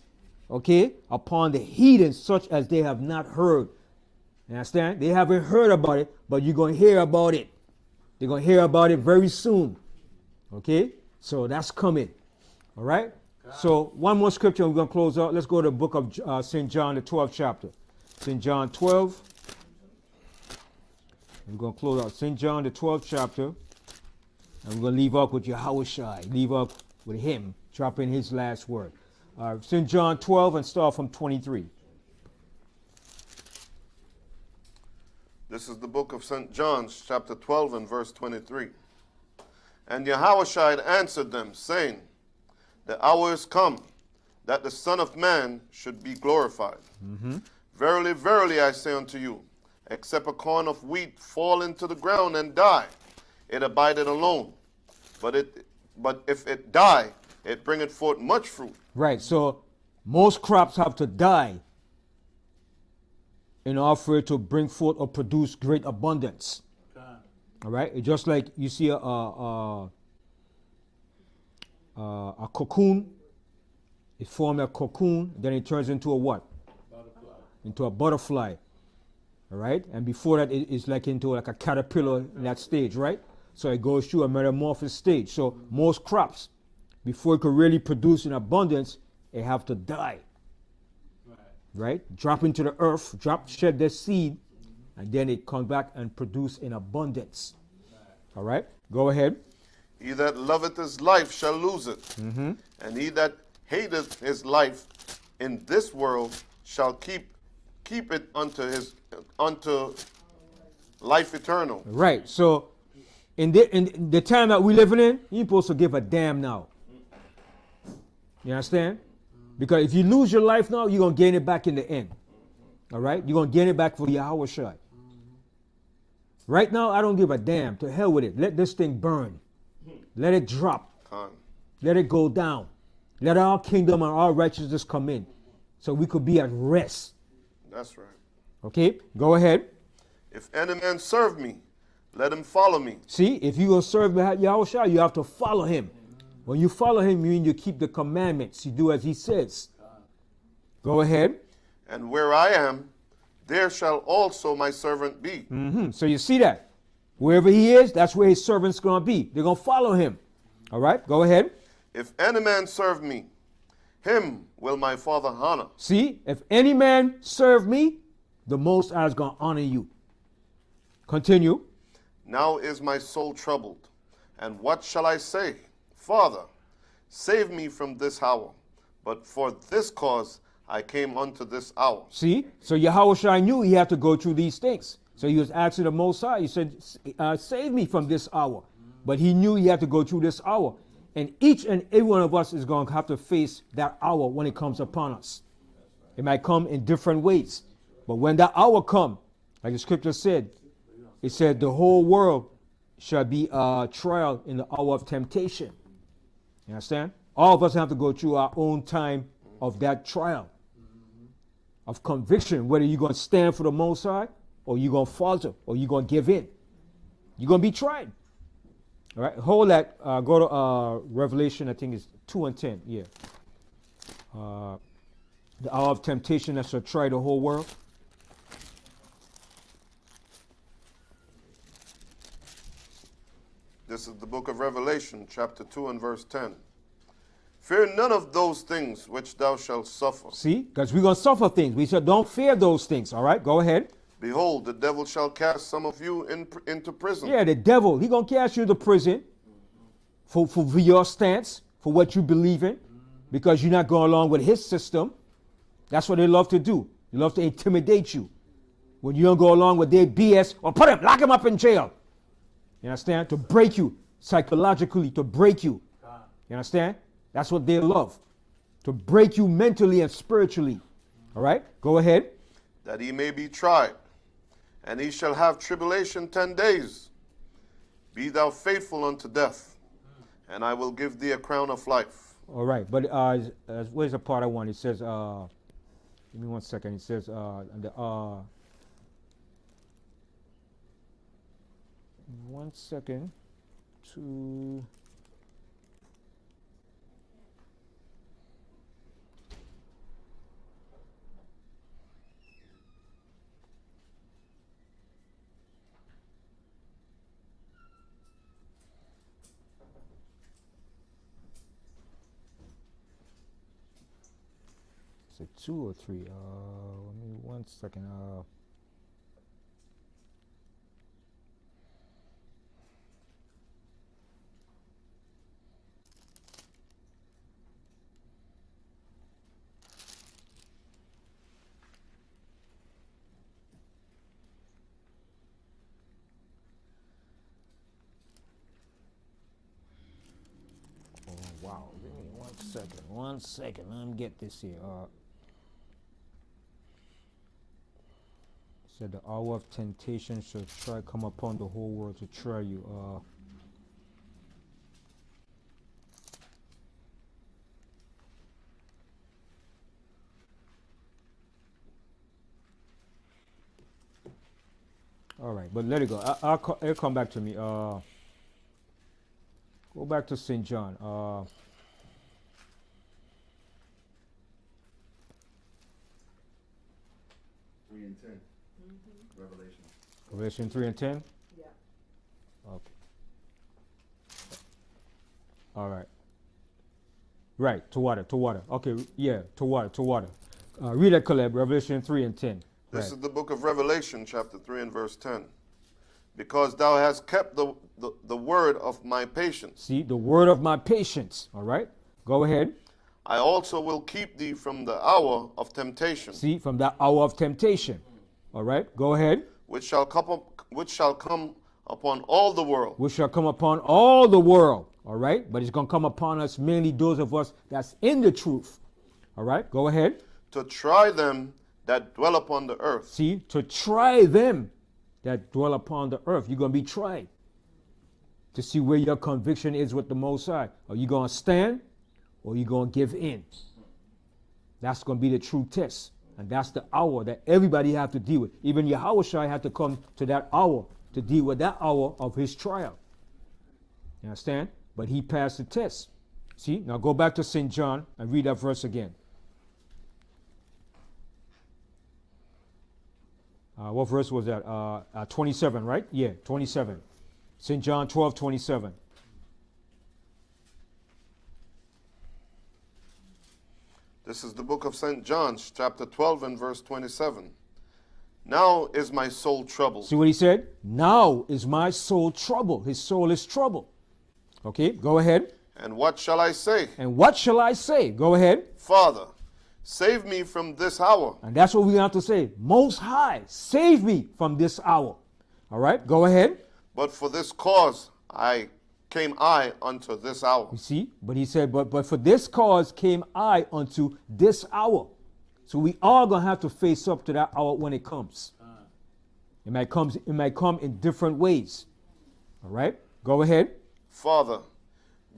okay, upon the heathen, such as they have not heard. You understand? They haven't heard about it, but you're going to hear about it. They're going to hear about it very soon. Okay? So that's coming. All right? So one more scripture, and we're going to close out. Let's go to the book of St. John, the 12th chapter. St. John 12. We're going to close out St. John, the 12th chapter. And we're going to leave up with Yahushua. Leave up with him, drop in his last word. St. John 12 and start from 23. This is the book of St. John, chapter 12 and verse 23. And Yahushua answered them, saying, the hour is come that the Son of Man should be glorified. Verily, verily, I say unto you, except a corn of wheat fall into the ground and die, it abideth alone. But if it die, it bringeth forth much fruit. Right, so most crops have to die in order for it to bring forth or produce great abundance. All right, it's just like you see a cocoon. It forms a cocoon, then it turns into a what? Butterfly. Into a butterfly. All right, and before that, it's like into like a caterpillar in that stage, right? So it goes through a metamorphosis stage. So most crops, before it could really produce in abundance, they have to die. Right? Drop into the earth, shed their seed, and then it comes back and produce in abundance. All right? Go ahead. He that loveth his life shall lose it, and he that hateth his life in this world shall keep it unto life eternal. Right. So in the time that we're living in, you're supposed to give a damn now. You understand? Because if you lose your life now, you're going to gain it back in the end. All right? You're going to gain it back for Yahushua. Right now, I don't give a damn. To hell with it. Let this thing burn. Let it drop. Let it go down. Let our kingdom and our righteousness come in so we could be at rest. That's right. Okay? Go ahead. If any man serve me, let him follow me. See, if you're going to serve Yahushua, you have to follow him. When you follow him, you mean you keep the commandments. You do as he says. Go ahead. And where I am, there shall also my servant be. So you see that. Wherever he is, that's where his servant's going to be. They're going to follow him. All right, go ahead. If any man serve me, him will my Father honor. See, if any man serve me, the Most High is going to honor you. Continue. Now is my soul troubled, and what shall I say? Father, save me from this hour. But for this cause I came unto this hour. See? So Yahushua knew he had to go through these things. So he was asking the Most High. He said, save me from this hour. But he knew he had to go through this hour. And each and every one of us is going to have to face that hour when it comes upon us. It might come in different ways. But when that hour comes, like the scripture said, it said the whole world shall be a trial in the hour of temptation. You understand? All of us have to go through our own time of that trial, of conviction, whether you're going to stand for the Most High, or you're going to falter, or you're going to give in. You're going to be tried. All right, hold that. Go to Revelation, I think it's 2 and 10. Yeah. The hour of temptation that shall try the whole world. This is the book of Revelation, chapter 2 and verse 10. Fear none of those things which thou shalt suffer. See, because we're going to suffer things. We said don't fear those things. All right, go ahead. Behold, the devil shall cast some of you into prison. Yeah, the devil, he going to cast you to prison for your stance, for what you believe in, because you're not going along with his system. That's what they love to do. They love to intimidate you. When you don't go along with their BS, or lock him up in jail. You understand? To break you psychologically, to break you. You understand? That's what they love. To break you mentally and spiritually. All right? Go ahead. That he may be tried, and he shall have tribulation 10 days. Be thou faithful unto death, and I will give thee a crown of life. All right, but where's the part I want? It says, give me 1 second. It says, one second to. Is it 2 or 3? Let me 1 second. Oh wow! Give me 1 second. 1 second. Let me get this here. Said the hour of temptation shall try come upon the whole world to try you. All right, but let it go. It'll come back to me. Go back to St. John. 3 and 10. Revelation. Revelation 3 and 10? Yeah. Okay. All right. Right, to water. Okay, yeah, to water. Read that, Caleb, Revelation 3 and 10. This Right. is the book of Revelation, chapter 3 and verse 10. Because thou hast kept the word of my patience. See, the word of my patience. All right, go ahead. I also will keep thee from the hour of temptation. See, from that hour of temptation. All right, go ahead. Which shall come upon all the world. Which shall come upon all the world. All right, but it's going to come upon us, mainly those of us that's in the truth. All right, go ahead. To try them that dwell upon the earth. See, to try them that dwell upon the earth. You're going to be tried to see where your conviction is with the Most High. Are you going to stand or are you going to give in? That's going to be the true test. And that's the hour that everybody have to deal with. Even Yahushua had to come to that hour to deal with that hour of his trial. You understand? But he passed the test. See, now go back to St. John and read that verse again. What verse was that? 27, right? Yeah, 27. St. John 12:27. This is the book of St. John, chapter 12 and verse 27. Now is my soul troubled. See what he said? Now is my soul troubled. His soul is troubled. Okay, go ahead. And what shall I say? And what shall I say? Go ahead. Father, save me from this hour. And that's what we have to say. Most High, save me from this hour. All right, go ahead. But for this cause came I unto this hour. You see, but he said, but for this cause came I unto this hour. So we are going to have to face up to that hour when it comes. It might come in different ways. All right, go ahead. Father,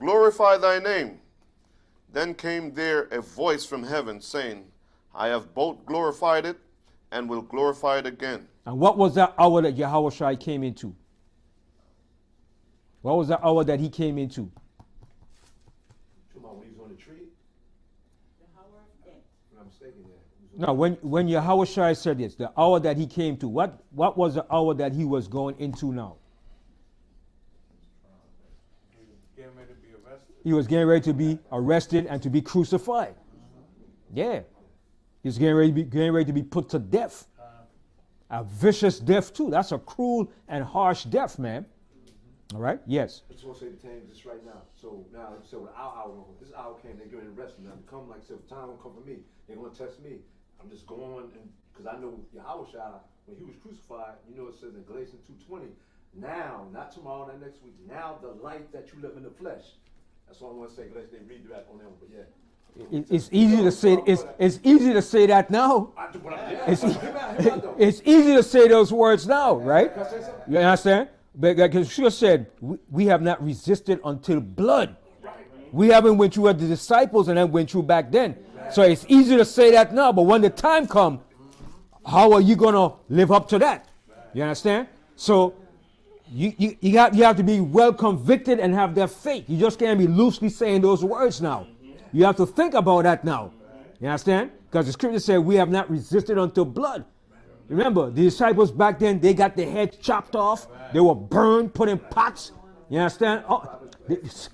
glorify thy name. Then came there a voice from heaven saying, I have both glorified it and will glorify it again. And what was that hour that Yahushua came into? What was the hour that he came into? When he was on the tree? The hour of death. If I'm mistaken, yeah. No, when Yahushua said this, the hour that he came to, what was the hour that he was going into now? Getting ready to be arrested. He was getting ready to be arrested and to be crucified. Yeah. He was getting ready to be put to death. A vicious death too. That's a cruel and harsh death, man. All right? Yes. I just want to say the thing just right now. So now, like you said, when our hour, this hour came, they're going to arrest me. Now, to come, like I said, the time won't come for me. They're going to test me. I'm just going, and because I know Yahushua, when he was crucified, you know it says in Galatians 2:20, now, not tomorrow, not next week, now the life that you live in the flesh. That's all I want to say. They read that on them, but yeah. It's easy to say. It's easy to say that now. It's easy to say those words now, right? You understand? But like Yeshua said, we have not resisted until blood. We haven't went through what the disciples and then went through back then. So it's easy to say that now, but when the time comes, how are you gonna live up to that? You understand? So you have to be well convicted and have that faith. You just can't be loosely saying those words now. You have to think about that now. You understand? Because the scripture said we have not resisted until blood. Remember, the disciples back then, they got their heads chopped off. They were burned, put in pots. You understand?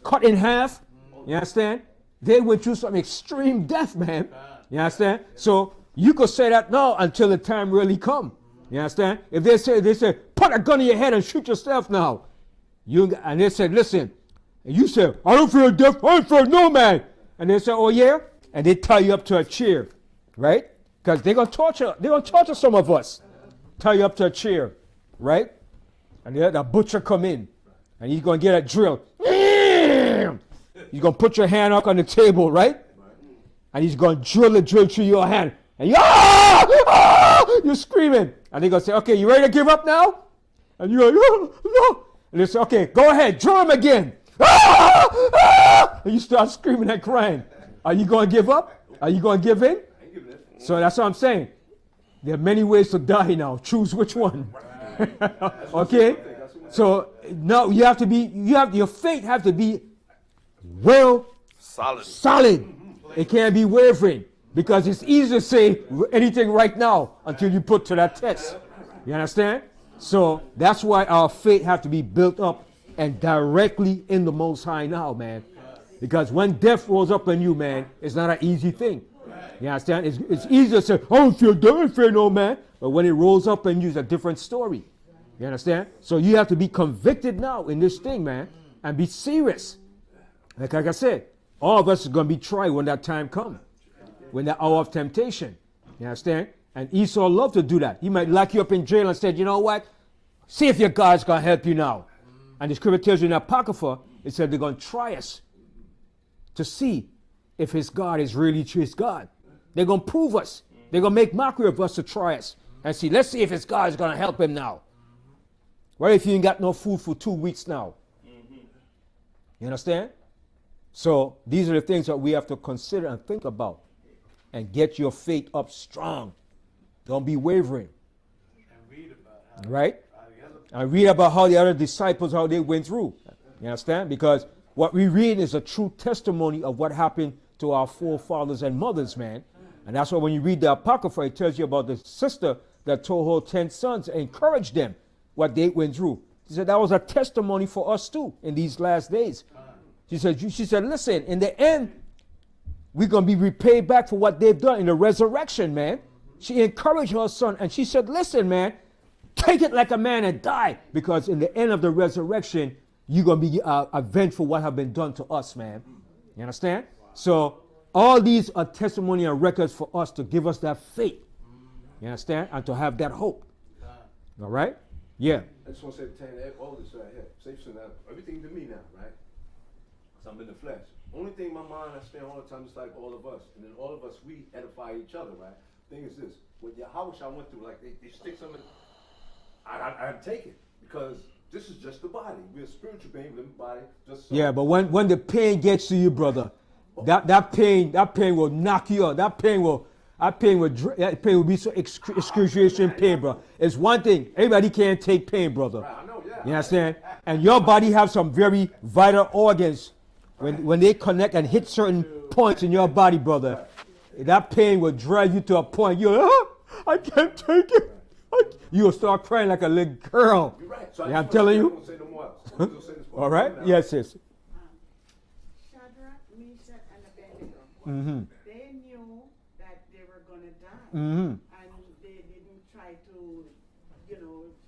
Cut in half. You understand? They went through some extreme death, man. You understand? So you could say that now until the time really come. You understand? If they say, put a gun in your head and shoot yourself now. And they said, listen. And you said, I don't fear death. I don't fear no man. And they say, oh yeah? And they tie you up to a chair, right? Because they're going to torture some of us. Tie you up to a chair, right? And the butcher come in, and he's going to get a drill. He's going to put your hand up on the table, right? And he's going to drill the drill through your hand. And you're screaming. And they're going to say, okay, you ready to give up now? And you're like, no. And they say, okay, go ahead, drill him again. And you start screaming and crying. Are you going to give up? Are you going to give in? So that's what I'm saying. There are many ways to die now. Choose which one. Okay? So now you have to be, your faith have to be solid. It can't be wavering, because it's easy to say anything right now until you put to that test. You understand? So that's why our faith have to be built up and directly in the Most High now, man. Because when death rolls up on you, man, it's not an easy thing. You understand? It's easy to say, I don't fear death, I don't fear no man. But when it rolls up on you, it's a different story. You understand? So you have to be convicted now in this thing, man, and be serious. Like I said, all of us are going to be tried when that time comes, when that hour of temptation. You understand? And Esau loved to do that. He might lock you up in jail and said, you know what? See if your God's going to help you now. And the scripture tells you in Apocrypha, it said they're going to try us to see if his God is really his God. They're going to prove us. They're going to make mockery of us to try us. And see, let's see if his God is going to help him now. What if you ain't got no food for 2 weeks now? You understand? So these are the things that we have to consider and think about. And get your faith up strong. Don't be wavering. Right? And read about how the other disciples, how they went through. You understand? Because what we read is a true testimony of what happened to our forefathers and mothers, man. And that's why when you read the Apocrypha, it tells you about the sister that told her 10 sons and encouraged them what they went through. She said that was a testimony for us too in these last days. She said, listen, in the end, we're going to be repaid back for what they've done in the resurrection, man. She encouraged her son and she said, listen, man, take it like a man and die, because in the end of the resurrection, you're going to be avenged for what have been done to us, man. You understand? So all these are testimony and records for us to give us that faith. You understand? And to have that hope. All right? Yeah. I just want to say, all this right here. Safe to now, everything to me now, right? Because I'm in the flesh. Only thing in my mind I spend all the time is like all of us. And then all of us, we edify each other, right? Thing is this. What Yahushua went through, like they stick some of it. I take it. Because this is just the body. We're a spiritual being, living body. Just so. Yeah, but when the pain gets to you, brother, that pain will knock you out. That pain will be so excruciating pain, bro. It's one thing. Everybody can't take pain, brother. Right, I know, yeah. You understand? And your body have some very vital organs. When they connect and hit certain points in your body, brother, that pain will drive you to a point you're I can't take it. You'll start crying like a little girl. You're right. So I'm telling you. Say no more else. All right? Yes, yes. Shadrach, Meshach, and Abednego. Mm-hmm. They knew that they were going to die. Mm-hmm. And they didn't try to,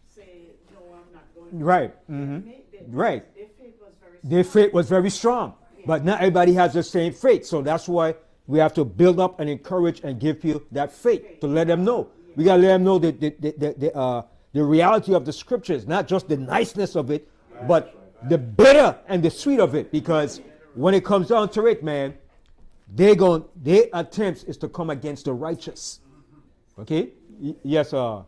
say, no, I'm not going to. Right. Mm-hmm. Right. Their faith was very strong. Their faith was very strong. But not everybody has the same faith. So that's why we have to build up and encourage and give people that faith to let them know. We got to let them know the reality of the scriptures, not just the niceness of it, but the bitter and the sweet of it. Because when it comes down to it, man, their attempts is to come against the righteous. Okay? Yes, And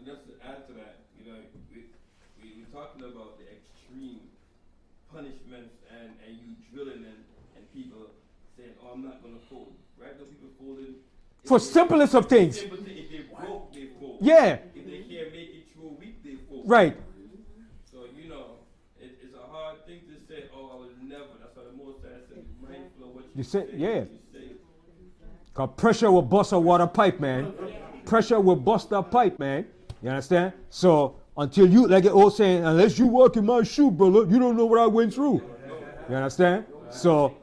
just to add to that, we're talking about the extreme punishments and you drilling and people saying, oh, I'm not going to fold. Right? Those people folding. For simplest of things. If they broke, they fold. Yeah. If they can't make it through a week, they fold. Right. So, it's a hard thing to say, oh, I will never. That's why the most I said, be mindful of what you say. Yeah. Because pressure will bust a water pipe, man. Pressure will bust a pipe, man. You understand? So, until you, like the old saying, unless you walk in my shoe, brother, you don't know what I went through. You understand? So,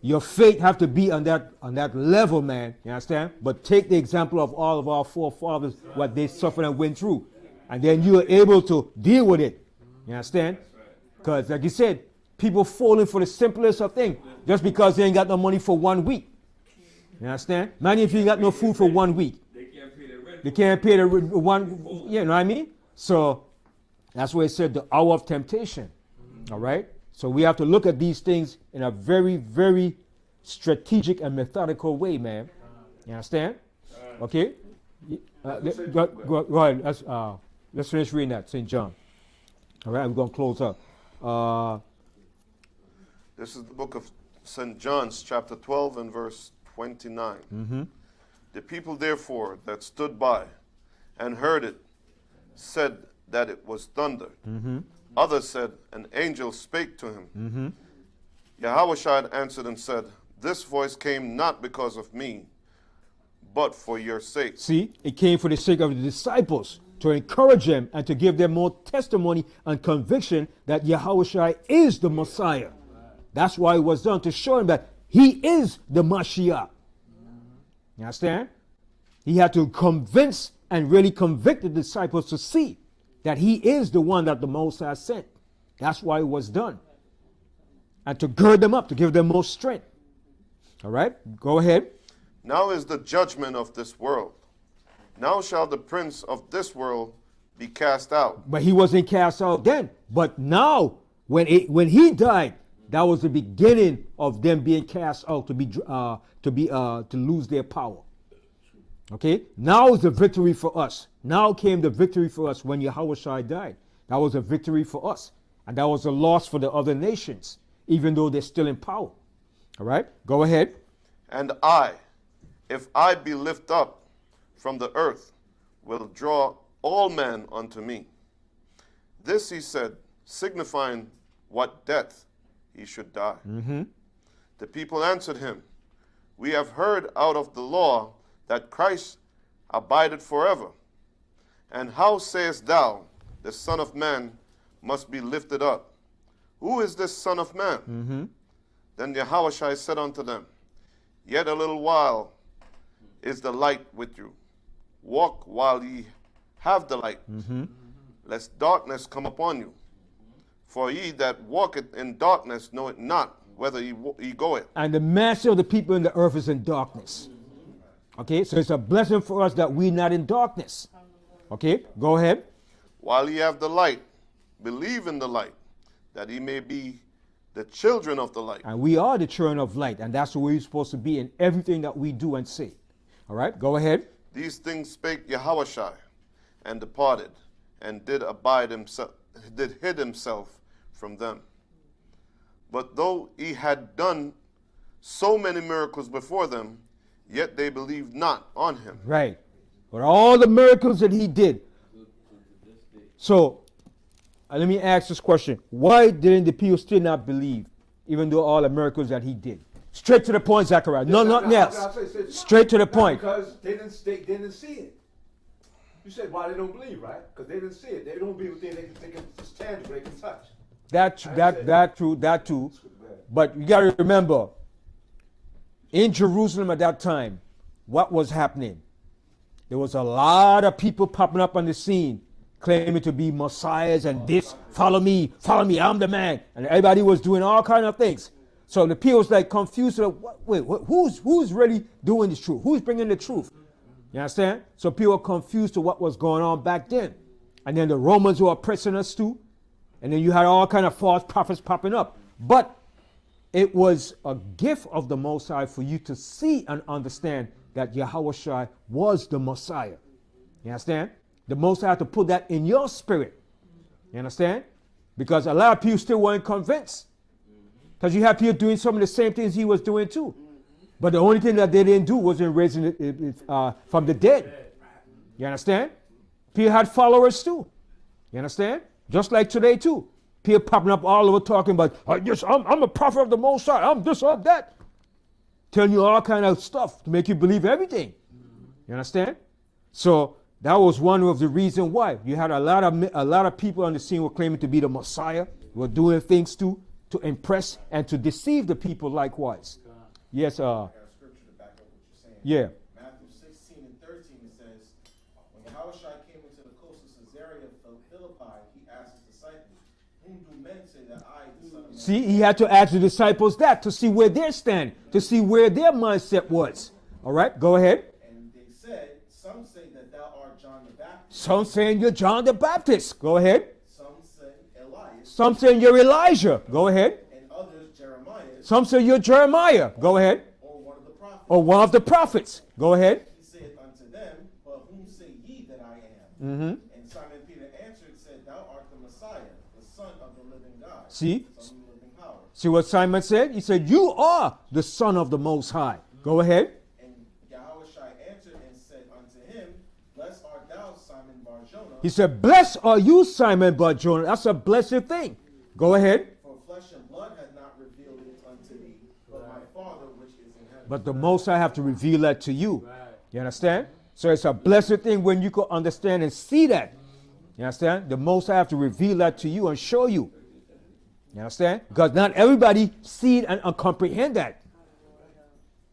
your faith have to be on that level, man. You understand? But take the example of all of our forefathers, what they suffered and went through. And then you are able to deal with it. You understand? Because, like you said, people falling for the simplest of things just because they ain't got no money for 1 week. You understand? Man, if you ain't got no food for 1 week, they can't pay the one, you know what I mean? So, that's why it said the hour of temptation. All right? So we have to look at these things in a very, very strategic and methodical way, man. You understand? Okay? Go ahead. Let's finish reading that, St. John. All right, we're going to close up. This is the book of St. John's, chapter 12 and verse 29. Mm-hmm. The people, therefore, that stood by and heard it said that it was thunder. Mm-hmm. Others said, an angel spake to him. Mm-hmm. Yahushua answered and said, this voice came not because of me, but for your sake. See, it came for the sake of the disciples, to encourage them and to give them more testimony and conviction that Yahushua is the Messiah. That's why it was done, to show him that he is the Mashiach. You understand? He had to convince and really convict the disciples to see that he is the one that the Most High sent. That's why it was done. And to gird them up, to give them more strength. All right, go ahead. Now is the judgment of this world. Now shall the prince of this world be cast out. But he wasn't cast out then. But now, when he died, that was the beginning of them being cast out to lose their power. Okay, now is the victory for us. Now came the victory for us when Yahushua died. That was a victory for us. And that was a loss for the other nations, even though they're still in power. All right, go ahead. And I, if I be lifted up from the earth, will draw all men unto me. This he said, signifying what death he should die. Mm-hmm. The people answered him, we have heard out of the law that Christ abideth forever. And how sayest thou, the Son of Man must be lifted up? Who is this Son of Man? Mm-hmm. Then Yahushua said unto them, yet a little while is the light with you. Walk while ye have the light, Mm-hmm. lest darkness come upon you. For ye that walketh in darkness know it not whither ye goeth. And the master of the people in the earth is in darkness. Okay, so it's a blessing for us that we're not in darkness. Okay, go ahead. While ye have the light, believe in the light, that ye may be the children of the light. And we are the children of light, and that's the way we're supposed to be in everything that we do and say. All right, go ahead. These things spake Yahushua, and departed, and did hid himself from them. But though he had done so many miracles before them, yet they believed not on him. Right. But all the miracles that he did. So, let me ask this question. Why didn't the people still not believe, even though all the miracles that he did? Straight to the point, Zechariah. No, nothing else. Straight to the point. Because they didn't see it. You said why they don't believe, right? Because they didn't see it. They don't believe they can it's tangible, they can touch. That too. But you got to remember, in Jerusalem at that time, what was happening? There was a lot of people popping up on the scene, claiming to be messiahs and this, follow me, I'm the man. And everybody was doing all kind of things. So the people was like confused. Wait, who's really doing this truth? Who's bringing the truth? You understand? So people were confused to what was going on back then. And then the Romans were oppressing us too. And then you had all kind of false prophets popping up. But it was a gift of the Most High for you to see and understand that Yahushua was the Messiah. You understand? The Most High had to put that in your spirit. You understand? Because a lot of people still weren't convinced. Because you have people doing some of the same things he was doing too. But the only thing that they didn't do was in raising it from the dead. You understand? People had followers too. You understand? Just like today too. People popping up all over talking about, I'm a prophet of the Most High. I'm this, I'm that. Telling you all kind of stuff to make you believe everything. You understand? So that was one of the reasons why you had a lot of people on the scene were claiming to be the Messiah, were doing things to impress and to deceive the people likewise. Yes. I got a scripture to back up what you're saying. Yeah. Matthew 16 and 13 it says, when Yahushua came into the coast of Caesarea Philippi, he asked his disciples, whom do men say that I, the Son of Man? See, he had to ask the disciples that to see where they're standing, to see where their mindset was. All right, go ahead. And they said, some say that thou art John the Baptist. Some saying you're John the Baptist. Go ahead. Some say Elias. Some saying you're Elijah. Go ahead. And others Jeremiah. Some say you're Jeremiah. Go ahead. Or one of the prophets. Or one of the prophets. Go ahead. He said unto them, but whom say ye that I am? Mm-hmm. And Simon Peter answered and said, thou art the Messiah, the Son of the living God. See? The Son of the living power. See what Simon said? He said, you are the Son of the Most High. Go ahead. And Yahushua answered and said unto him, blessed art thou, Simon Bar-Jonah. He said, blessed are you, Simon Bar-Jonah. That's a blessed thing. Go ahead. For flesh and blood hath not revealed it unto thee, but my Father which is in heaven. But the Most High have to reveal that to you. You understand? So it's a blessed thing when you can understand and see that. You understand? The Most High have to reveal that to you and show you. You understand? Because not everybody see it and comprehend that.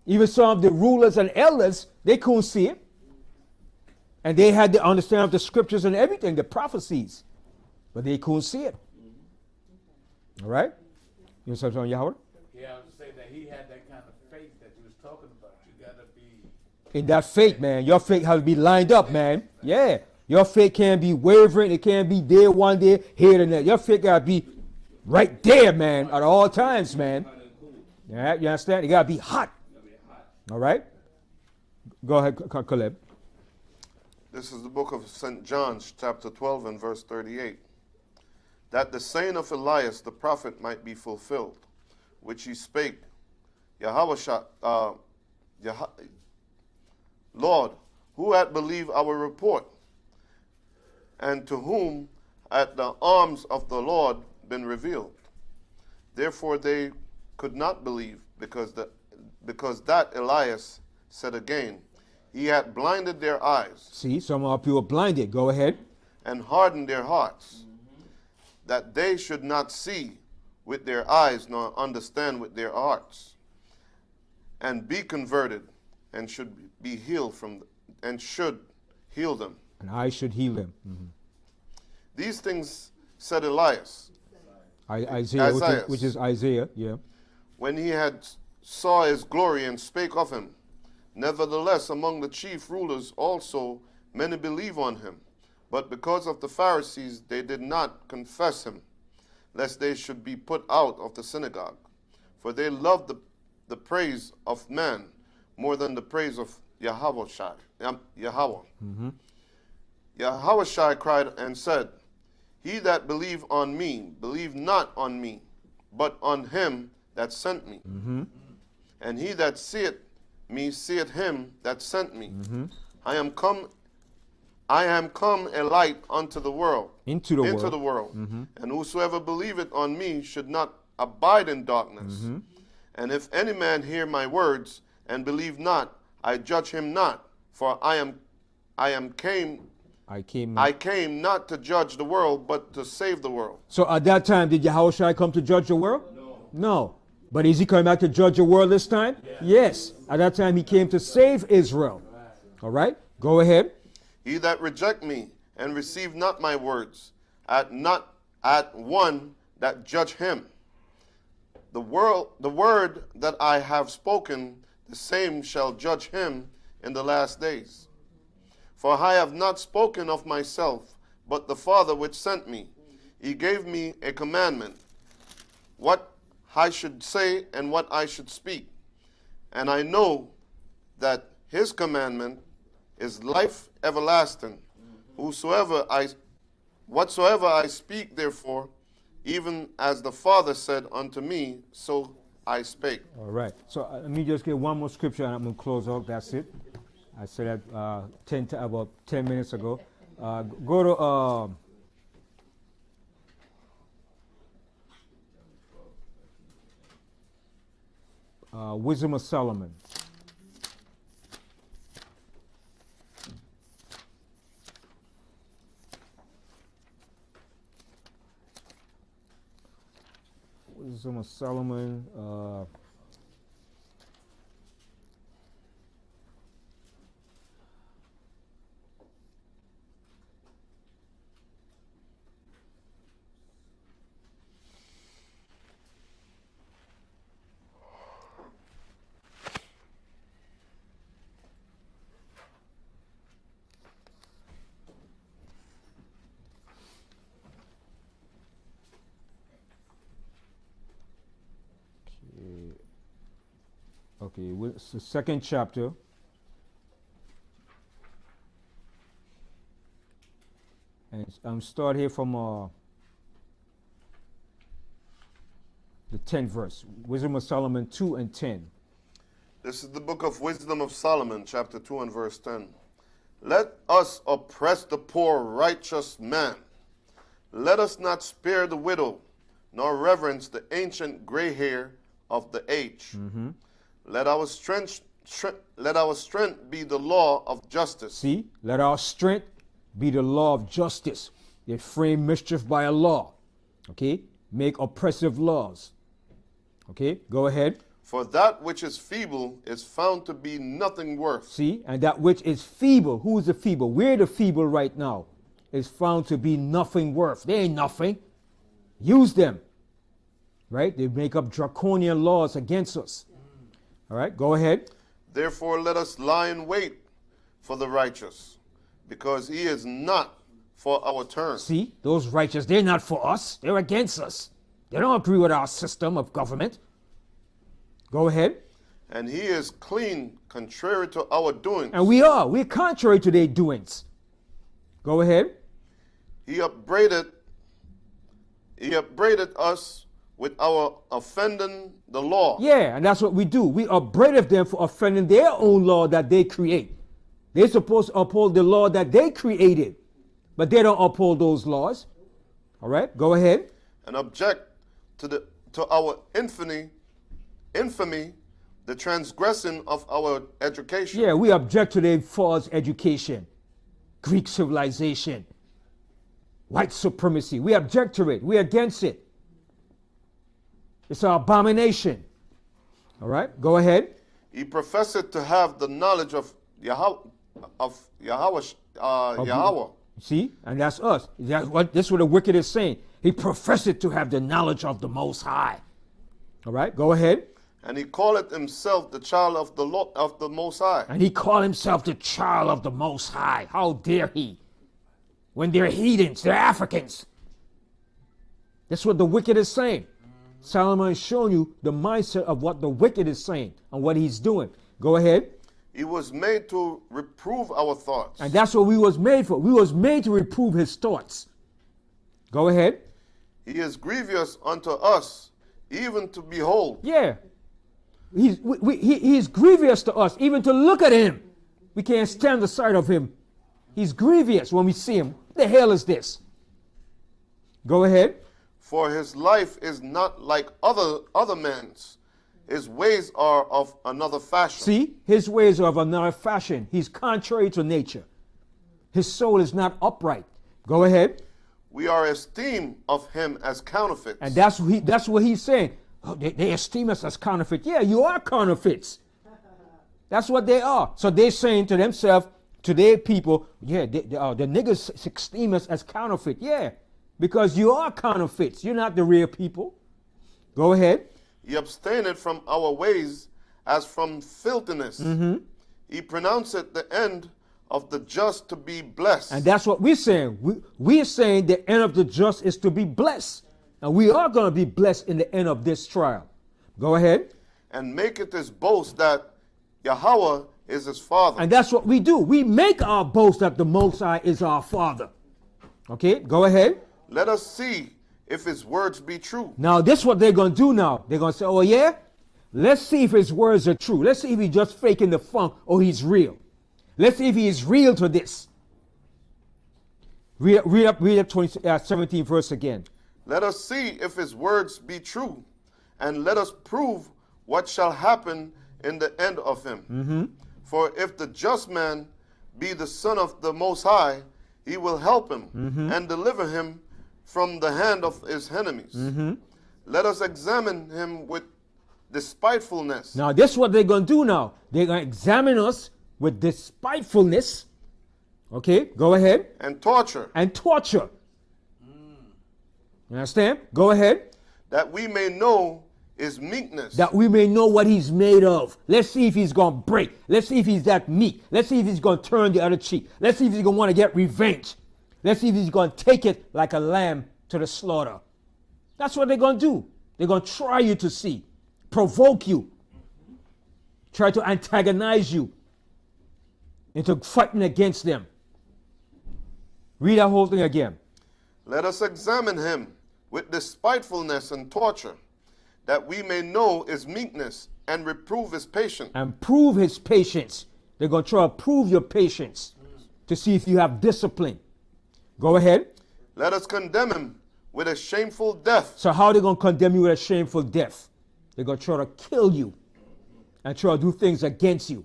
Even some of the rulers and elders, they couldn't see it. And they had the understanding of the scriptures and everything, the prophecies. But they couldn't see it. All right? You know something on Yahweh? Yeah, I was saying that he had that kind of faith that he was talking about. You got to be... In that faith, man. Your faith has to be lined up, man. Yeah. Your faith can't be wavering. It can't be there one day, here and there. Your faith got to be right there, man, at all times, man. Yeah, you understand? It got to be hot. All right? Go ahead, Caleb. This is the book of St. John, chapter 12 and verse 38. That the saying of Elias the prophet might be fulfilled, which he spake, Lord, who hath believed our report? And to whom hath the arms of the Lord been revealed? Therefore they could not believe, because that Elias said again, he had blinded their eyes. See, some of our people are blinded. Go ahead. And hardened their hearts, that they should not see with their eyes nor understand with their hearts, and be converted, and should be healed and should heal them. And I should heal them. Mm-hmm. These things said Elias. Isaiah, which is Isaiah, yeah. When he had saw his glory and spake of him. Nevertheless, among the chief rulers also many believe on him. But because of the Pharisees, they did not confess him, lest they should be put out of the synagogue. For they loved the praise of man more than the praise of Yahweh. Mm-hmm. Yahweh cried and said, he that believe on me, believe not on me, but on him that sent me. Mm-hmm. And he that seeth me, seeth him that sent me. Mm-hmm. I am come I am come a light unto the world. Into the world. And whosoever believeth on me should not abide in darkness. And if any man hear my words and believe not, I judge him not. For I came not to judge the world, but to save the world. So at that time, did Yahushua come to judge the world? No. But is he coming back to judge the world this time? Yes. At that time, he came to save Israel. All right? Go ahead. He that reject me and receive not my words, not at one that judge him. The word that I have spoken, the same shall judge him in the last days. For I have not spoken of myself, but the Father which sent me. He gave me a commandment, what I should say and what I should speak. And I know that his commandment is life everlasting. Whatsoever I speak, therefore, even as the Father said unto me, so I spake. All right. So let me just get one more scripture and I'm going to close out. That's it. I said that about 10 minutes ago. Go to Wisdom of Solomon. Wisdom of Solomon. Okay, it's the second chapter. And I'm start here from the 10th verse. Wisdom of Solomon 2 and 10. This is the book of Wisdom of Solomon, chapter 2 and verse 10. Let us oppress the poor righteous man. Let us not spare the widow, nor reverence the ancient gray hair of the age. Let our strength be the law of justice. See, let our strength be the law of justice. They frame mischief by a law. Okay, make oppressive laws. Okay, go ahead. For that which is feeble is found to be nothing worth. See, and that which is feeble, who is the feeble? We're the feeble right now. Is found to be nothing worth. They ain't nothing. Use them. Right? They make up draconian laws against us. All right, go ahead. Therefore, let us lie in wait for the righteous, because he is not for our turn. See, those righteous, they're not for us. They're against us. They don't agree with our system of government. Go ahead. And he is clean, contrary to our doings. And we're contrary to their doings. Go ahead. He upbraided us with our offending the law. Yeah, and that's what we do. We upbraid them for offending their own law that they create. They're supposed to uphold the law that they created, but they don't uphold those laws. All right, go ahead. And object to our infamy, the transgression of our education. Yeah, we object to their false education, Greek civilization, white supremacy. We object to it. We're against it. It's an abomination. All right, go ahead. He professed to have the knowledge of Yahweh. See, and that's us. That's what the wicked is saying. He professed to have the knowledge of the Most High. All right, go ahead. And he calleth himself the child of the Most High. And he called himself the child of the Most High. How dare he? When they're heathens, they're Africans. That's what the wicked is saying. Solomon is showing you the mindset of what the wicked is saying and what he's doing. Go ahead. He was made to reprove our thoughts. And that's what we was made for. We was made to reprove his thoughts. Go ahead. He is grievous unto us, even to behold. Yeah. He's grievous to us, even to look at him. We can't stand the sight of him. He's grievous when we see him. What the hell is this? Go ahead. For his life is not like other men's. His ways are of another fashion. See, his ways are of another fashion. He's contrary to nature. His soul is not upright. Go ahead. We are esteemed of him as counterfeits. And that's what he's saying. Oh, they esteem us as counterfeits. Yeah, you are counterfeits. That's what they are. So they're saying to themselves, to their people, yeah, the niggas esteem us as counterfeit. Yeah, because you are counterfeits. You're not the real people. Go ahead. He abstained from our ways as from filthiness. He pronounced the end of the just to be blessed. And that's what we're saying. We're saying the end of the just is to be blessed. And we are going to be blessed in the end of this trial. Go ahead. And make it his boast that Yahweh is his father. And that's what we do. We make our boast that the Most High is our father. Okay, go ahead. Let us see if his words be true. Now, this is what they're going to do now. They're going to say, oh, yeah? Let's see if his words are true. Let's see if he's just faking the funk or he's real. Let's see if he is real to this. Read up 17 verse again. Let us see if his words be true, and let us prove what shall happen in the end of him. For if the just man be the son of the Most High, he will help him and deliver him from the hand of his enemies. Let us examine him with despitefulness. Now, this is what they're going to do now. They're going to examine us with despitefulness. Okay, go ahead. And torture. And torture. You understand? Go ahead. That we may know his meekness. That we may know what he's made of. Let's see if he's going to break. Let's see if he's that meek. Let's see if he's going to turn the other cheek. Let's see if he's going to want to get revenge. Let's see if he's going to take it like a lamb to the slaughter. That's what they're going to do. They're going to try you to see. Provoke you. Try to antagonize you into fighting against them. Read that whole thing again. Let us examine him with despitefulness and torture, that we may know his meekness and reprove his patience. And prove his patience. They're going to try to prove your patience to see if you have discipline. Go ahead. Let us condemn him with a shameful death. So how are they going to condemn you with a shameful death? They're going to try to kill you and try to do things against you.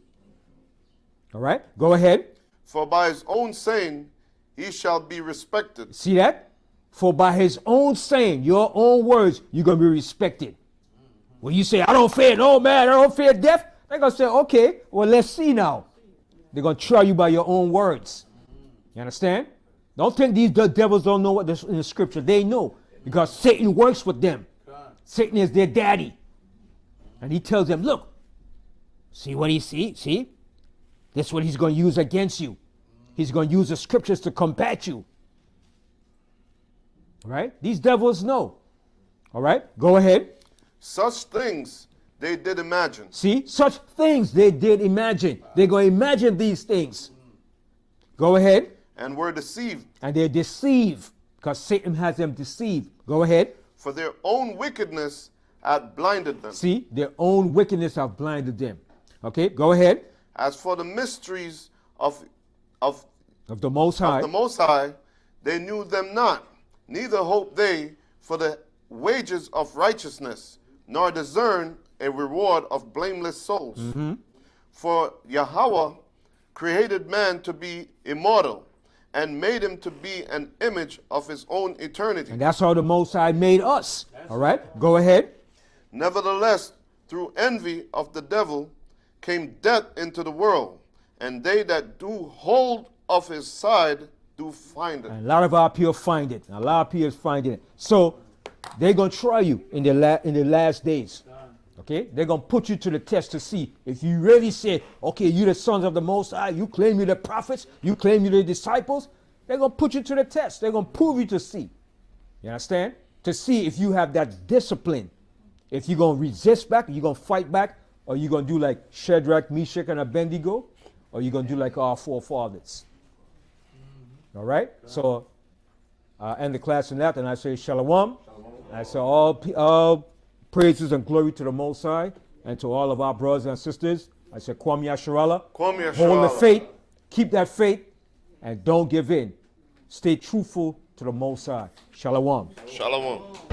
All right? Go ahead. For by his own saying he shall be respected. See that? For by his own saying, your own words, you're going to be respected. When you say, I don't fear no man, I don't fear death, they're going to say, okay, well, let's see now. They're going to try you by your own words. You understand? Don't think these devils don't know what in the scripture. They know because Satan works with them. Satan is their daddy. And he tells them, look, see what he sees? See? This is what he's going to use against you. He's going to use the scriptures to combat you. All right? These devils know. All right? Go ahead. Such things they did imagine. See? Such things they did imagine. They're going to imagine these things. Go ahead. And were deceived. And they're deceived because Satan has them deceived. Go ahead. For their own wickedness had blinded them. See? Their own wickedness have blinded them. Okay? Go ahead. As for the mysteries of the Most High, they knew them not, neither hoped they for the wages of righteousness, nor discern a reward of blameless souls. For Yahweh created man to be immortal, and made him to be an image of his own eternity. And that's how the Most High made us. All right, go ahead. Nevertheless, through envy of the devil came death into the world, and they that do hold of his side do find it. And a lot of our people find it. A lot of people find it. So they're going to try you in the last days. Okay? They're going to put you to the test to see if you really say, okay, you're the sons of the Most High, you claim you're the prophets, you claim you're the disciples. They're going to put you to the test. They're going to prove you to see. You understand? To see if you have that discipline. If you're going to resist back, you're going to fight back, or you're going to do like Shadrach, Meshach, and Abednego, or you're going to do like our forefathers. All right? So I end the class in that, and I say Shalom. I say all praises and glory to the Most High, and to all of our brothers and sisters. I say Kwam Yasharallah. Kwam Yasharallah. Hold the faith. Keep that faith. and don't give in. Stay truthful to the Most High. Shalom. Shalom.